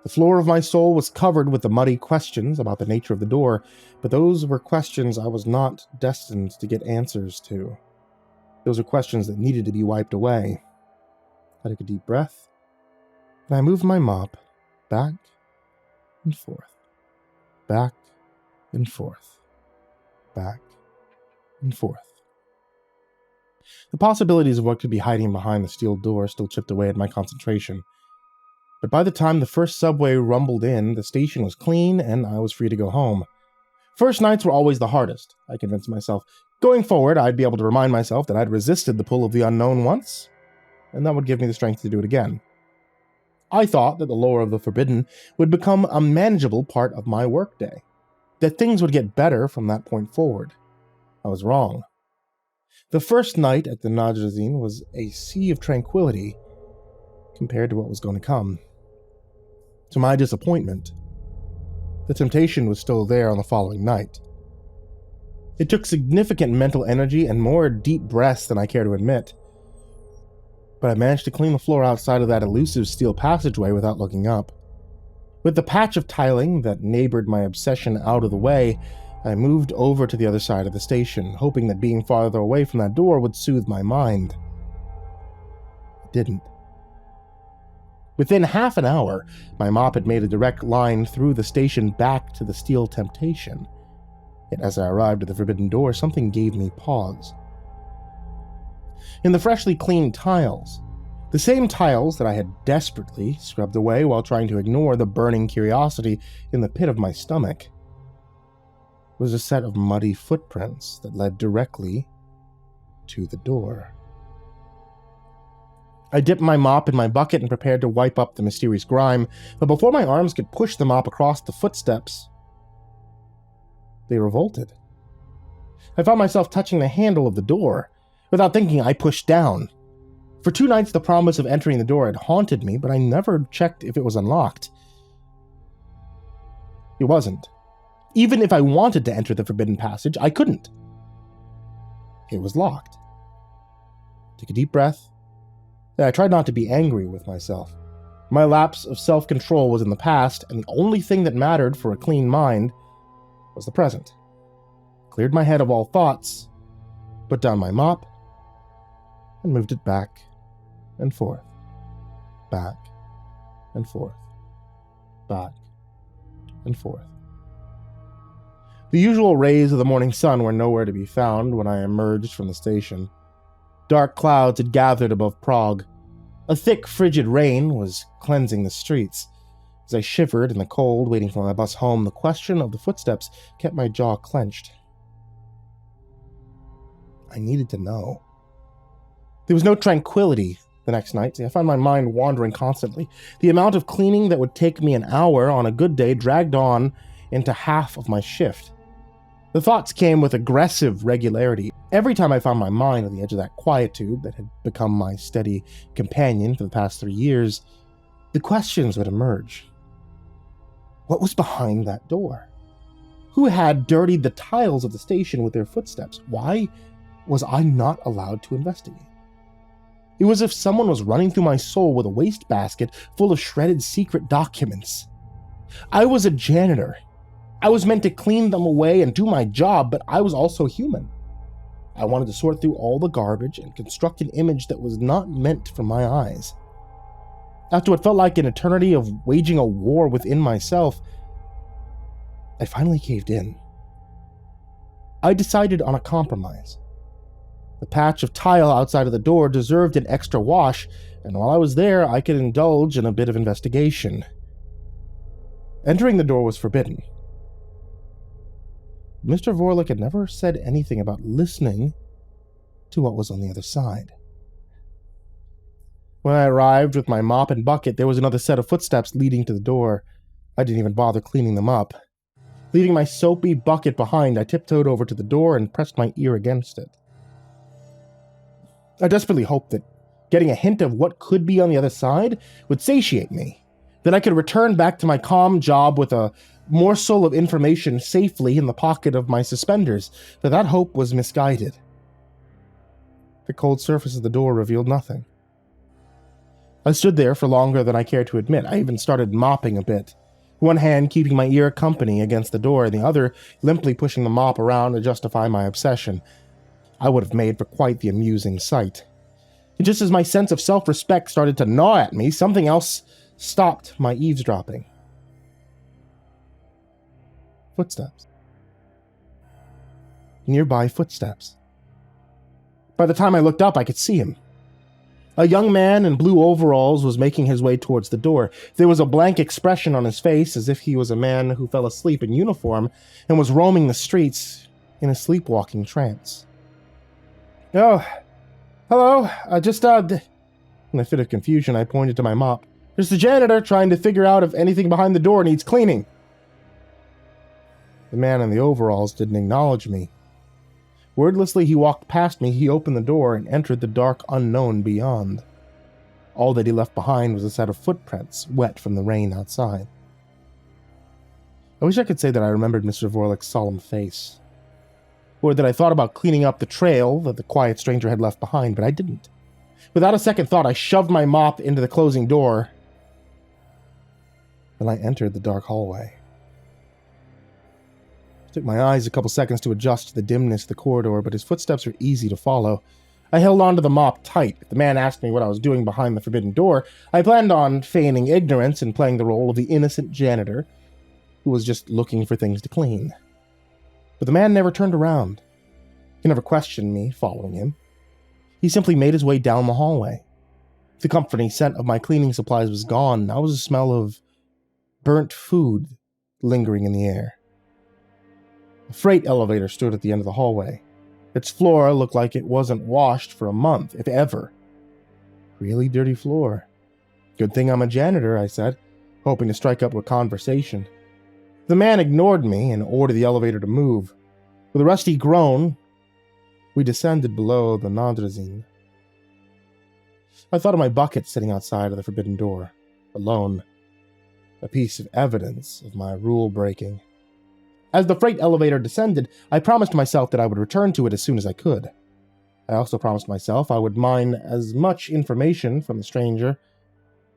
The floor of my soul was covered with the muddy questions about the nature of the door, but those were questions I was not destined to get answers to. Those were questions that needed to be wiped away. I took a deep breath, and I moved my mop back and forth, back and forth, back and forth. The possibilities of what could be hiding behind the steel door still chipped away at my concentration. But by the time the first subway rumbled in, the station was clean and I was free to go home. First nights were always the hardest, I convinced myself. Going forward, I'd be able to remind myself that I'd resisted the pull of the unknown once, and that would give me the strength to do it again. I thought that the lore of the forbidden would become a manageable part of my workday, that things would get better from that point forward. I was wrong. The first night at the Najazine was a sea of tranquility compared to what was going to come. To my disappointment, the temptation was still there on the following night. It took significant mental energy and more deep breaths than I care to admit, but I managed to clean the floor outside of that elusive steel passageway without looking up. With the patch of tiling that neighbored my obsession out of the way, I moved over to the other side of the station, hoping that being farther away from that door would soothe my mind. It didn't. Within half an hour, my mop had made a direct line through the station back to the steel temptation. Yet as I arrived at the forbidden door, something gave me pause. In the freshly cleaned tiles, the same tiles that I had desperately scrubbed away while trying to ignore the burning curiosity in the pit of my stomach, was a set of muddy footprints that led directly to the door. I dipped my mop in my bucket and prepared to wipe up the mysterious grime, but before my arms could push the mop across the footsteps, they revolted. I found myself touching the handle of the door. Without thinking, I pushed down. For 2 nights, the promise of entering the door had haunted me, but I never checked if it was unlocked. It wasn't. Even if I wanted to enter the forbidden passage, I couldn't. It was locked. Took a deep breath. I tried not to be angry with myself. My lapse of self-control was in the past, and the only thing that mattered for a clean mind was the present. Cleared my head of all thoughts, put down my mop, and moved it back and forth, back and forth, back and forth. The usual rays of the morning sun were nowhere to be found when I emerged from the station. Dark clouds had gathered above Prague. A thick, frigid rain was cleansing the streets. As I shivered in the cold, waiting for my bus home, the question of the footsteps kept my jaw clenched. I needed to know. There was no tranquility the next night. I found my mind wandering constantly. The amount of cleaning that would take me an hour on a good day dragged on into half of my shift. The thoughts came with aggressive regularity. Every time I found my mind on the edge of that quietude that had become my steady companion for the past 3 years, the questions would emerge. What was behind that door? Who had dirtied the tiles of the station with their footsteps? Why was I not allowed to investigate? It was as if someone was running through my soul with a wastebasket full of shredded secret documents. I was a janitor. I was meant to clean them away and do my job, but I was also human. I wanted to sort through all the garbage and construct an image that was not meant for my eyes. After what felt like an eternity of waging a war within myself, I finally caved in. I decided on a compromise. The patch of tile outside of the door deserved an extra wash, and while I was there, I could indulge in a bit of investigation. Entering the door was forbidden. Mr. Vorlik had never said anything about listening to what was on the other side. When I arrived with my mop and bucket, there was another set of footsteps leading to the door. I didn't even bother cleaning them up. Leaving my soapy bucket behind, I tiptoed over to the door and pressed my ear against it. I desperately hoped that getting a hint of what could be on the other side would satiate me, that I could return back to my calm job with a morsel of information safely in the pocket of my suspenders, but that hope was misguided. The cold surface of the door revealed nothing. I stood there for longer than I cared to admit. I even started mopping a bit, one hand keeping my ear company against the door, and the other limply pushing the mop around to justify my obsession. I would have made for quite the amusing sight. And just as my sense of self-respect started to gnaw at me, something else stopped my eavesdropping. Footsteps. Nearby footsteps. By the time I looked up, I could see him. A young man in blue overalls was making his way towards the door. There was a blank expression on his face, as if he was a man who fell asleep in uniform and was roaming the streets in a sleepwalking trance. "Oh, hello, In a fit of confusion, I pointed to my mop. "There's the janitor trying to figure out if anything behind the door needs cleaning." The man in the overalls didn't acknowledge me. Wordlessly, he walked past me, he opened the door, and entered the dark unknown beyond. All that he left behind was a set of footprints, wet from the rain outside. I wish I could say that I remembered Mr. Vorlich's solemn face, or that I thought about cleaning up the trail that the quiet stranger had left behind, but I didn't. Without a second thought, I shoved my mop into the closing door, and I entered the dark hallway. It took my eyes a couple seconds to adjust to the dimness of the corridor, but his footsteps were easy to follow. I held onto the mop tight. If the man asked me what I was doing behind the forbidden door, I planned on feigning ignorance and playing the role of the innocent janitor who was just looking for things to clean. But the man never turned around. He never questioned me following him. He simply made his way down the hallway. The comforting scent of my cleaning supplies was gone. Now was a smell of burnt food lingering in the air. A freight elevator stood at the end of the hallway. Its floor looked like it wasn't washed for a month, if ever. Really dirty floor. "Good thing I'm a janitor," I said, hoping to strike up a conversation. The man ignored me and ordered the elevator to move. With a rusty groan, we descended below the Nadrazine. I thought of my bucket sitting outside of the forbidden door, alone. A piece of evidence of my rule-breaking. As the freight elevator descended, I promised myself that I would return to it as soon as I could. I also promised myself I would mine as much information from the stranger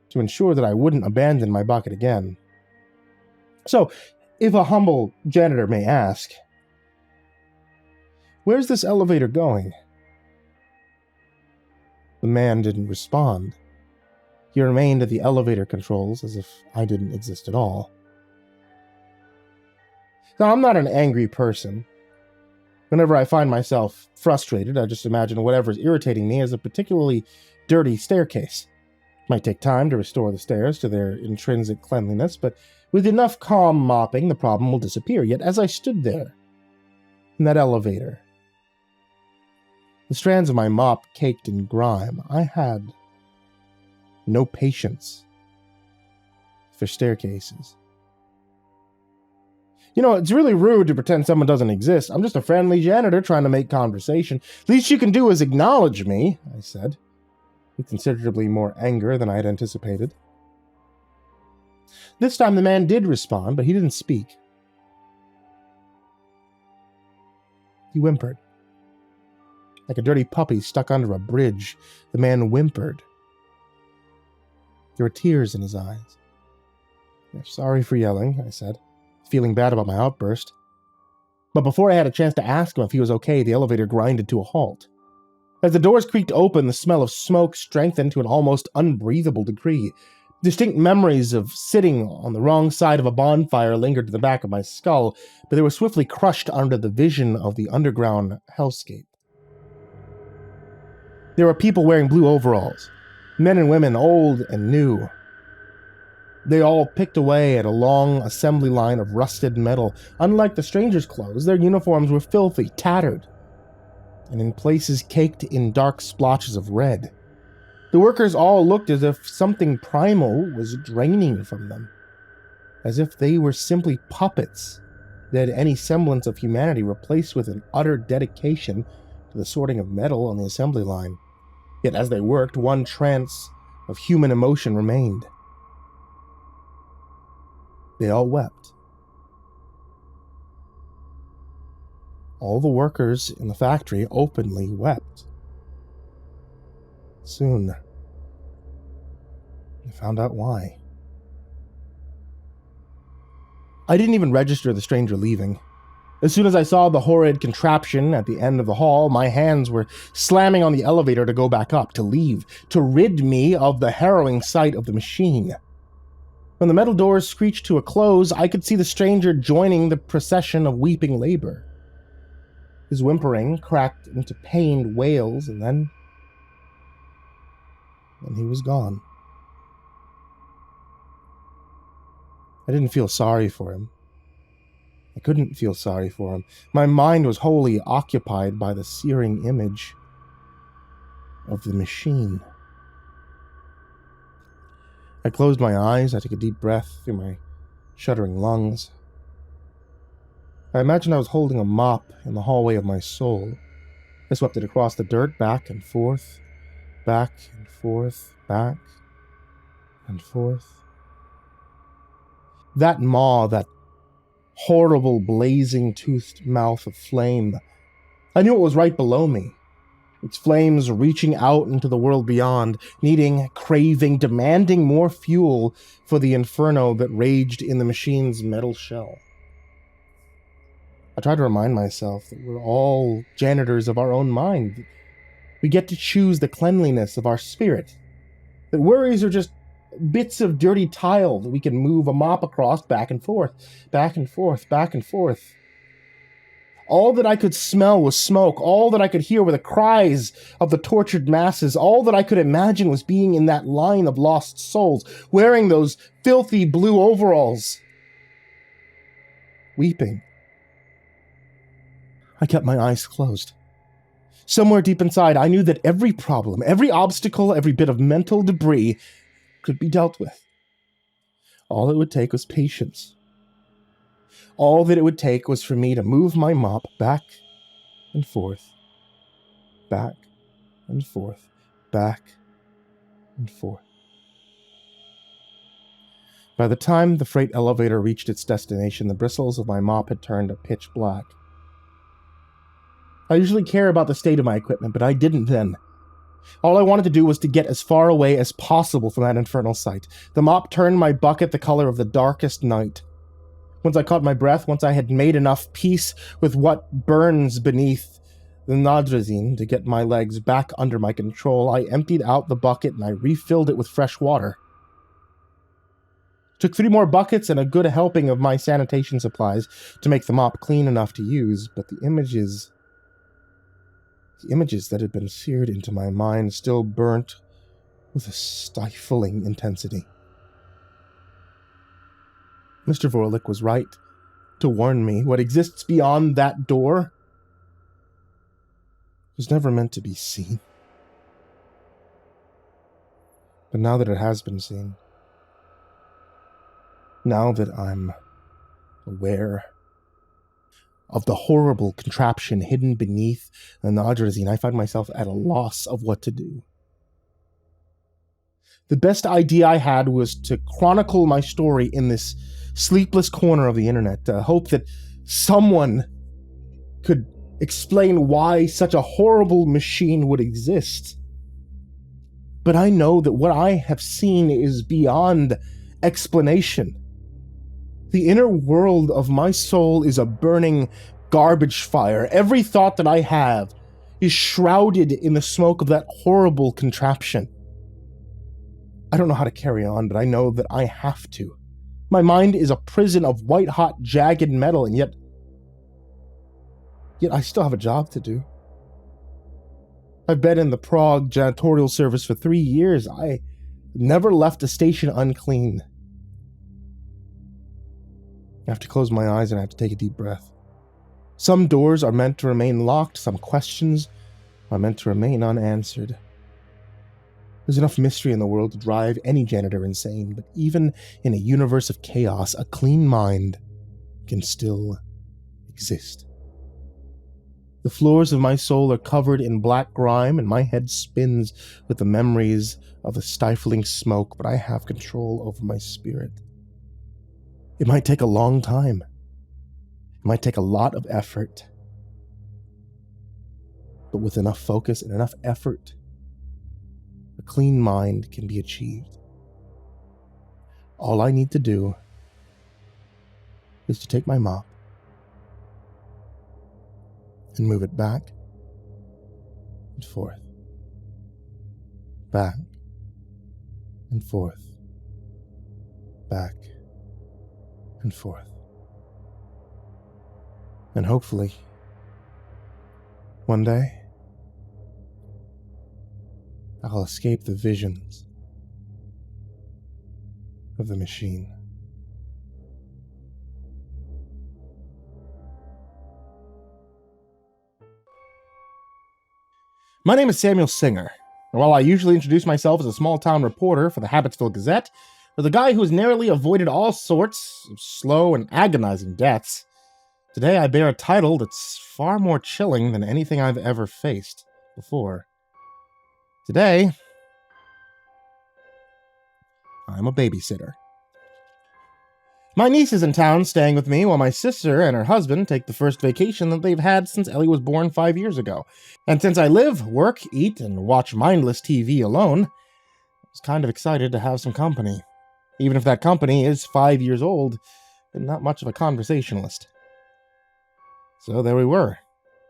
to ensure that I wouldn't abandon my bucket again. So, if a humble janitor may ask, "Where's this elevator going?" The man didn't respond. He remained at the elevator controls as if I didn't exist at all. Now, I'm not an angry person. Whenever I find myself frustrated, I just imagine whatever's irritating me as a particularly dirty staircase. It might take time to restore the stairs to their intrinsic cleanliness, but with enough calm mopping, the problem will disappear. Yet as I stood there, in that elevator, the strands of my mop caked in grime, I had no patience for staircases. You know, it's really rude to pretend someone doesn't exist. I'm just a friendly janitor trying to make conversation. Least you can do is acknowledge me, I said, with considerably more anger than I had anticipated. This time the man did respond, but he didn't speak. He whimpered. Like a dirty puppy stuck under a bridge, the man whimpered. There were tears in his eyes. "Sorry for yelling," I said, feeling bad about my outburst. But before I had a chance to ask him if he was okay, the elevator grinded to a halt. As the doors creaked open, the smell of smoke strengthened to an almost unbreathable degree. Distinct memories of sitting on the wrong side of a bonfire lingered to the back of my skull, but they were swiftly crushed under the vision of the underground hellscape. There were people wearing blue overalls, men and women, old and new. They all picked away at a long assembly line of rusted metal. Unlike the strangers' clothes, their uniforms were filthy, tattered. and in places caked in dark splotches of red. The workers all looked as if something primal was draining from them, as if they were simply puppets that had any semblance of humanity replaced with an utter dedication to the sorting of metal on the assembly line. Yet as they worked, one trance of human emotion remained. They all wept. All the workers in the factory openly wept. Soon, I found out why. I didn't even register the stranger leaving. As soon as I saw the horrid contraption at the end of the hall, my hands were slamming on the elevator to go back up, to leave, to rid me of the harrowing sight of the machine. When the metal doors screeched to a close, I could see the stranger joining the procession of weeping labor. His whimpering cracked into pained wails, and then he was gone. I didn't feel sorry for him. I couldn't feel sorry for him. My mind was wholly occupied by the searing image of the machine. I closed my eyes. I took a deep breath through my shuddering lungs. I imagined I was holding a mop in the hallway of my soul. I swept it across the dirt, back and forth, back and forth, back and forth. That maw, that horrible blazing toothed mouth of flame. I knew it was right below me, its flames reaching out into the world beyond, needing, craving, demanding more fuel for the inferno that raged in the machine's metal shell. I tried to remind myself that we're all janitors of our own mind. We get to choose the cleanliness of our spirit. That worries are just bits of dirty tile that we can move a mop across back and forth, back and forth, back and forth. All that I could smell was smoke. All that I could hear were the cries of the tortured masses. All that I could imagine was being in that line of lost souls, wearing those filthy blue overalls, weeping. I kept my eyes closed. Somewhere deep inside, I knew that every problem, every obstacle, every bit of mental debris could be dealt with. All it would take was patience. All that it would take was for me to move my mop back and forth, back and forth, back and forth. By the time the freight elevator reached its destination, the bristles of my mop had turned a pitch black. I usually care about the state of my equipment, but I didn't then. All I wanted to do was to get as far away as possible from that infernal sight. The mop turned my bucket the color of the darkest night. Once I caught my breath, once I had made enough peace with what burns beneath the nadrazine to get my legs back under my control, I emptied out the bucket and I refilled it with fresh water. It took 3 more buckets and a good helping of my sanitation supplies to make the mop clean enough to use, but the images that had been seared into my mind still burnt with a stifling intensity. Mr. Vorlich was right to warn me. What exists beyond that door was never meant to be seen. But now that it has been seen, now that I'm aware of the horrible contraption hidden beneath the nadrazine, I find myself at a loss of what to do. The best idea I had was to chronicle my story in this sleepless corner of the internet, to hope that someone could explain why such a horrible machine would exist. But I know that what I have seen is beyond explanation. The inner world of my soul is a burning garbage fire. Every thought that I have is shrouded in the smoke of that horrible contraption. I don't know how to carry on, but I know that I have to. My mind is a prison of white-hot, jagged metal, and yet I still have a job to do. I've been in the Prague janitorial service for 3 years. I never left a station unclean. I have to close my eyes and I have to take a deep breath. Some doors are meant to remain locked, some questions are meant to remain unanswered. There's enough mystery in the world to drive any janitor insane, but even in a universe of chaos, a clean mind can still exist. The floors of my soul are covered in black grime, and my head spins with the memories of the stifling smoke, but I have control over my spirit. It might take a long time. It might take a lot of effort. But with enough focus and enough effort, a clean mind can be achieved. All I need to do is to take my mop and move it back and forth, back and forth, back and forth. And hopefully, one day, I'll escape the visions of the machine. My name is Samuel Singer, and while I usually introduce myself as a small-town reporter for the Habitsville Gazette, or the guy who has narrowly avoided all sorts of slow and agonizing deaths, today I bear a title that's far more chilling than anything I've ever faced before. Today, I'm a babysitter. My niece is in town staying with me while my sister and her husband take the first vacation that they've had since Ellie was born 5 years ago. And since I live, work, eat, and watch mindless TV alone, I was kind of excited to have some company. Even if that company is 5 years old and not much of a conversationalist. So there we were,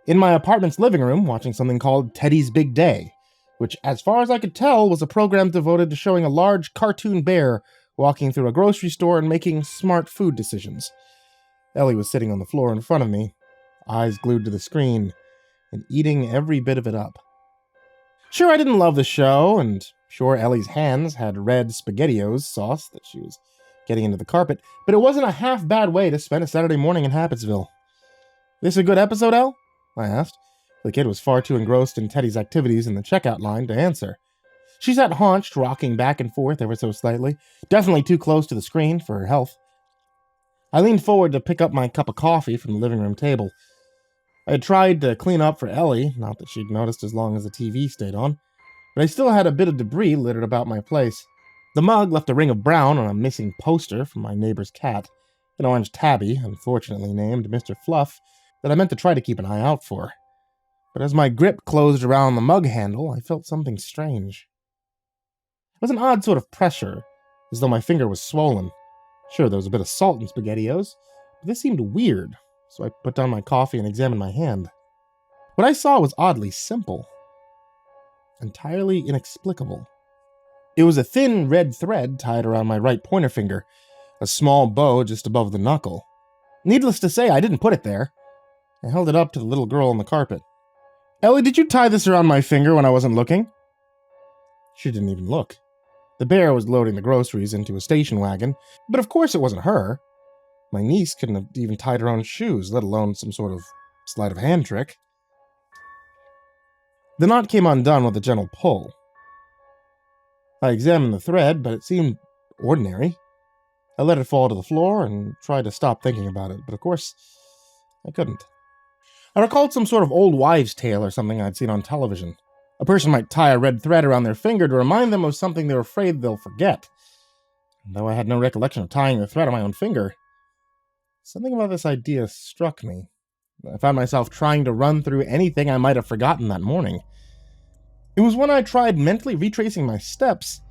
in my apartment's living room watching something called Teddy's Big Day, which, as far as I could tell, was a program devoted to showing a large cartoon bear walking through a grocery store and making smart food decisions. Ellie was sitting on the floor in front of me, eyes glued to the screen, and eating every bit of it up. Sure, I didn't love the show, and sure, Ellie's hands had red SpaghettiOs sauce that she was getting into the carpet, but it wasn't a half-bad way to spend a Saturday morning in Habitsville. "This a good episode, Elle?" I asked. The kid was far too engrossed in Teddy's activities in the checkout line to answer. She sat haunched, rocking back and forth ever so slightly, definitely too close to the screen for her health. I leaned forward to pick up my cup of coffee from the living room table. I had tried to clean up for Ellie, not that she'd noticed as long as the TV stayed on, but I still had a bit of debris littered about my place. The mug left a ring of brown on a missing poster from my neighbor's cat, an orange tabby, unfortunately named Mr. Fluff, that I meant to try to keep an eye out for. But as my grip closed around the mug handle, I felt something strange. It was an odd sort of pressure, as though my finger was swollen. Sure, there was a bit of salt in SpaghettiOs, but this seemed weird, so I put down my coffee and examined my hand. What I saw was oddly simple. Entirely inexplicable. It was a thin red thread tied around my right pointer finger, a small bow just above the knuckle. Needless to say, I didn't put it there. I held it up to the little girl on the carpet. "Ellie, did you tie this around my finger when I wasn't looking?" She didn't even look. The bear was loading the groceries into a station wagon, but of course it wasn't her. My niece couldn't have even tied her own shoes, let alone some sort of sleight of hand trick. The knot came undone with a gentle pull. I examined the thread, but it seemed ordinary. I let it fall to the floor and tried to stop thinking about it, but of course, I couldn't. I recalled some sort of old wives' tale or something I'd seen on television. A person might tie a red thread around their finger to remind them of something they're afraid they'll forget. And though I had no recollection of tying the thread on my own finger, something about this idea struck me. I found myself trying to run through anything I might have forgotten that morning. It was when I tried mentally retracing my steps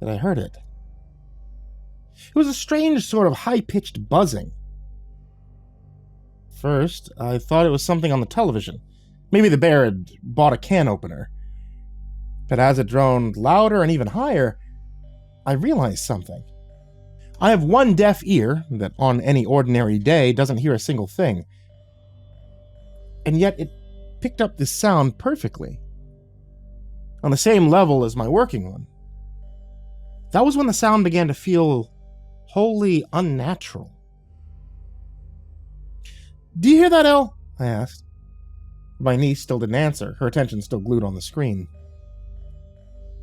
that I heard it. It was a strange sort of high-pitched buzzing. First, I thought it was something on the television. Maybe the bear had bought a can opener. But as it droned louder and even higher, I realized something. I have one deaf ear that on any ordinary day doesn't hear a single thing. And yet it picked up this sound perfectly. On the same level as my working one. That was when the sound began to feel wholly unnatural. Do you hear that, Elle? I asked. My niece still didn't answer, her attention still glued on the screen.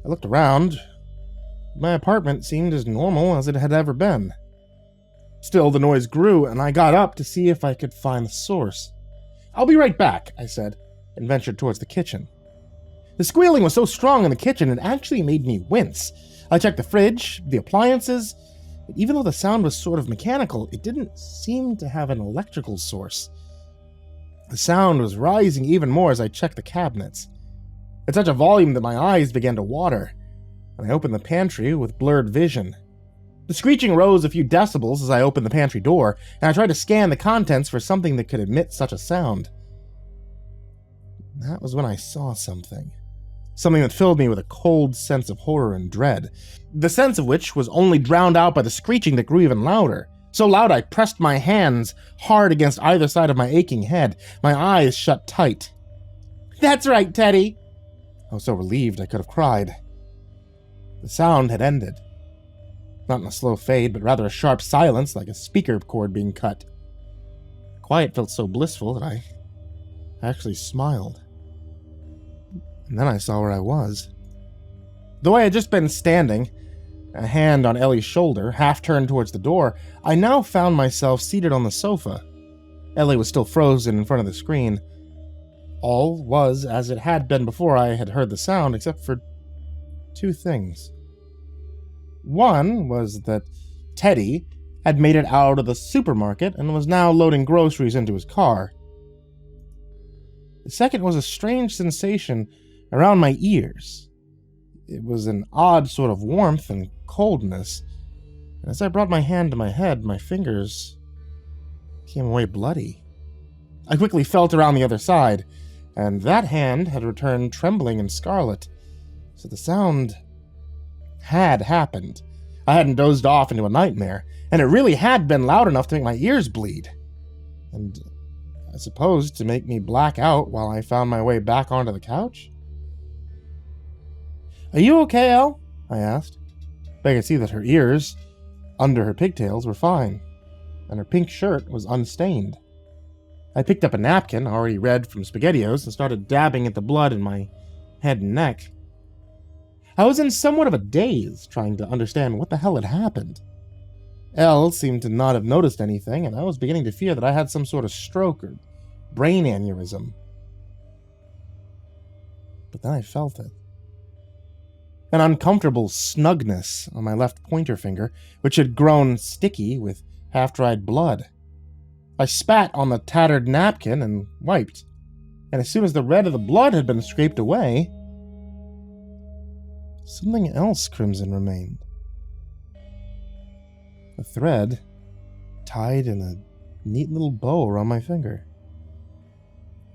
I looked around. My apartment seemed as normal as it had ever been. Still, the noise grew, and I got up to see if I could find the source. I'll be right back, I said, and ventured towards the kitchen. The squealing was so strong in the kitchen it actually made me wince. I checked the fridge, the appliances, but even though the sound was sort of mechanical, it didn't seem to have an electrical source. The sound was rising even more as I checked the cabinets. At such a volume that my eyes began to water, and I opened the pantry with blurred vision. The screeching rose a few decibels as I opened the pantry door, and I tried to scan the contents for something that could emit such a sound. That was when I saw something. Something that filled me with a cold sense of horror and dread, the sense of which was only drowned out by the screeching that grew even louder. So loud I pressed my hands hard against either side of my aching head, my eyes shut tight. "That's right, Teddy!" I was so relieved I could have cried. The sound had ended. Not in a slow fade, but rather a sharp silence like a speaker cord being cut. The quiet felt so blissful that I actually smiled. And then I saw where I was. Though I had just been standing, a hand on Ellie's shoulder, half turned towards the door, I now found myself seated on the sofa. Ellie was still frozen in front of the screen. All was as it had been before I had heard the sound, except for two things. One was that Teddy had made it out of the supermarket and was now loading groceries into his car. The second was a strange sensation around my ears. It was an odd sort of warmth and coldness, and as I brought my hand to my head, my fingers came away bloody. I quickly felt around the other side, and that hand had returned trembling and scarlet, so the sound had happened. I hadn't dozed off into a nightmare, and it really had been loud enough to make my ears bleed. And I suppose to make me black out while I found my way back onto the couch? "Are you okay, Elle?" I asked. But I could see that her ears, under her pigtails, were fine, and her pink shirt was unstained. I picked up a napkin, already red from SpaghettiOs, and started dabbing at the blood in my head and neck. I was in somewhat of a daze, trying to understand what the hell had happened. Elle seemed to not have noticed anything, and I was beginning to fear that I had some sort of stroke or brain aneurysm. But then I felt it. An uncomfortable snugness on my left pointer finger, which had grown sticky with half-dried blood. I spat on the tattered napkin and wiped, and as soon as the red of the blood had been scraped away, something else crimson remained. A thread tied in a neat little bow around my finger.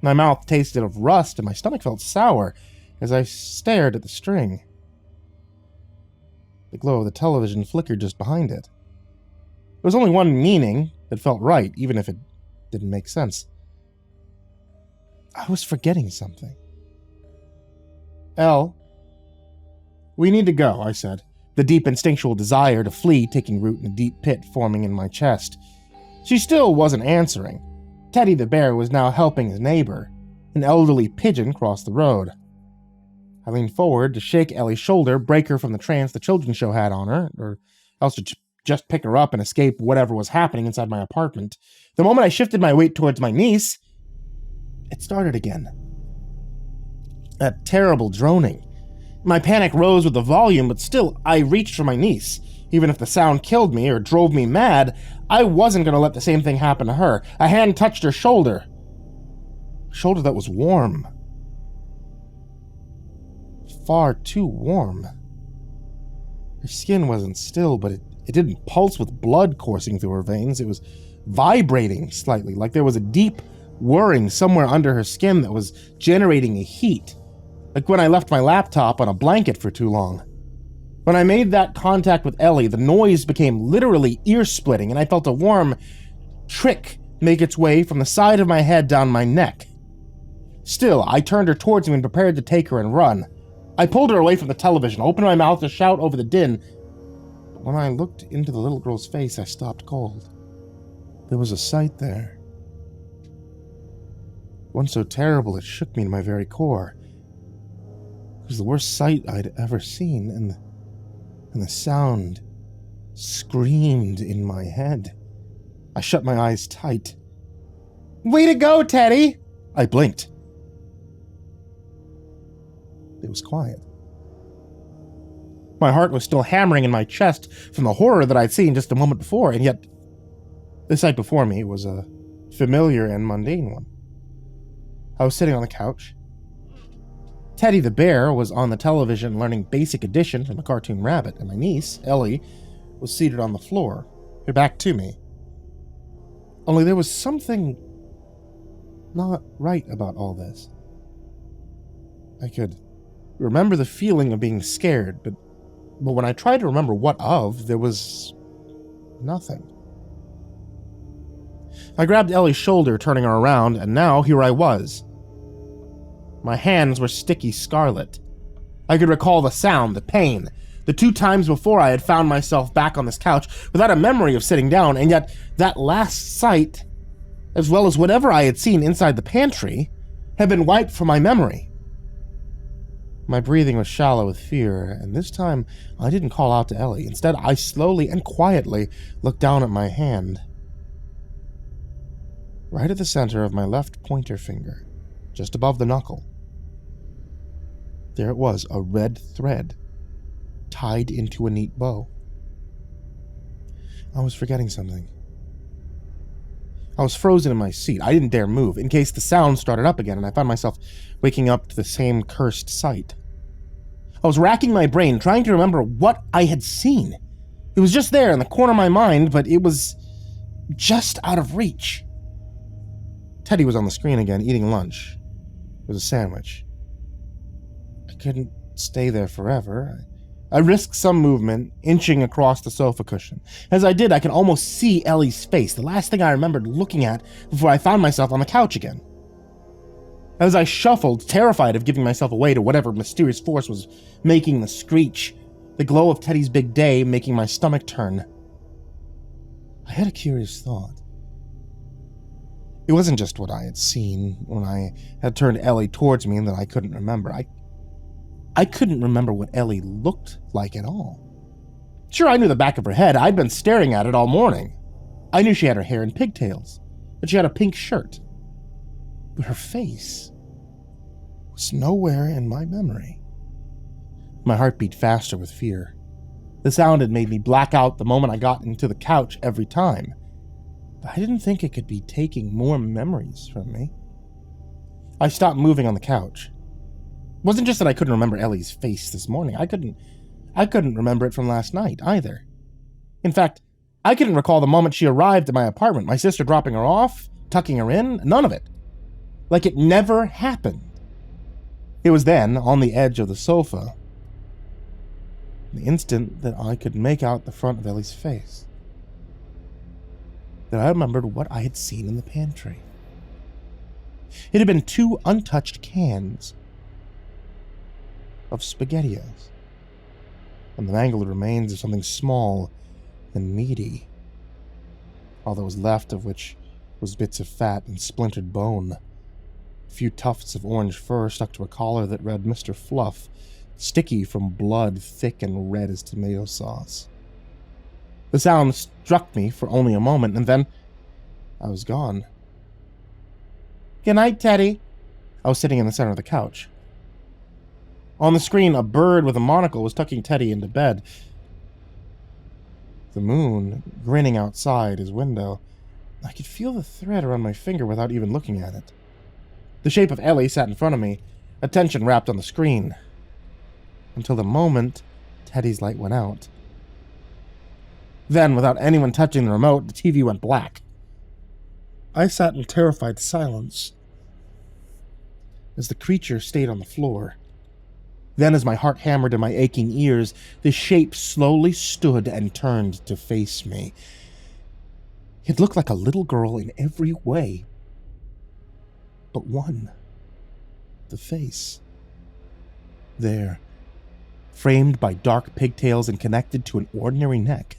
My mouth tasted of rust and my stomach felt sour as I stared at the string. The glow of the television flickered just behind it. There was only one meaning that felt right, even if it didn't make sense. I was forgetting something. "Elle, we need to go," I said, the deep instinctual desire to flee taking root in a deep pit forming in my chest. She still wasn't answering. Teddy the bear was now helping his neighbor. An elderly pigeon crossed the road. I leaned forward to shake Ellie's shoulder, break her from the trance the children's show had on her, or else to just pick her up and escape whatever was happening inside my apartment. The moment I shifted my weight towards my niece, it started again. A terrible droning. My panic rose with the volume, but still, I reached for my niece. Even if the sound killed me or drove me mad, I wasn't going to let the same thing happen to her. A hand touched her shoulder. A shoulder that was warm. Far too warm. Her skin wasn't still, but it didn't pulse with blood coursing through her veins. It was vibrating slightly, like there was a deep whirring somewhere under her skin that was generating a heat. Like when I left my laptop on a blanket for too long. When I made that contact with Ellie, the noise became literally ear-splitting, and I felt a warm trick make its way from the side of my head down my neck. Still, I turned her towards me and prepared to take her and run. I pulled her away from the television, opened my mouth to shout over the din, but when I looked into the little girl's face, I stopped cold. There was a sight there. one so terrible it shook me to my very core. It was the worst sight I'd ever seen, and the sound screamed in my head. I shut my eyes tight. "Way to go, Teddy!" I blinked. It was quiet. My heart was still hammering in my chest from the horror that I'd seen just a moment before, and yet the sight before me was a familiar and mundane one. I was sitting on the couch. Teddy the bear was on the television learning Basic Addition from a cartoon rabbit, and my niece, Ellie, was seated on the floor, her back to me. Only there was something not right about all this. I could remember the feeling of being scared, but when I tried to remember what of, there was nothing. I grabbed Ellie's shoulder, turning her around, and now here I was. My hands were sticky scarlet. I could recall the sound, the pain, the 2 times before I had found myself back on this couch without a memory of sitting down, and yet that last sight, as well as whatever I had seen inside the pantry, had been wiped from my memory. My breathing was shallow with fear, and this time I didn't call out to Ellie. Instead, I slowly and quietly looked down at my hand. Right at the center of my left pointer finger, just above the knuckle, there it was, a red thread, tied into a neat bow. I was forgetting something. I was frozen in my seat. I didn't dare move, in case the sound started up again, and I found myself waking up to the same cursed sight. I was racking my brain, trying to remember what I had seen. It was just there in the corner of my mind, but it was just out of reach. Teddy was on the screen again, eating lunch. It was a sandwich. I couldn't stay there forever. I risked some movement, inching across the sofa cushion. As I did, I could almost see Ellie's face, the last thing I remembered looking at before I found myself on the couch again. As I shuffled, terrified of giving myself away to whatever mysterious force was making the screech, the glow of Teddy's big day making my stomach turn, I had a curious thought. It wasn't just what I had seen when I had turned Ellie towards me and that I couldn't remember. I couldn't remember what Ellie looked like at all. Sure, I knew the back of her head. I'd been staring at it all morning. I knew she had her hair in pigtails, that she had a pink shirt. But her face was nowhere in my memory. My heart beat faster with fear. The sound had made me black out the moment I got into the couch every time. But I didn't think it could be taking more memories from me. I stopped moving on the couch. It wasn't just that I couldn't remember Ellie's face this morning. I couldn't remember it from last night either. In fact, I couldn't recall the moment she arrived at my apartment, my sister dropping her off, tucking her in, none of it. Like it never happened. It was then, on the edge of the sofa, the instant that I could make out the front of Ellie's face, that I remembered what I had seen in the pantry. It had been 2 untouched cans of SpaghettiOs, and the mangled remains of something small and meaty, all that was left of which was bits of fat and splintered bone, a few tufts of orange fur stuck to a collar that read Mr. Fluff, sticky from blood, thick and red as tomato sauce. The sound struck me for only a moment, and then I was gone. "Good night, Teddy." I was sitting in the center of the couch. On the screen, a bird with a monocle was tucking Teddy into bed. The moon grinning outside his window. I could feel the thread around my finger without even looking at it. The shape of Ellie sat in front of me, attention wrapped on the screen. Until the moment Teddy's light went out. Then, without anyone touching the remote, the TV went black. I sat in terrified silence as the creature stayed on the floor. Then, as my heart hammered in my aching ears, the shape slowly stood and turned to face me. It looked like a little girl in every way, but one. The face. There, framed by dark pigtails and connected to an ordinary neck,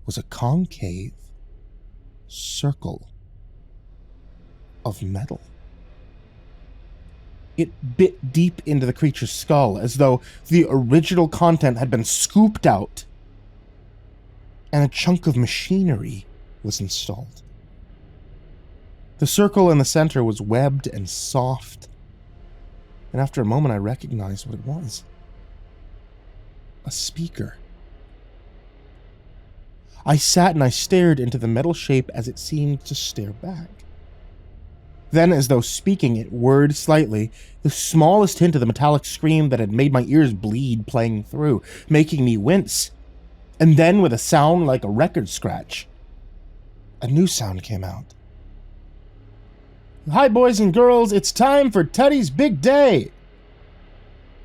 was a concave circle. of metal. It bit deep into the creature's skull, as though the original content had been scooped out, and a chunk of machinery was installed. The circle in the center was webbed and soft, and after a moment I recognized what it was. A speaker. I sat and I stared into the metal shape as it seemed to stare back. Then, as though speaking, it whirred slightly, the smallest hint of the metallic scream that had made my ears bleed playing through, making me wince. And then, with a sound like a record scratch, a new sound came out. "Hi, boys and girls, it's time for Teddy's big day!"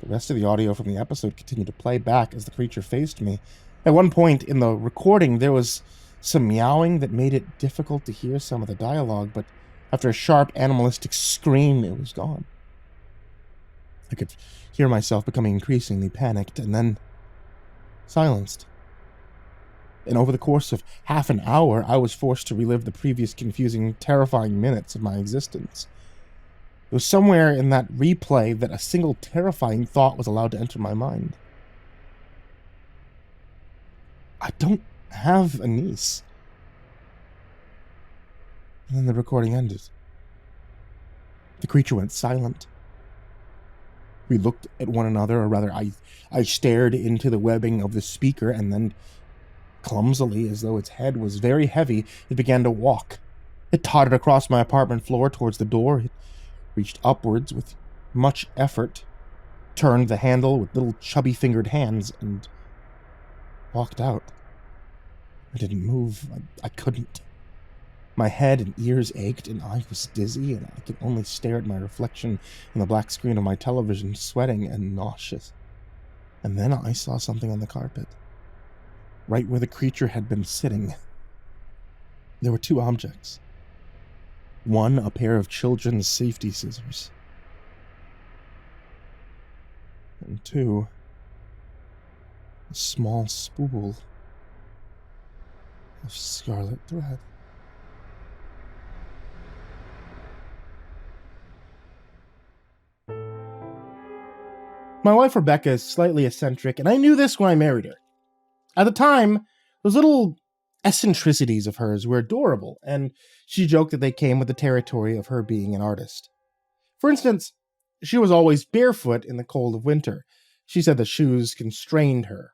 The rest of the audio from the episode continued to play back as the creature faced me. At one point in the recording, there was some meowing that made it difficult to hear some of the dialogue, but after a sharp, animalistic scream, it was gone. I could hear myself becoming increasingly panicked, and then silenced. And over the course of half an hour, I was forced to relive the previous confusing, terrifying minutes of my existence. It was somewhere in that replay that a single terrifying thought was allowed to enter my mind. I don't have a niece. And then the recording ended. The creature went silent. We looked at one another, or rather, I stared into the webbing of the speaker, and then, clumsily, as though its head was very heavy, it began to walk. It tottered across my apartment floor towards the door. It reached upwards with much effort, turned the handle with little chubby-fingered hands, and walked out. I didn't move. I couldn't. My head and ears ached, and I was dizzy, and I could only stare at my reflection in the black screen of my television, sweating and nauseous. And then I saw something on the carpet, right where the creature had been sitting. There were two objects. One, a pair of children's safety scissors. And two, a small spool of scarlet thread. My wife Rebecca is slightly eccentric, and I knew this when I married her. At the time, those little eccentricities of hers were adorable, and she joked that they came with the territory of her being an artist. For instance, she was always barefoot in the cold of winter. She said the shoes constrained her.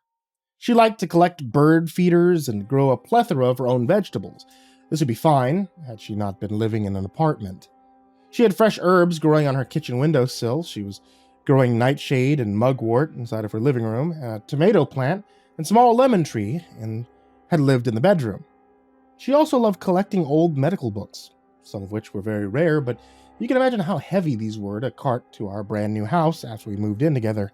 She liked to collect bird feeders and grow a plethora of her own vegetables. This would be fine, had she not been living in an apartment. She had fresh herbs growing on her kitchen windowsill. She was growing nightshade and mugwort inside of her living room, a tomato plant, and small lemon tree, and had lived in the bedroom. She also loved collecting old medical books, some of which were very rare, but you can imagine how heavy these were to cart to our brand new house after we moved in together.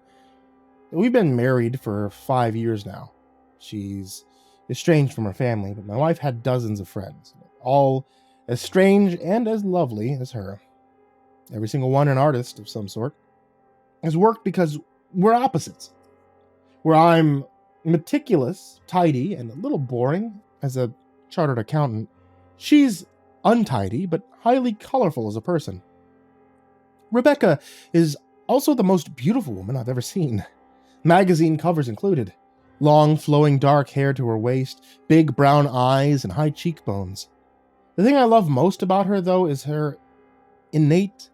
We've been married for 5 years now. She's estranged from her family, but my wife had dozens of friends, all as strange and as lovely as her. Every single one an artist of some sort. Has worked because we're opposites. Where I'm meticulous, tidy, and a little boring as a chartered accountant, she's untidy but highly colorful as a person. Rebecca is also the most beautiful woman I've ever seen. Magazine covers included. Long, flowing dark hair to her waist, big brown eyes, and high cheekbones. The thing I love most about her, though, is her innate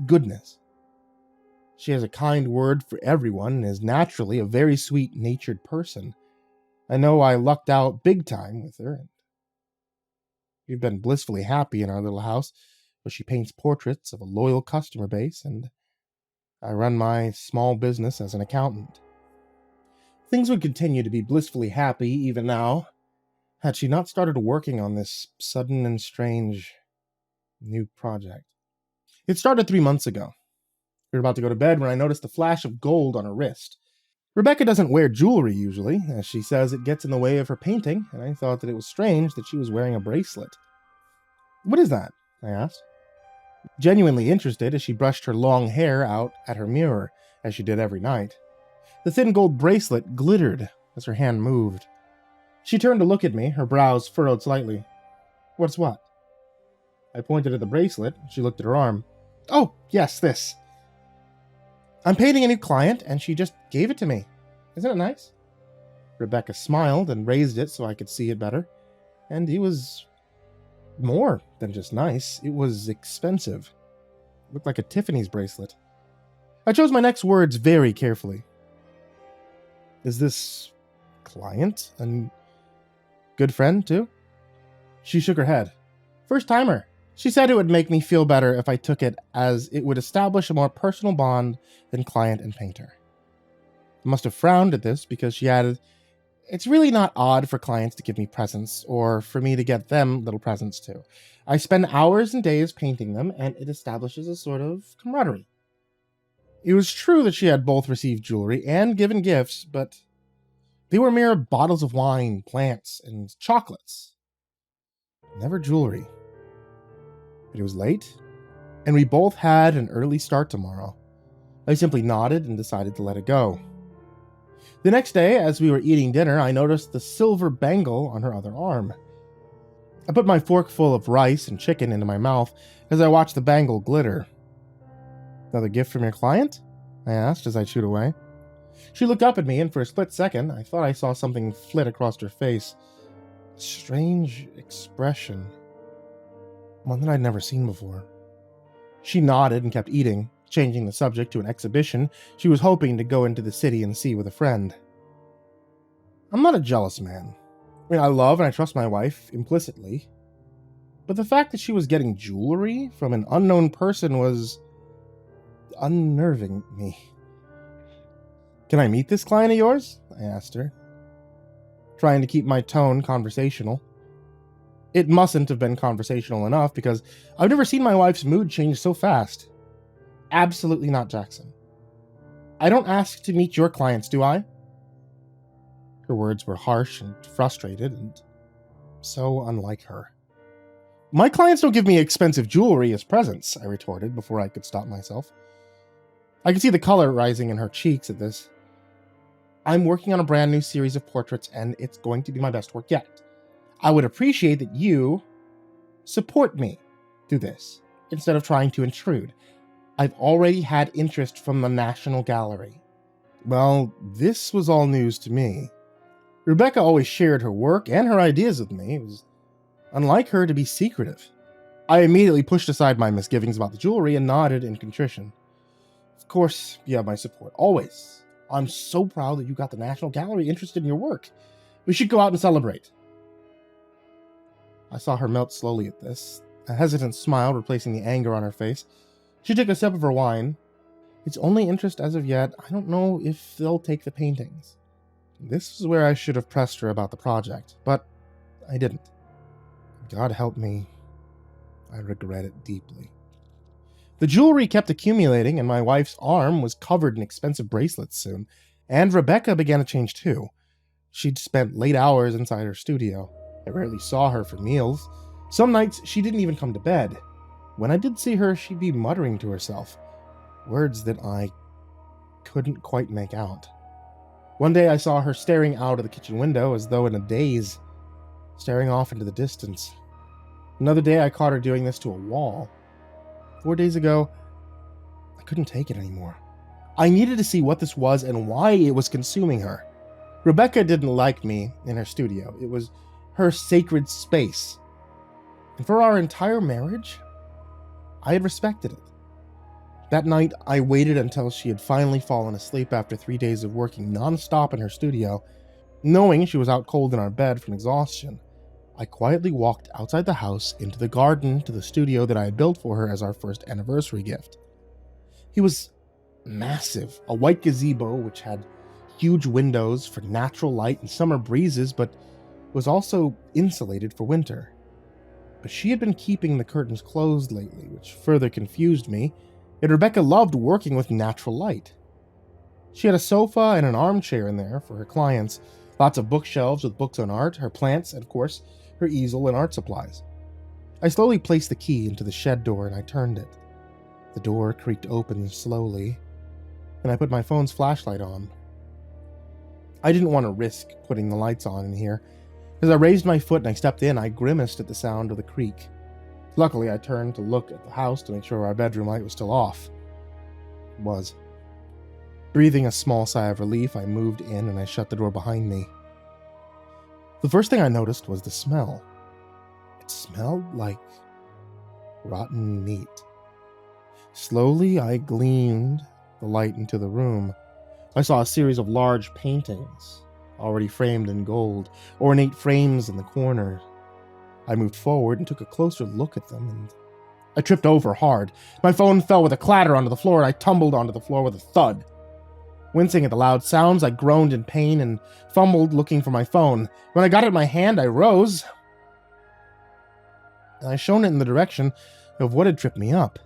goodness. She has a kind word for everyone and is naturally a very sweet-natured person. I know I lucked out big time with her. We've been blissfully happy in our little house, where she paints portraits of a loyal customer base, and I run my small business as an accountant. Things would continue to be blissfully happy even now, had she not started working on this sudden and strange new project. It started 3 months ago. We were about to go to bed when I noticed a flash of gold on her wrist. Rebecca doesn't wear jewelry usually, as she says it gets in the way of her painting, and I thought that it was strange that she was wearing a bracelet. "What is that?" I asked, genuinely interested as she brushed her long hair out at her mirror, as she did every night. The thin gold bracelet glittered as her hand moved. She turned to look at me, her brows furrowed slightly. "What's what?" I pointed at the bracelet. She looked at her arm. Oh, yes, this. I'm painting a new client, and she just gave it to me. Isn't it nice? Rebecca smiled and raised it so I could see it better. And it was more than just nice. It was expensive. It looked like a Tiffany's bracelet. I chose my next words very carefully. Is this client a good friend, too? She shook her head. First timer. She said it would make me feel better if I took it, as it would establish a more personal bond than client and painter. I must have frowned at this because she added, it's really not odd for clients to give me presents, or for me to get them little presents too. I spend hours and days painting them, and it establishes a sort of camaraderie. It was true that she had both received jewelry and given gifts, but they were mere bottles of wine, plants, and chocolates. Never jewelry. But it was late, and we both had an early start tomorrow. I simply nodded and decided to let it go. The next day, as we were eating dinner, I noticed the silver bangle on her other arm. I put my fork full of rice and chicken into my mouth as I watched the bangle glitter. Another gift from your client? I asked as I chewed away. She looked up at me, and for a split second, I thought I saw something flit across her face. A strange expression. One that I'd never seen before. She nodded and kept eating, changing the subject to an exhibition she was hoping to go into the city and see with a friend. I'm not a jealous man. I love and I trust my wife implicitly. But the fact that she was getting jewelry from an unknown person was unnerving me. Can I meet this client of yours? I asked her, trying to keep my tone conversational. It mustn't have been conversational enough because I've never seen my wife's mood change so fast. Absolutely not, Jackson. I don't ask to meet your clients, do I? Her words were harsh and frustrated and so unlike her. My clients don't give me expensive jewelry as presents, I retorted before I could stop myself. I could see the color rising in her cheeks at this. I'm working on a brand new series of portraits, and it's going to be my best work yet. I would appreciate that you support me through this, instead of trying to intrude. I've already had interest from the National Gallery. Well, this was all news to me. Rebecca always shared her work and her ideas with me. It was unlike her to be secretive. I immediately pushed aside my misgivings about the jewelry and nodded in contrition. Of course, you have my support, always. I'm so proud that you got the National Gallery interested in your work. We should go out and celebrate. I saw her melt slowly at this, a hesitant smile replacing the anger on her face. She took a sip of her wine. It's only interest as of yet. I don't know if they'll take the paintings. This is where I should have pressed her about the project, but I didn't. God help me, I regret it deeply. The jewelry kept accumulating, and my wife's arm was covered in expensive bracelets soon, and Rebecca began to change too. She'd spent late hours inside her studio. I rarely saw her for meals. Some nights she didn't even come to bed. When I did see her, she'd be muttering to herself, words that I couldn't quite make out. One day I saw her staring out of the kitchen window as though in a daze, staring off into the distance. Another day I caught her doing this to a wall. 4 days ago, I couldn't take it anymore. I needed to see what this was and why it was consuming her. Rebecca didn't like me in her studio. It was her sacred space. And for our entire marriage, I had respected it. That night, I waited until she had finally fallen asleep after 3 days of working non-stop in her studio. Knowing she was out cold in our bed from exhaustion, I quietly walked outside the house into the garden to the studio that I had built for her as our first anniversary gift. It was massive, a white gazebo which had huge windows for natural light and summer breezes, but was also insulated for winter. But she had been keeping the curtains closed lately, which further confused me, yet Rebecca loved working with natural light. She had a sofa and an armchair in there for her clients, lots of bookshelves with books on art, her plants, and of course, her easel and art supplies. I slowly placed the key into the shed door and I turned it. The door creaked open slowly, and I put my phone's flashlight on. I didn't want to risk putting the lights on in here. As I raised my foot and I stepped in, I grimaced at the sound of the creak. Luckily, I turned to look at the house to make sure our bedroom light was still off. It was. Breathing a small sigh of relief, I moved in and I shut the door behind me. The first thing I noticed was the smell. It smelled like rotten meat. Slowly, I gleamed the light into the room. I saw a series of large paintings, already framed in gold, ornate frames in the corner. I moved forward and took a closer look at them, and I tripped over hard. My phone fell with a clatter onto the floor, and I tumbled onto the floor with a thud. Wincing at the loud sounds, I groaned in pain and fumbled looking for my phone. When I got it in my hand, I rose, and I shone it in the direction of what had tripped me up.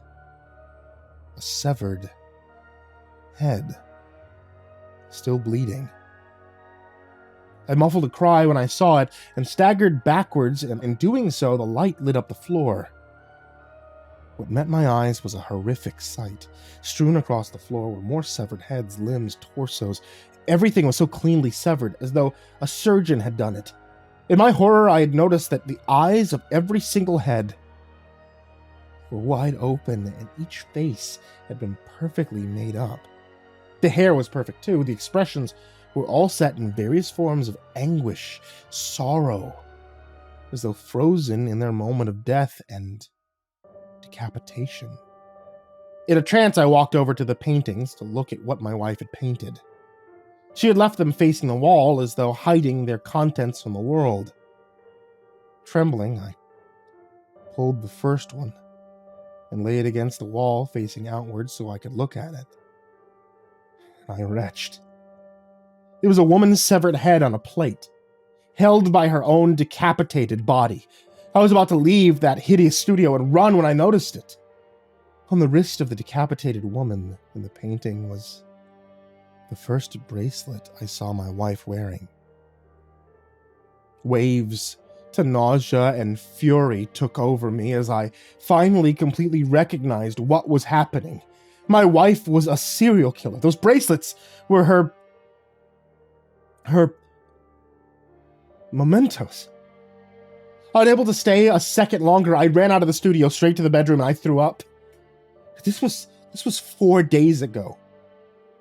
A severed head, still bleeding. I muffled a cry when I saw it and staggered backwards, and in doing so, the light lit up the floor. What met my eyes was a horrific sight. Strewn across the floor were more severed heads, limbs, torsos. Everything was so cleanly severed, as though a surgeon had done it. In my horror, I had noticed that the eyes of every single head were wide open, and each face had been perfectly made up. The hair was perfect too. The expressions were all set in various forms of anguish, sorrow, as though frozen in their moment of death and decapitation. In a trance, I walked over to the paintings to look at what my wife had painted. She had left them facing the wall, as though hiding their contents from the world. Trembling, I pulled the first one and lay it against the wall facing outwards so I could look at it. I retched. It was a woman's severed head on a plate, held by her own decapitated body. I was about to leave that hideous studio and run when I noticed it. On the wrist of the decapitated woman in the painting was the first bracelet I saw my wife wearing. Waves to nausea and fury took over me as I finally completely recognized what was happening. My wife was a serial killer. Those bracelets were her mementos. Unable to stay a second longer, I ran out of the studio straight to the bedroom and I threw up. This was 4 days ago.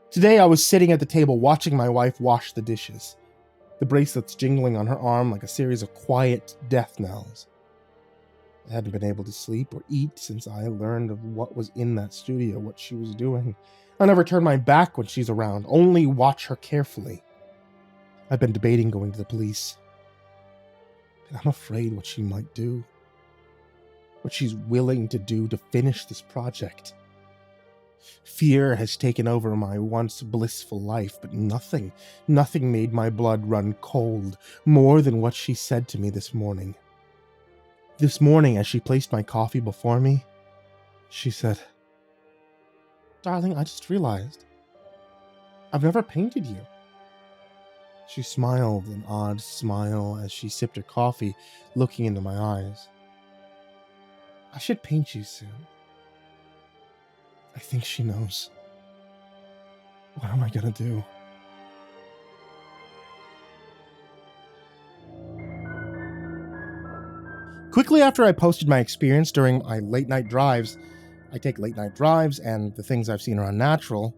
Today I was sitting at the table watching my wife wash the dishes, the bracelets jingling on her arm like a series of quiet death knells. I hadn't been able to sleep or eat since I learned of what was in that studio, what she was doing. I never turn my back when she's around, only watch her carefully. I've been debating going to the police, and I'm afraid what she might do, what she's willing to do to finish this project. Fear has taken over my once blissful life, but nothing made my blood run cold more than what she said to me this morning. This morning, as she placed my coffee before me, she said, "Darling, I just realized I've never painted you." She smiled an odd smile as she sipped her coffee, looking into my eyes. "I should paint you soon." I think she knows. What am I gonna do? Quickly after I posted my experience during my late night drives, I take late night drives and the things I've seen are unnatural,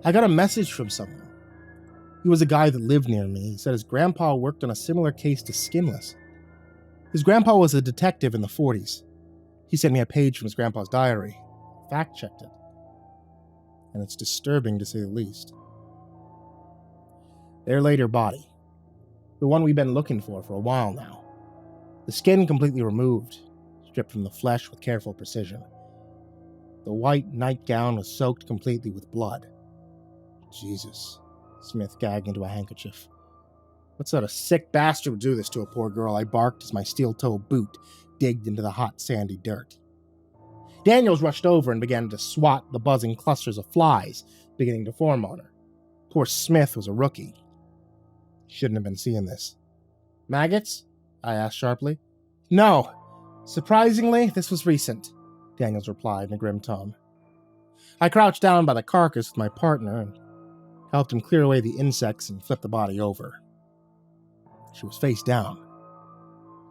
I got a message from someone. He was a guy that lived near me. He said his grandpa worked on a similar case to Skinless. His grandpa was a detective in the 40s. He sent me a page from his grandpa's diary. Fact-checked it. And it's disturbing to say the least. There laid her body. The one we've been looking for a while now. The skin completely removed, stripped from the flesh with careful precision. The white nightgown was soaked completely with blood. Jesus. Smith gagged into a handkerchief. What sort of sick bastard would do this to a poor girl? I barked as my steel-toe boot digged into the hot, sandy dirt. Daniels rushed over and began to swat the buzzing clusters of flies beginning to form on her. Poor Smith was a rookie. Shouldn't have been seeing this. "Maggots?" I asked sharply. "No. Surprisingly, this was recent," Daniels replied in a grim tone. I crouched down by the carcass with my partner and helped him clear away the insects and flip the body over. She was face down.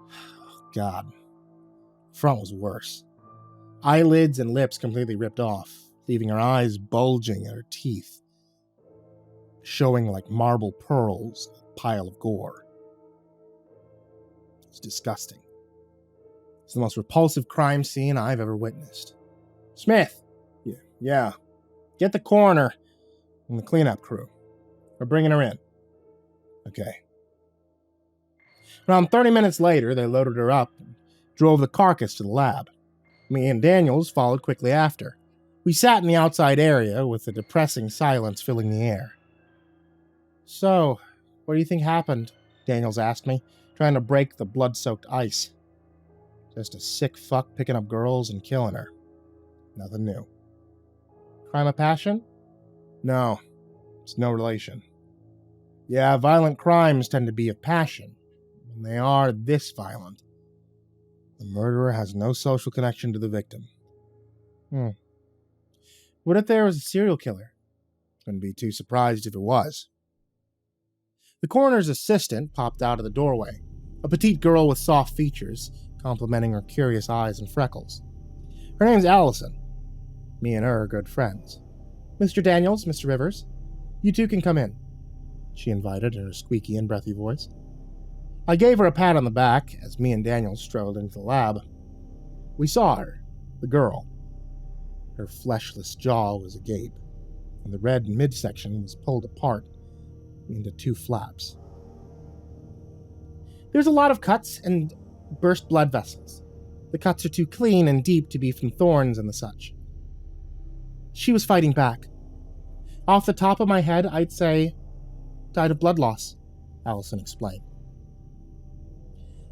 Oh, God. Front was worse. Eyelids and lips completely ripped off, leaving her eyes bulging and her teeth showing like marble pearls in a pile of gore. It's disgusting. It's the most repulsive crime scene I've ever witnessed. Smith! Yeah. Get the coroner and the cleanup crew. We're bringing her in. Okay. Around 30 minutes later, they loaded her up and drove the carcass to the lab. Me and Daniels followed quickly after. We sat in the outside area with a depressing silence filling the air. So, what do you think happened? Daniels asked me, trying to break the blood-soaked ice. Just a sick fuck picking up girls and killing her. Nothing new. Crime of passion? No, it's no relation. Yeah, violent crimes tend to be of passion. When they are this violent, the murderer has no social connection to the victim. What if there was a serial killer? Wouldn't be too surprised if it was. The coroner's assistant popped out of the doorway, a petite girl with soft features, complimenting her curious eyes and freckles. Her name's Allison. Me and her are good friends. Mr. Daniels, Mr. Rivers, you two can come in, she invited in her squeaky and breathy voice. I gave her a pat on the back as me and Daniels strolled into the lab. We saw her, the girl. Her fleshless jaw was agape, and the red midsection was pulled apart into two flaps. There's a lot of cuts and burst blood vessels. The cuts are too clean and deep to be from thorns and the such. She was fighting back. Off the top of my head, I'd say died of blood loss, Allison explained.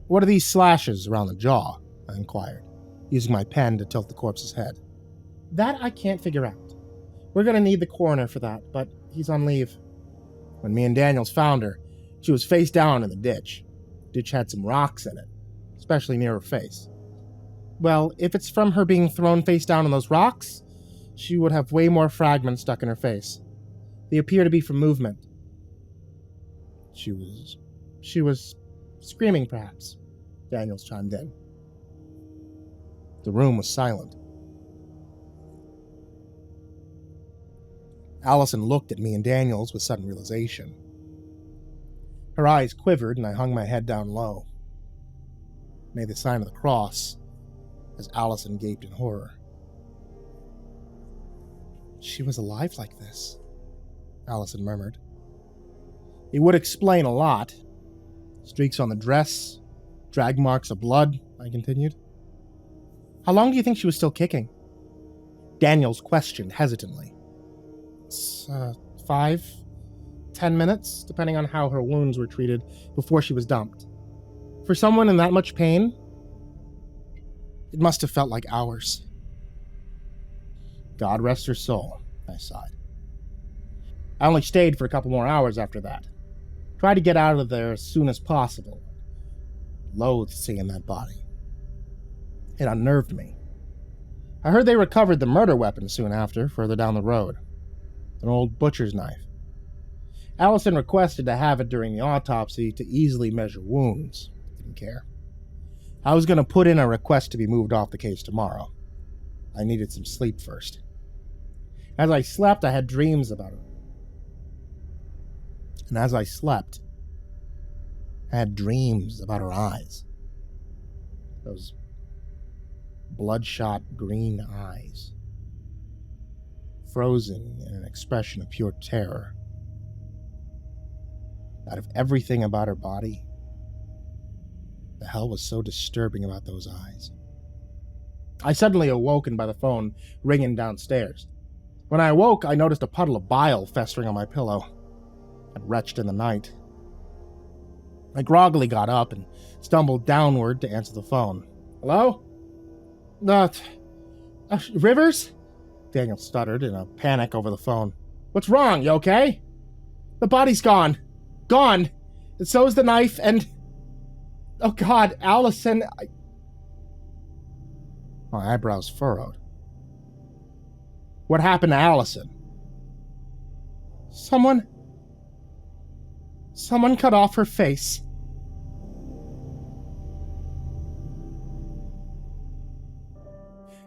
What are these slashes around the jaw? I inquired, using my pen to tilt the corpse's head. That I can't figure out. We're going to need the coroner for that, but he's on leave. When me and Daniels found her, she was face down in the ditch. The ditch had some rocks in it, especially near her face. Well, if it's from her being thrown face down on those rocks, she would have way more fragments stuck in her face. They appear to be from movement. She was screaming, perhaps, Daniels chimed in. The room was silent. Allison looked at me and Daniels with sudden realization. Her eyes quivered, and I hung my head down low. Made the sign of the cross as Allison gaped in horror. She was alive like this, Allison murmured. It would explain a lot. Streaks on the dress, drag marks of blood, I continued. How long do you think she was still kicking? Daniels questioned hesitantly. 5, 10 minutes, depending on how her wounds were treated before she was dumped. For someone in that much pain, it must have felt like hours. God rest her soul, I sighed. I only stayed for a couple more hours after that. Tried to get out of there as soon as possible. Loathed seeing that body. It unnerved me. I heard they recovered the murder weapon soon after, further down the road. An old butcher's knife. Allison requested to have it during the autopsy to easily measure wounds. Didn't care. I was going to put in a request to be moved off the case tomorrow. I needed some sleep first. As I slept, I had dreams about her. And as I slept, I had dreams about her eyes. Those bloodshot green eyes. Frozen in an expression of pure terror. Out of everything about her body, the hell was so disturbing about those eyes? I suddenly awoken by the phone ringing downstairs. When I awoke, I noticed a puddle of bile festering on my pillow. I'd retched in the night. I groggily got up and stumbled downward to answer the phone. Hello? Rivers? Daniel stuttered in a panic over the phone. What's wrong? You okay? The body's gone. Gone. And so's the knife and... Oh God, Allison... My eyebrows furrowed. What happened to Allison? Someone cut off her face.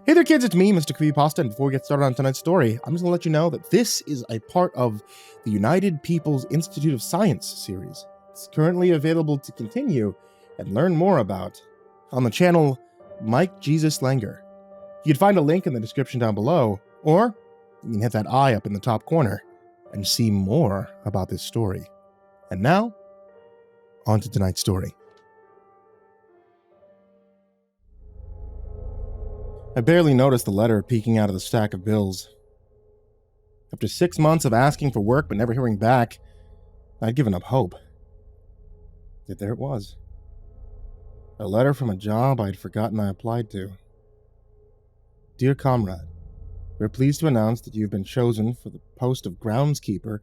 Hey there kids, it's me, MrCreepyPasta, and before we get started on tonight's story, I'm just going to let you know that this is a part of the United People's Institute of Science series. It's currently available to continue and learn more about on the channel Mike Jesus Langer. You can find a link in the description down below, or you can hit that eye up in the top corner and see more about this story. And now, on to tonight's story. I barely noticed the letter peeking out of the stack of bills. After 6 months of asking for work but never hearing back, I'd given up hope. Yet there it was. A letter from a job I'd forgotten I applied to. Dear Comrade, we're pleased to announce that you've been chosen for the post of groundskeeper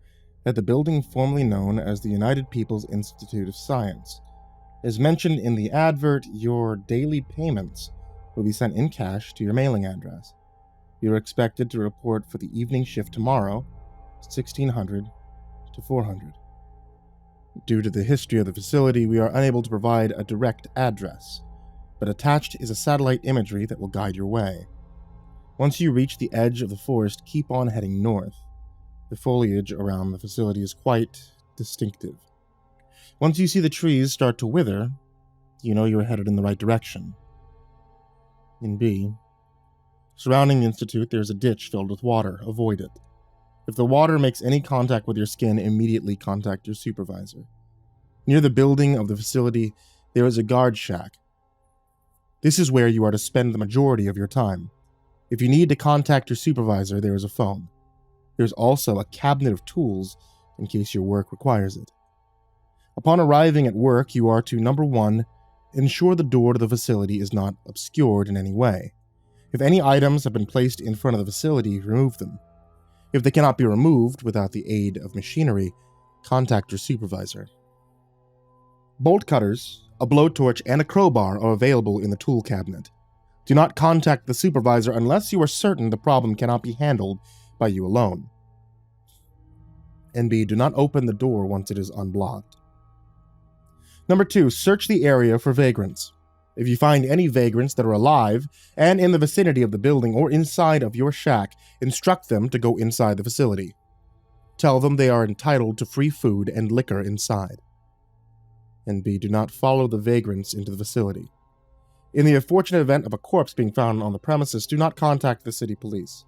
at the building formerly known as the United People's Institute of Science. As mentioned in the advert, your daily payments will be sent in cash to your mailing address. You are expected to report for the evening shift tomorrow, 1600 to 400. Due to the history of the facility, we are unable to provide a direct address, but attached is a satellite imagery that will guide your way. Once you reach the edge of the forest, keep on heading north. The foliage around the facility is quite distinctive. Once you see the trees start to wither, you know you're headed in the right direction. In B, surrounding the institute, there is a ditch filled with water. Avoid it. If the water makes any contact with your skin, immediately contact your supervisor. Near the building of the facility, there is a guard shack. This is where you are to spend the majority of your time. If you need to contact your supervisor, there is a phone. There is also a cabinet of tools in case your work requires it. Upon arriving at work, you are to, number 1, ensure the door to the facility is not obscured in any way. If any items have been placed in front of the facility, remove them. If they cannot be removed without the aid of machinery, contact your supervisor. Bolt cutters, a blowtorch, and a crowbar are available in the tool cabinet. Do not contact the supervisor unless you are certain the problem cannot be handled by you alone. And B, do not open the door once it is unblocked. Number 2, search the area for vagrants. If you find any vagrants that are alive and in the vicinity of the building or inside of your shack, instruct them to go inside the facility. Tell them they are entitled to free food and liquor inside. And B, do not follow the vagrants into the facility. In the unfortunate event of a corpse being found on the premises, do not contact the city police.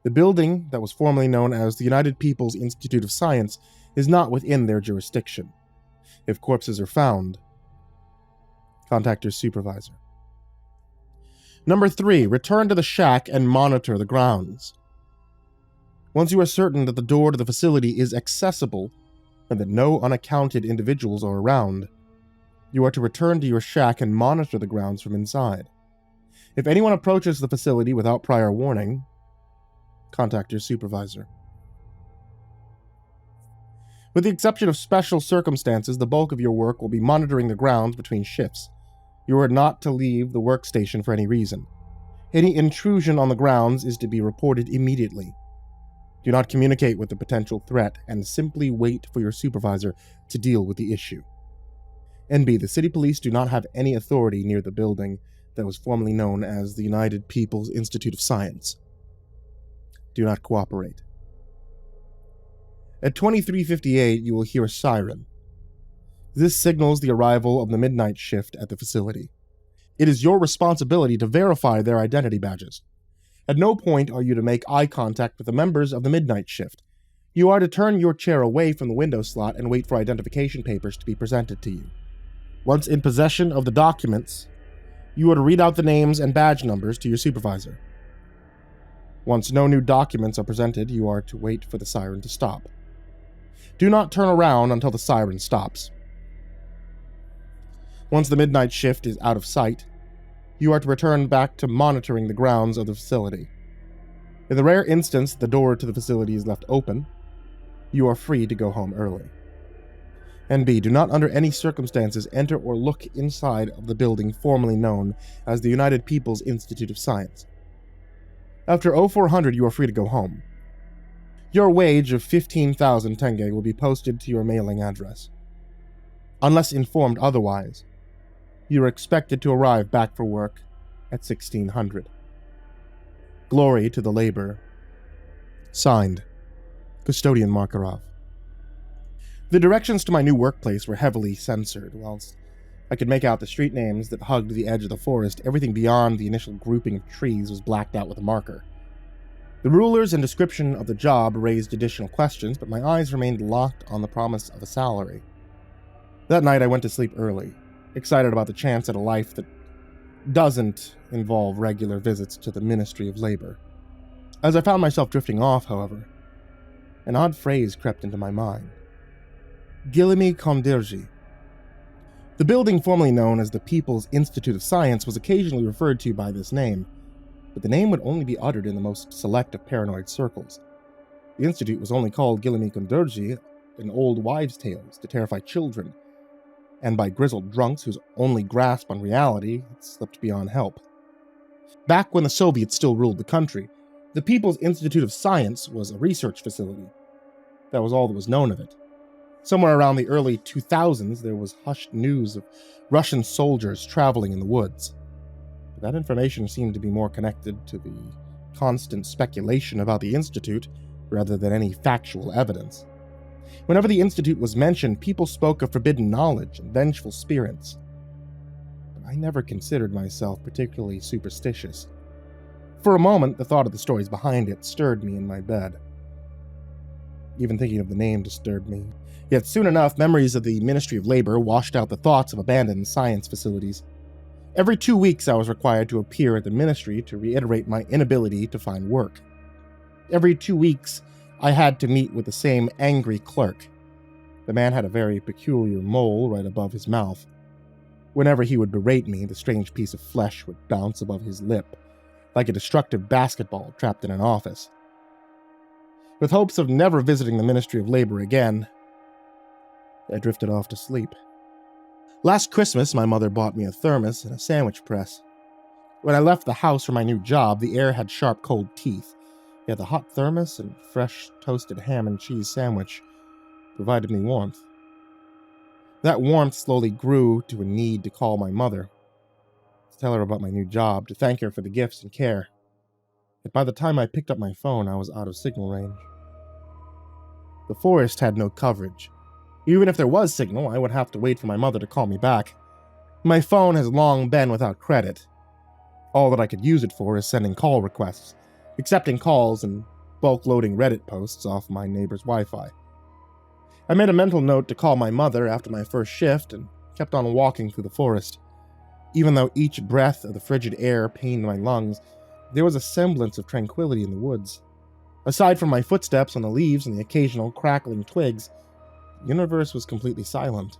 The building that was formerly known as the United People's Institute of Science is not within their jurisdiction. If corpses are found, contact your supervisor. Number 3, return to the shack and monitor the grounds. Once you are certain that the door to the facility is accessible and that no unaccounted individuals are around, you are to return to your shack and monitor the grounds from inside. If anyone approaches the facility without prior warning, contact your supervisor. With the exception of special circumstances, the bulk of your work will be monitoring the grounds between shifts. You are not to leave the workstation for any reason. Any intrusion on the grounds is to be reported immediately. Do not communicate with the potential threat and simply wait for your supervisor to deal with the issue. And B, the city police do not have any authority near the building that was formerly known as the United People's Institute of Science. Do not cooperate. At 23:58, you will hear a siren. This signals the arrival of the midnight shift at the facility. It is your responsibility to verify their identity badges. At no point are you to make eye contact with the members of the midnight shift. You are to turn your chair away from the window slot and wait for identification papers to be presented to you. Once in possession of the documents, you are to read out the names and badge numbers to your supervisor. Once no new documents are presented, you are to wait for the siren to stop. Do not turn around until the siren stops. Once the midnight shift is out of sight, you are to return back to monitoring the grounds of the facility. In the rare instance the door to the facility is left open, you are free to go home early. And B, do not under any circumstances enter or look inside of the building formerly known as the United People's Institute of Science. After 0400, you are free to go home. Your wage of 15,000 tenge will be posted to your mailing address. Unless informed otherwise, you are expected to arrive back for work at 1600. glory to the labor. Signed, Custodian Makarov. The directions to my new workplace were heavily censored. Whilst I could make out the street names that hugged the edge of the forest, everything beyond the initial grouping of trees was blacked out with a marker. The rulers and description of the job raised additional questions, but my eyes remained locked on the promise of a salary. That night I went to sleep early, excited about the chance at a life that doesn't involve regular visits to the Ministry of Labor. As I found myself drifting off, however, an odd phrase crept into my mind. Gilimi Kondirji. The building formerly known as the People's Institute of Science was occasionally referred to by this name, but the name would only be uttered in the most select of paranoid circles. The institute was only called Gilimi Kondirji in old wives' tales to terrify children, and by grizzled drunks whose only grasp on reality had slipped beyond help. Back when the Soviets still ruled the country, the People's Institute of Science was a research facility. That was all that was known of it. Somewhere around the early 2000s, there was hushed news of Russian soldiers traveling in the woods. But that information seemed to be more connected to the constant speculation about the Institute rather than any factual evidence. Whenever the Institute was mentioned, people spoke of forbidden knowledge and vengeful spirits. But I never considered myself particularly superstitious. For a moment, the thought of the stories behind it stirred me in my bed. Even thinking of the name disturbed me. Yet soon enough, memories of the Ministry of Labor washed out the thoughts of abandoned science facilities. Every 2 weeks, I was required to appear at the ministry to reiterate my inability to find work. Every 2 weeks, I had to meet with the same angry clerk. The man had a very peculiar mole right above his mouth. Whenever he would berate me, the strange piece of flesh would bounce above his lip, like a destructive basketball trapped in an office. With hopes of never visiting the Ministry of Labor again, I drifted off to sleep. Last Christmas, my mother bought me a thermos and a sandwich press. When I left the house for my new job, the air had sharp, cold teeth. Yet the hot thermos and fresh toasted ham and cheese sandwich provided me warmth. That warmth slowly grew to a need to call my mother, to tell her about my new job, to thank her for the gifts and care. But by the time I picked up my phone, I was out of signal range. The forest had no coverage. Even if there was signal, I would have to wait for my mother to call me back. My phone has long been without credit. All that I could use it for is sending call requests, accepting calls, and bulk loading Reddit posts off my neighbor's Wi-Fi. I made a mental note to call my mother after my first shift and kept on walking through the forest. Even though each breath of the frigid air pained my lungs, there was a semblance of tranquility in the woods. Aside from my footsteps on the leaves and the occasional crackling twigs, the universe was completely silent.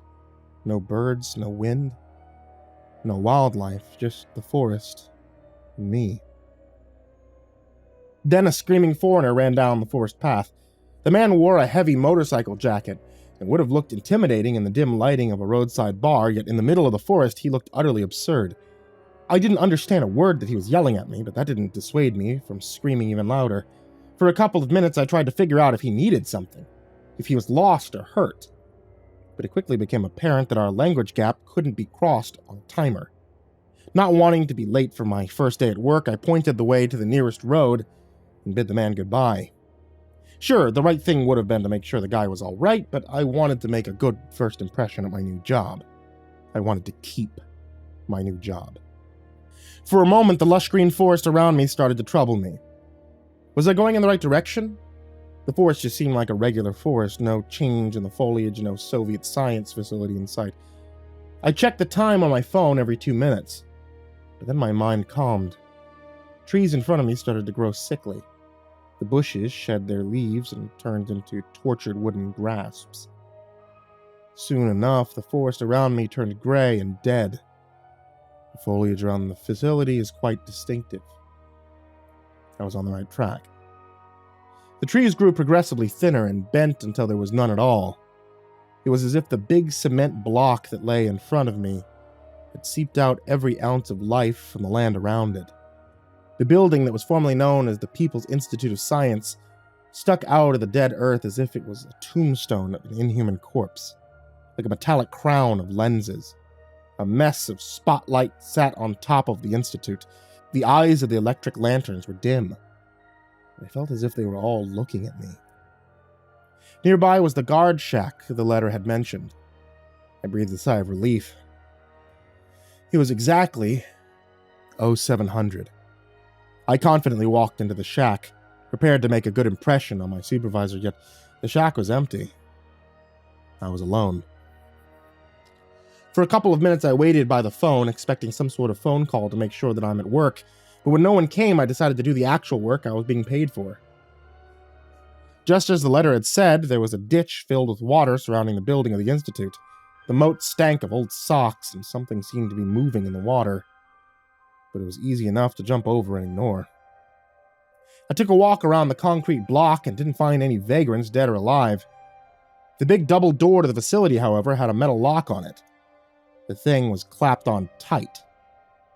No birds, no wind, no wildlife, just the forest and me. Then a screaming foreigner ran down the forest path. The man wore a heavy motorcycle jacket and would have looked intimidating in the dim lighting of a roadside bar, yet in the middle of the forest he looked utterly absurd. I didn't understand a word that he was yelling at me, but that didn't dissuade me from screaming even louder. For a couple of minutes I tried to figure out if he needed something, if he was lost or hurt. But it quickly became apparent that our language gap couldn't be crossed on a timer. Not wanting to be late for my first day at work, I pointed the way to the nearest road and bid the man goodbye. Sure, the right thing would have been to make sure the guy was all right, but I wanted to make a good first impression at my new job. I wanted to keep my new job. For a moment, the lush green forest around me started to trouble me. Was I going in the right direction? The forest just seemed like a regular forest, no change in the foliage, no Soviet science facility in sight. I checked the time on my phone every 2 minutes, but then my mind calmed. Trees in front of me started to grow sickly. The bushes shed their leaves and turned into tortured wooden grasps. Soon enough, the forest around me turned gray and dead. The foliage around the facility is quite distinctive. I was on the right track. The trees grew progressively thinner and bent until there was none at all. It was as if the big cement block that lay in front of me had seeped out every ounce of life from the land around it. The building that was formerly known as the People's Institute of Science stuck out of the dead earth as if it was a tombstone of an inhuman corpse, like a metallic crown of lenses. A mess of spotlight sat on top of the institute, The eyes of the electric lanterns were dim. I felt as if they were all looking at me. Nearby was the guard shack the letter had mentioned. I breathed a sigh of relief. It was exactly 0700. I confidently walked into the shack, prepared to make a good impression on my supervisor, yet the shack was empty. I was alone. For a couple of minutes I waited by the phone, expecting some sort of phone call to make sure that I'm at work, but when no one came, I decided to do the actual work I was being paid for. Just as the letter had said, there was a ditch filled with water surrounding the building of the Institute. The moat stank of old socks, and something seemed to be moving in the water, but it was easy enough to jump over and ignore. I took a walk around the concrete block and didn't find any vagrants, dead or alive. The big double door to the facility, however, had a metal lock on it. The thing was clapped on tight,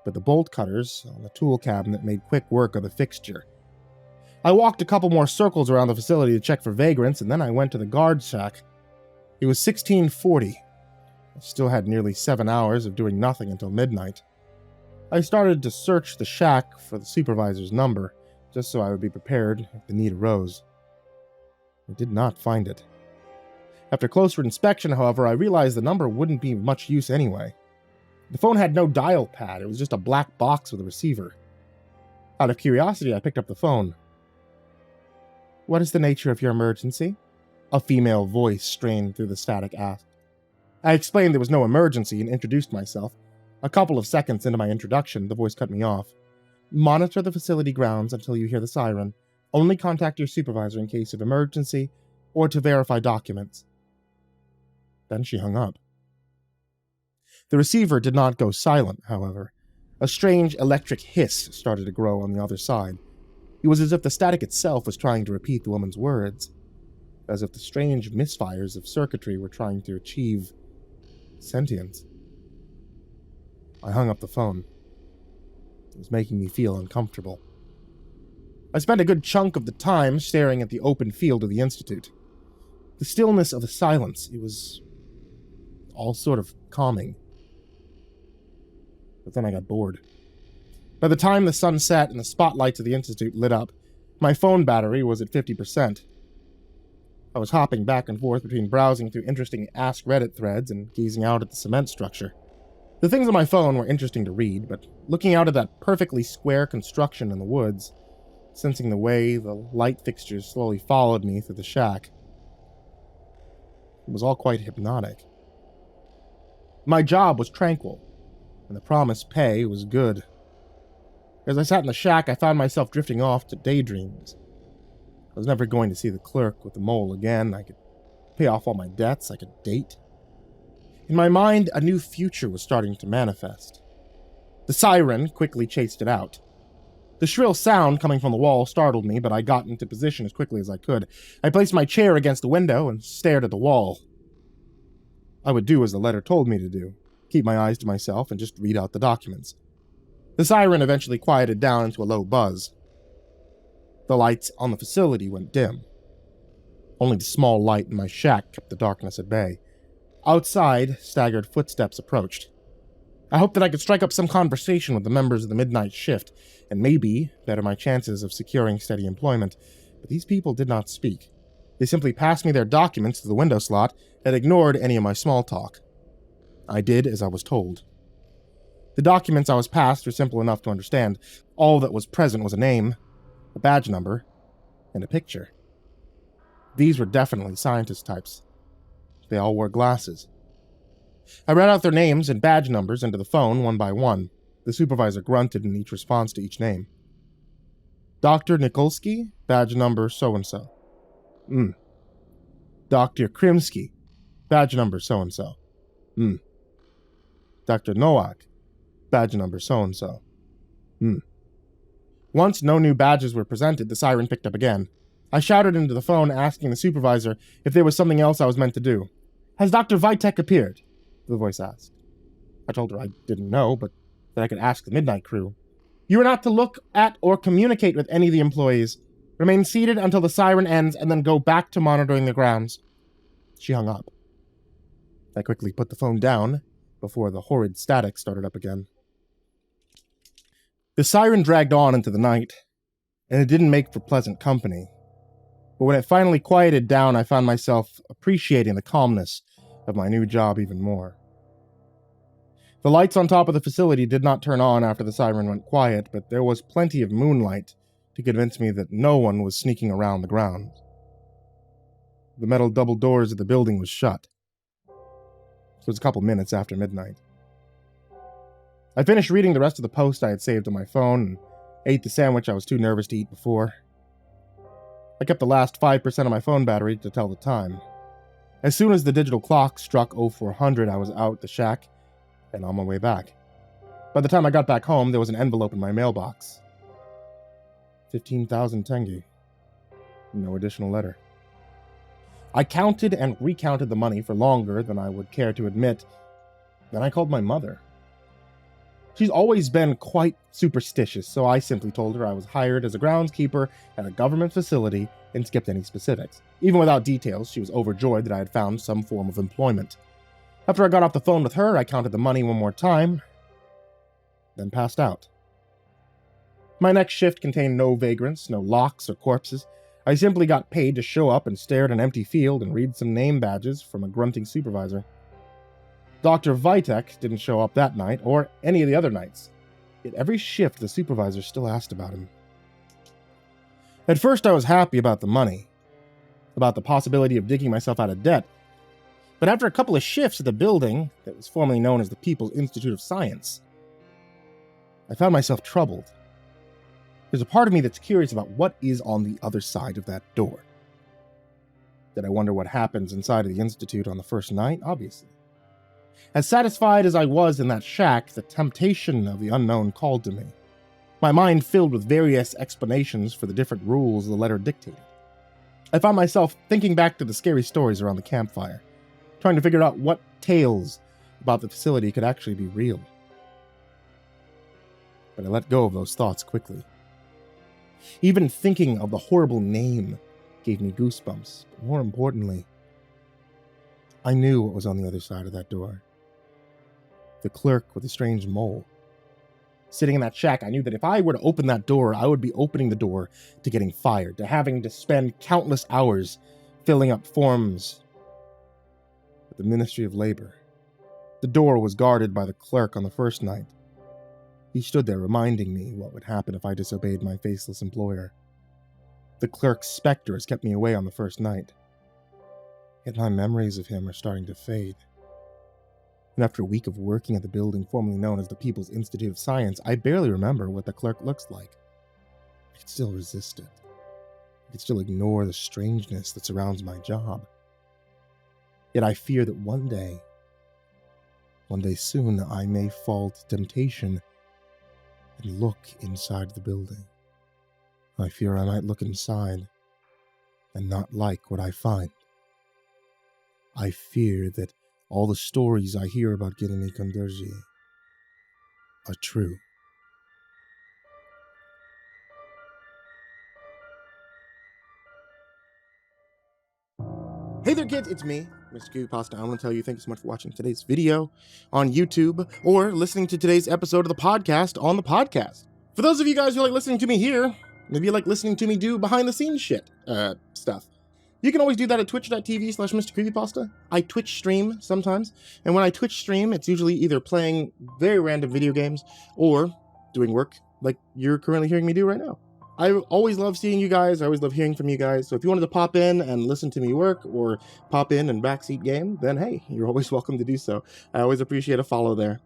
but the bolt cutters on the tool cabinet made quick work of the fixture. I walked a couple more circles around the facility to check for vagrants, and then I went to the guard shack. It was 1640. I still had nearly 7 hours of doing nothing until midnight. I started to search the shack for the supervisor's number, just so I would be prepared if the need arose. I did not find it. After closer inspection, however, I realized the number wouldn't be much use anyway. The phone had no dial pad, it was just a black box with a receiver. Out of curiosity, I picked up the phone. "What is the nature of your emergency?" A female voice strained through the static asked. I explained there was no emergency and introduced myself. A couple of seconds into my introduction, the voice cut me off. "Monitor the facility grounds until you hear the siren. Only contact your supervisor in case of emergency or to verify documents." Then she hung up. The receiver did not go silent, however. A strange electric hiss started to grow on the other side. It was as if the static itself was trying to repeat the woman's words, as if the strange misfires of circuitry were trying to achieve sentience. I hung up the phone. It was making me feel uncomfortable. I spent a good chunk of the time staring at the open field of the Institute. The stillness of the silence, it was all sort of calming. But then I got bored. By the time the sun set and the spotlights of the Institute lit up, my phone battery was at 50%. I was hopping back and forth between browsing through interesting Ask Reddit threads and gazing out at the cement structure. The things on my phone were interesting to read, but looking out at that perfectly square construction in the woods, sensing the way the light fixtures slowly followed me through the shack, it was all quite hypnotic. My job was tranquil, and the promised pay was good. As I sat in the shack, I found myself drifting off to daydreams. I was never going to see the clerk with the mole again. I could pay off all my debts. I could date. In my mind, a new future was starting to manifest. The siren quickly chased it out. The shrill sound coming from the wall startled me, but I got into position as quickly as I could. I placed my chair against the window and stared at the wall. I would do as the letter told me to do, keep my eyes to myself and just read out the documents. The siren eventually quieted down into a low buzz. The lights on the facility went dim. Only the small light in my shack kept the darkness at bay. Outside, staggered footsteps approached. I hoped that I could strike up some conversation with the members of the midnight shift, and maybe better my chances of securing steady employment, but these people did not speak. They simply passed me their documents through the window slot and ignored any of my small talk. I did as I was told. The documents I was passed were simple enough to understand. All that was present was a name, a badge number, and a picture. These were definitely scientist types. They all wore glasses. I read out their names and badge numbers into the phone one by one. The supervisor grunted in each response to each name. Dr. Nikolsky, badge number so-and-so. Dr. Krimsky, badge number so-and-so. Dr. Nowak, badge number so-and-so. Once no new badges were presented, the siren picked up again. I shouted into the phone, asking the supervisor if there was something else I was meant to do. "Has Dr. Vitek appeared?" the voice asked. I told her I didn't know, but that I could ask the midnight crew. "You are not to look at or communicate with any of the employees. Remain seated until the siren ends and then go back to monitoring the grounds." She hung up. I quickly put the phone down before the horrid static started up again. The siren dragged on into the night, and it didn't make for pleasant company. But when it finally quieted down, I found myself appreciating the calmness of my new job even more. The lights on top of the facility did not turn on after the siren went quiet, but there was plenty of moonlight to convince me that no one was sneaking around the grounds. The metal double doors of the building was shut. It was a couple minutes after midnight. I finished reading the rest of the post I had saved on my phone and ate the sandwich I was too nervous to eat before. I kept the last 5% of my phone battery to tell the time. As soon as the digital clock struck 0400, I was out the shack and on my way back. By the time I got back home, there was an envelope in my mailbox. 15,000 tenge. No additional letter. I counted and recounted the money for longer than I would care to admit. Then I called my mother. She's always been quite superstitious, so I simply told her I was hired as a groundskeeper at a government facility and skipped any specifics. Even without details, she was overjoyed that I had found some form of employment. After I got off the phone with her, I counted the money one more time, then passed out. My next shift contained no vagrants, no locks or corpses. I simply got paid to show up and stare at an empty field and read some name badges from a grunting supervisor. Dr. Vitek didn't show up that night, or any of the other nights. Yet every shift, the supervisor still asked about him. At first, I was happy about the money, about the possibility of digging myself out of debt. But after a couple of shifts at the building that was formerly known as the People's Institute of Science, I found myself troubled. There's a part of me that's curious about what is on the other side of that door. Did I wonder what happens inside of the Institute on the first night? Obviously. As satisfied as I was in that shack, the temptation of the unknown called to me. My mind filled with various explanations for the different rules the letter dictated. I found myself thinking back to the scary stories around the campfire, trying to figure out what tales about the facility could actually be real. But I let go of those thoughts quickly. Even thinking of the horrible name gave me goosebumps, but more importantly, I knew what was on the other side of that door. The clerk with the strange mole. Sitting in that shack, I knew that if I were to open that door, I would be opening the door to getting fired, to having to spend countless hours filling up forms at the Ministry of Labor. The door was guarded by the clerk on the first night. He stood there reminding me what would happen if I disobeyed my faceless employer. The clerk's specter has kept me away on the first night. Yet my memories of him are starting to fade. And after a week of working at the building formerly known as the People's Institute of Science, I barely remember what the clerk looks like. I can still resist it. I can still ignore the strangeness that surrounds my job. Yet I fear that one day soon, I may fall to temptation and look inside the building. I fear I might look inside and not like what I find. I fear that all the stories I hear about getting me Konderji are true. Hey there kids, it's me, MrCreepyPasta. I want to tell you thank you so much for watching today's video on YouTube or listening to today's episode of the podcast on the podcast. For those of you guys who like listening to me here, maybe you like listening to me do behind the scenes shit, stuff. You can always do that at twitch.tv/MrCreepyPasta. I Twitch stream sometimes, and when I Twitch stream, it's usually either playing very random video games or doing work like you're currently hearing me do right now. I always love seeing you guys. I always love hearing from you guys. So if you wanted to pop in and listen to me work or pop in and backseat game, then hey, you're always welcome to do so. I always appreciate a follow there.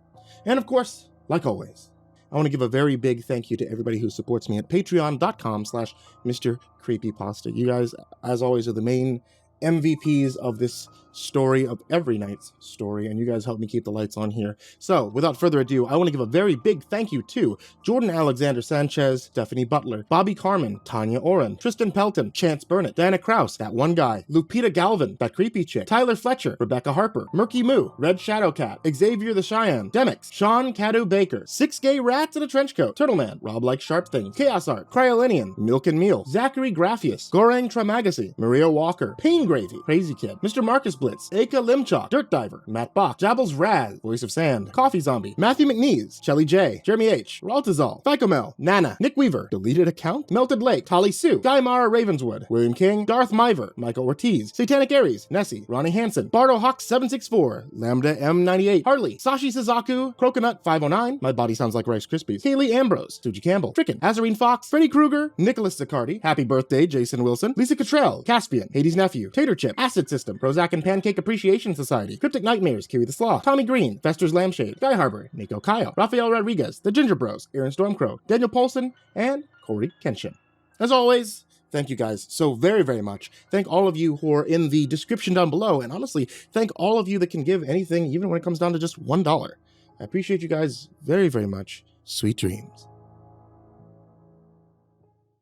And of course, like always, I want to give a very big thank you to everybody who supports me at patreon.com/MrCreepyPasta. You guys, as always, are the main MVPs of this story, of every night's story, and you guys help me keep the lights on here. So, without further ado, I want to give a very big thank you to Jordan Alexander Sanchez, Stephanie Butler, Bobby Karman, Tanya Oren, Tristan Pelton, Chance Burnett, Diana Kraus, That One Guy, Lupita Galvan, That Creepy Chick, Tyler Fletcher, Rebecca Harper, Murky Moo, Red Shadowcat, Xavier the Cheyenne, Demix, Sean Cadieu-baker, 6 Gay Rats in a Trenchcoat, Turtleman, Rob Like Sharp Things, Chaos Art, Cryolinian, Milk and Meal, Zachary Graphius, Gorang Tramagasi, Maria Walker, Pain Gravy, Crazy Kid, Mr. Marcus Blitz, Aka Limchalk, Dirt Diver, Matt Bach, Jabbles Raz, Voice of Sand, Coffee Zombie, Matthew McNeese, Shelly J, Jeremy H, Raltazal, Ficomel, Nana, Nick Weaver, Deleted Account, Melted Lake, Tolly Sue, Guy Mara Ravenswood, William King, Darth Miver, Michael Ortiz, Satanic Aries, Nessie, Ronnie Hansen, Bardo Hawk 764, Lambda M98, Harley, Sashi Suzaku, Croconut 509, My Body Sounds Like Rice Krispies, Kaylee Ambrose, Suji Campbell, Frickin', Azarine Fox, Freddy Krueger, Nicholas Zaccardi, Happy Birthday Jason Wilson, Lisa Cottrell, Caspian, Hades Nephew, Tater Chip, Acid System, Prozac and Pancake Appreciation Society, Cryptic Nightmares, Kiwi the Sloth, Tommy Green, Fester's Lampshade, Guy Harbor, Nico Kyle, Rafael Rodriguez, The Ginger Bros, Aaron Stormcrow, Daniel Polson, and Corey Kenshin. As always, thank you guys so very, very much. Thank all of you who are in the description down below, and honestly, thank all of you that can give anything, even when it comes down to just $1. I appreciate you guys very, very much. Sweet dreams.